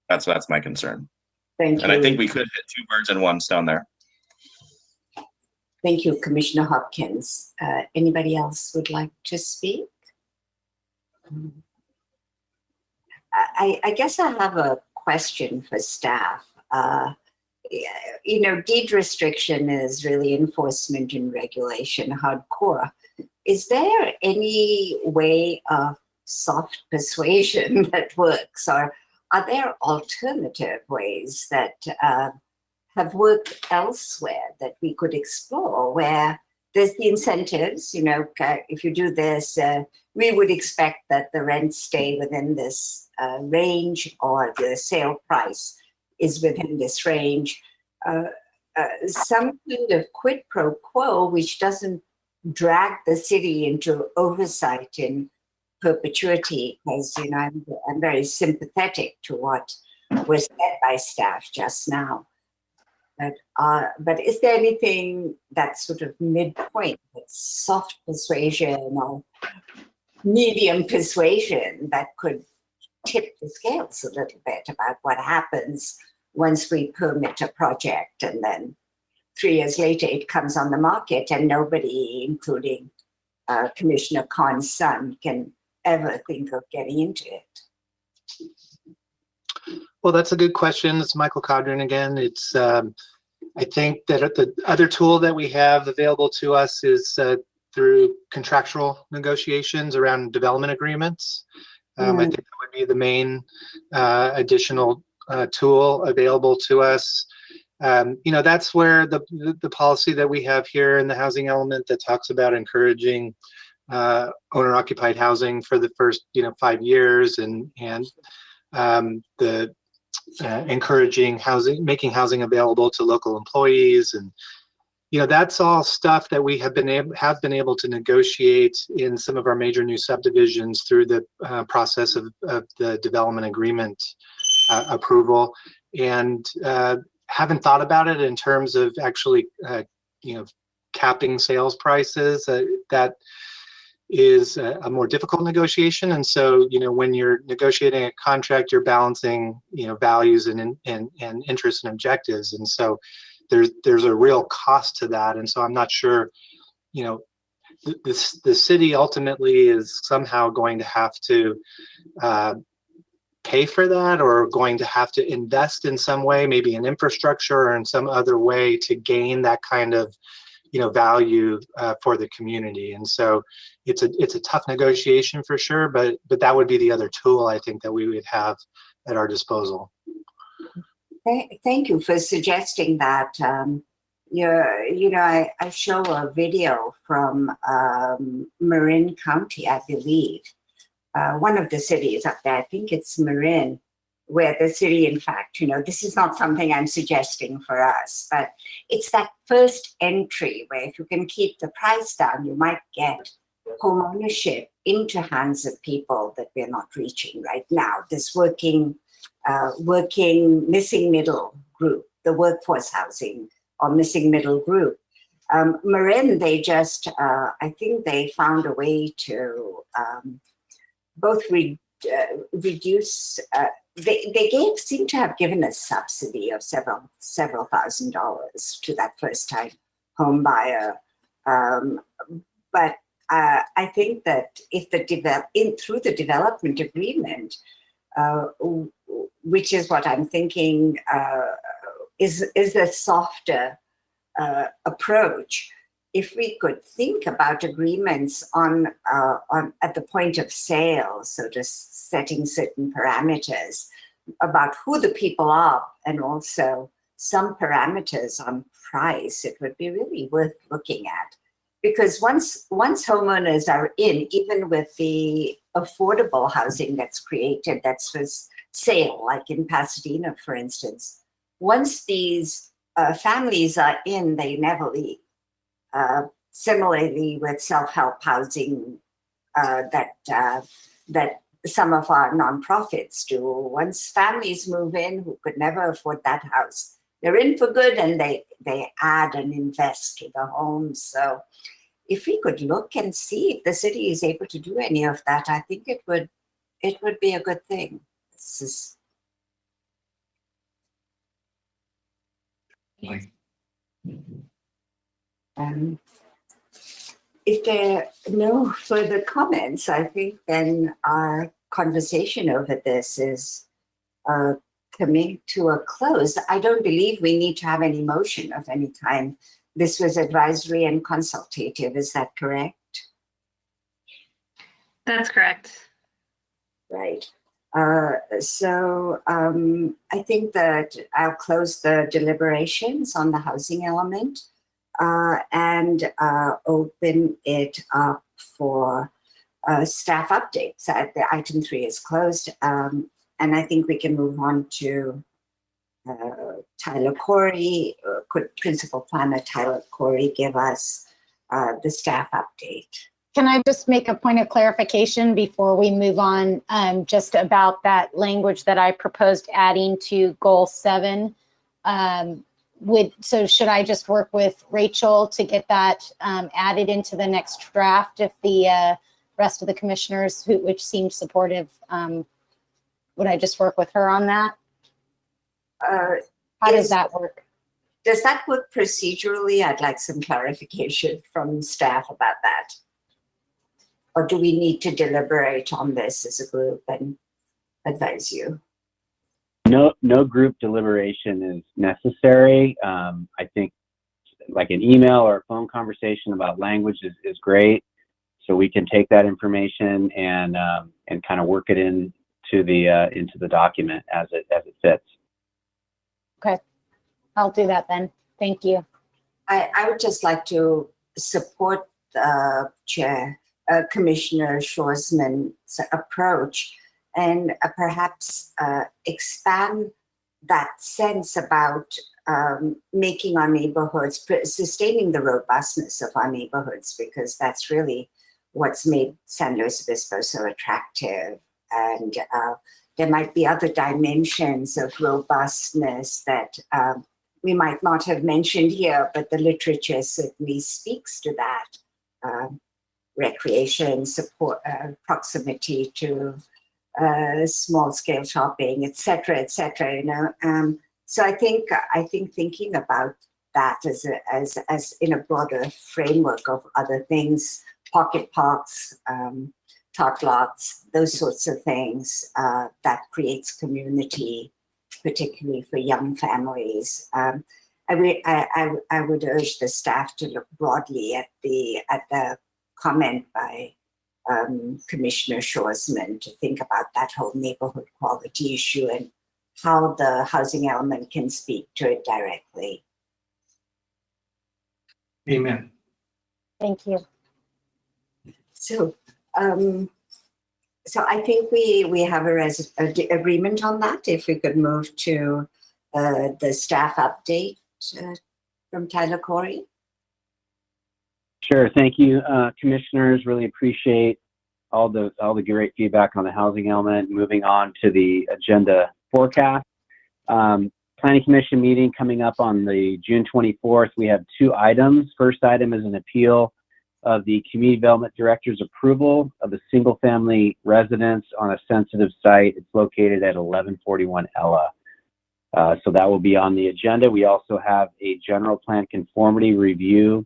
That's my concern. Thank you. And I think we could hit two birds in one stone there. Thank you, Commissioner Hopkins. Anybody else would like to speak? I guess I have a question for staff. Deed restriction is really enforcement and regulation hardcore. Is there any way of soft persuasion that works, or are there alternative ways that have worked elsewhere that we could explore, where there's the incentives, if you do this, we would expect that the rents stay within this range, or the sale price is within this range. Some kind of quid pro quo, which doesn't drag the city into oversight in perpetuity, because I'm very sympathetic to what was said by staff just now. But is there anything that's sort of midpoint, that's soft persuasion or medium persuasion that could tip the scales a little bit about what happens once we permit a project and then 3 years later it comes on the market and nobody, including Commissioner Khan's son, can ever think of getting into it. Well, that's a good question. It's Michael Codron again. It's I think that the other tool that we have available to us is through contractual negotiations around development agreements. I think that would be the main additional tool available to us. That's where the policy that we have here in the housing element that talks about encouraging owner-occupied housing for the first 5 years and the encouraging housing, making housing available to local employees, and that's all stuff that we have been able to negotiate in some of our major new subdivisions through the process of the development agreement approval, and haven't thought about it in terms of actually capping sales prices. That is a more difficult negotiation, and so when you're negotiating a contract, you're balancing values and interests and objectives, and so there's a real cost to that, and so I'm not sure the city ultimately is somehow going to have to pay for that, or going to have to invest in some way, maybe in infrastructure or in some other way to gain that kind of value for the community. And so it's a tough negotiation for sure, but that would be the other tool I think that we would have at our disposal. Thank you for suggesting that. I show a video from Marin County, I believe, one of the cities up there. I think it's Marin, where the city, in fact, this is not something I'm suggesting for us, but it's that first entry where if you can keep the price down, you might get home ownership into hands of people that we're not reaching right now. This working missing middle group, the workforce housing or missing middle group. Marin, they just, I think they found a way to both reduce, they seem to have given a subsidy of several $1,000s to that first-time home buyer. But I think that if through the development agreement, which is what I'm thinking is a softer approach, if we could think about agreements on at the point of sale, so just setting certain parameters about who the people are, and also some parameters on price, it would be really worth looking at. Because once homeowners are in, even with the affordable housing that's created, that's for sale, like in Pasadena, for instance, once these families are in, they never leave. Similarly with self-help housing that some of our nonprofits do. Once families move in who could never afford that house, they're in for good, and they add and invest to the home. So if we could look and see if the city is able to do any of that, I think it would be a good thing. This is if there are no further comments, I think then our conversation over this is coming to a close. I don't believe we need to have any motion of any kind. This was advisory and consultative, is that correct? That's correct. Right. So I think that I'll close the deliberations on the housing element and open it up for staff updates. The item 3 is closed, and I think we can move on to Tyler Corey. Could Principal Planner Tyler Corey give us the staff update? Can I just make a point of clarification before we move on, just about that language that I proposed adding to goal 7? So should I just work with Rachel to get that added into the next draft if the rest of the commissioners, which seemed supportive, would I just work with her on that? How does that work? Does that work procedurally? I'd like some clarification from staff about that. Or do we need to deliberate on this as a group and advise you? No group deliberation is necessary. I think like an email or a phone conversation about language is great. So we can take that information and kind of work it into the document as it fits. Okay, I'll do that then. Thank you. I would just like to support Chair Commissioner Schwarzman's approach and perhaps expand that sense about making our neighborhoods, sustaining the robustness of our neighborhoods, because that's really what's made San Luis Obispo so attractive. And there might be other dimensions of robustness that we might not have mentioned here, but the literature certainly speaks to that. Recreation, support, proximity to small-scale shopping, et cetera, you know. So I think thinking about that as in a broader framework of other things, pocket parks, tot lots, those sorts of things, that creates community, particularly for young families. I would urge the staff to look broadly at the comment by Commissioner Schwarzman to think about that whole neighborhood quality issue and how the housing element can speak to it directly. Amen. Thank you. So, so I think we have a agreement on that. If we could move to the staff update from Tyler Corey. Sure. Thank you, commissioners. Really appreciate all the great feedback on the housing element. Moving on to the agenda forecast. Planning Commission meeting coming up on the June 24th. We have 2 items. First item is an appeal of the Community Development Director's approval of a single-family residence on a sensitive site. It's located at 1141 Ella. So that will be on the agenda. We also have a general plan conformity review.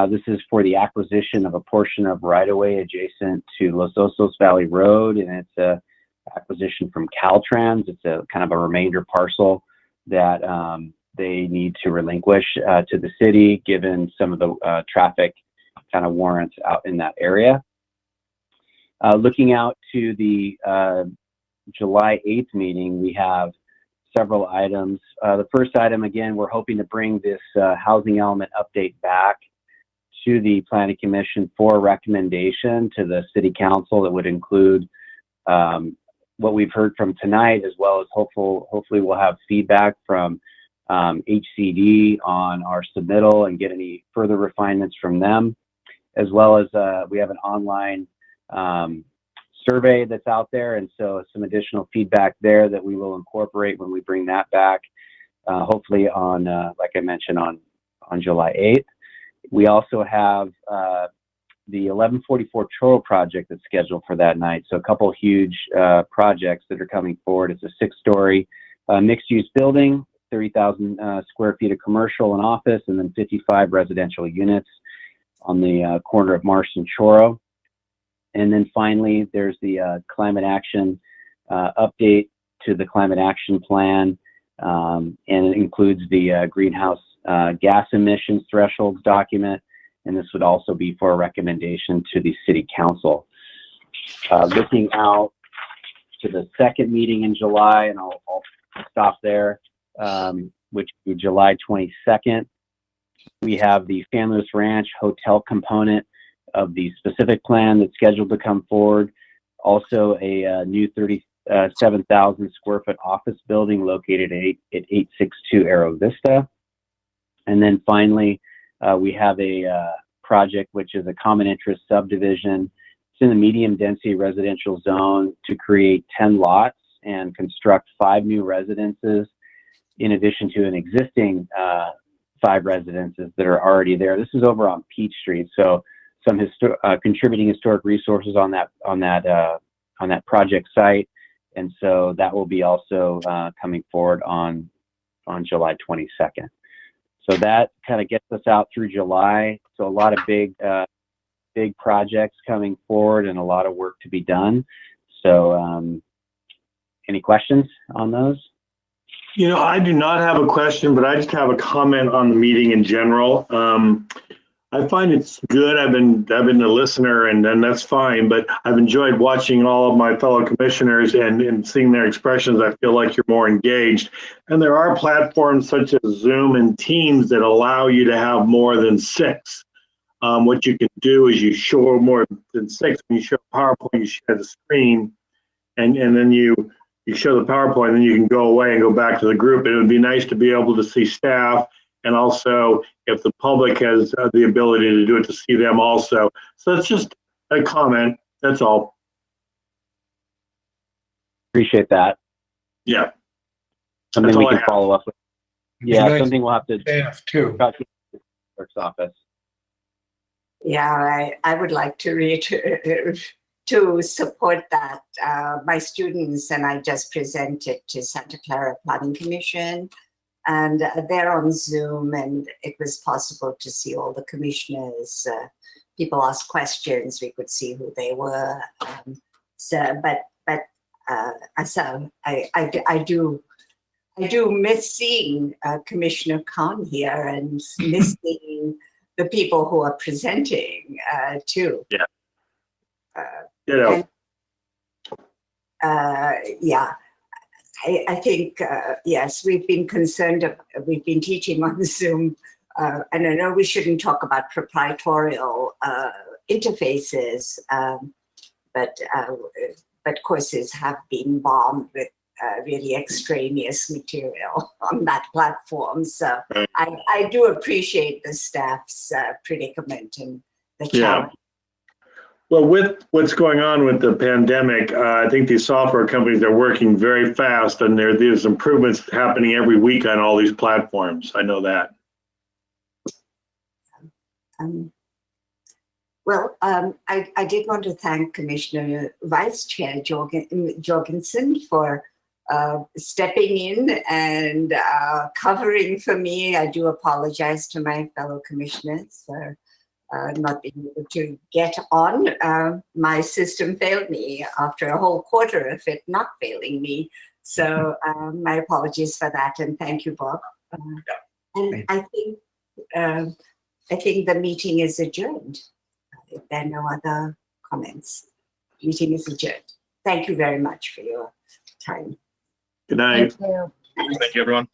This is for the acquisition of a portion of right-of-way adjacent to Los Osos Valley Road, and it's a acquisition from Caltrans. It's a kind of a remainder parcel that they need to relinquish to the city, given some of the traffic kind of warrants out in that area. Looking out to the July 8th meeting, we have several items. The first item, again, we're hoping to bring this housing element update back to the Planning Commission for recommendation to the City Council. That would include what we've heard from tonight, as well as hopefully we'll have feedback from HCD on our submittal and get any further refinements from them, as well as we have an online survey that's out there, and so some additional feedback there that we will incorporate when we bring that back, hopefully on, like I mentioned, on July 8th. We also have the 1144 Choro project that's scheduled for that night. So a couple huge projects that are coming forward. It's a 6-story mixed-use building, 30,000 square feet of commercial and office, and then 55 residential units on the corner of Marsh and Choro. And then finally, there's the climate action update to the climate action plan, and it includes the greenhouse gas emissions thresholds document, and this would also be for a recommendation to the City Council. Looking out to the second meeting in July, and I'll stop there, which would be July 22nd. We have the San Luis Ranch hotel component of the specific plan that's scheduled to come forward. Also a new 37,000 square foot office building located at 862 Arrow Vista. And then finally, we have a project which is a common interest subdivision. It's in the medium density residential zone to create 10 lots and construct 5 new residences in addition to an existing 5 residences that are already there. This is over on Peach Street, so some contributing historic resources on that project site, And so that will be also coming forward on July 22nd. So that kind of gets us out through July. So a lot of big projects coming forward and a lot of work to be done. So any questions on those? You know, I do not have a question, but I just have a comment on the meeting in general. I find it's good. I've been a listener, and that's fine. But I've enjoyed watching all of my fellow commissioners and seeing their expressions. I feel like you're more engaged. And there are platforms such as Zoom and Teams that allow you to have more than 6. What you can do is you show more than 6. When you show PowerPoint, you share the screen, and then you show the PowerPoint, and then you can go away and go back to the group. It would be nice to be able to see staff, and also if the public has the ability to do it, to see them also. So it's just a comment. That's all. Appreciate that. Yeah. Something we can follow up with. Yeah, nice something we'll have to staff too. talk to the clerk's office. Yeah, I would like to support that. My students and I just presented to Santa Clara Planning Commission, and they're on Zoom, and it was possible to see all the commissioners. People asked questions, we could see who they were. I do miss seeing Commissioner Khan here and miss seeing the people who are presenting too. Yeah. Yeah. I think, yes, we've been concerned, we've been teaching on Zoom, and I know we shouldn't talk about proprietorial interfaces, but courses have been bombed with really extraneous material on that platform. So I do appreciate the staff's predicament and the challenge. Well, with what's going on with the pandemic, I think these software companies are working very fast, and there's improvements happening every week on all these platforms. I know that. I did want to thank Commissioner Vice Chair Jorgensen for stepping in and covering for me. I do apologize to my fellow commissioners for not being able to get on. My system failed me after a whole quarter of it not failing me. So my apologies for that, and thank you, Bob. And I think the meeting is adjourned. If there are no other comments, meeting is adjourned. Thank you very much for your time. Good night. Thank you. Thank you, everyone.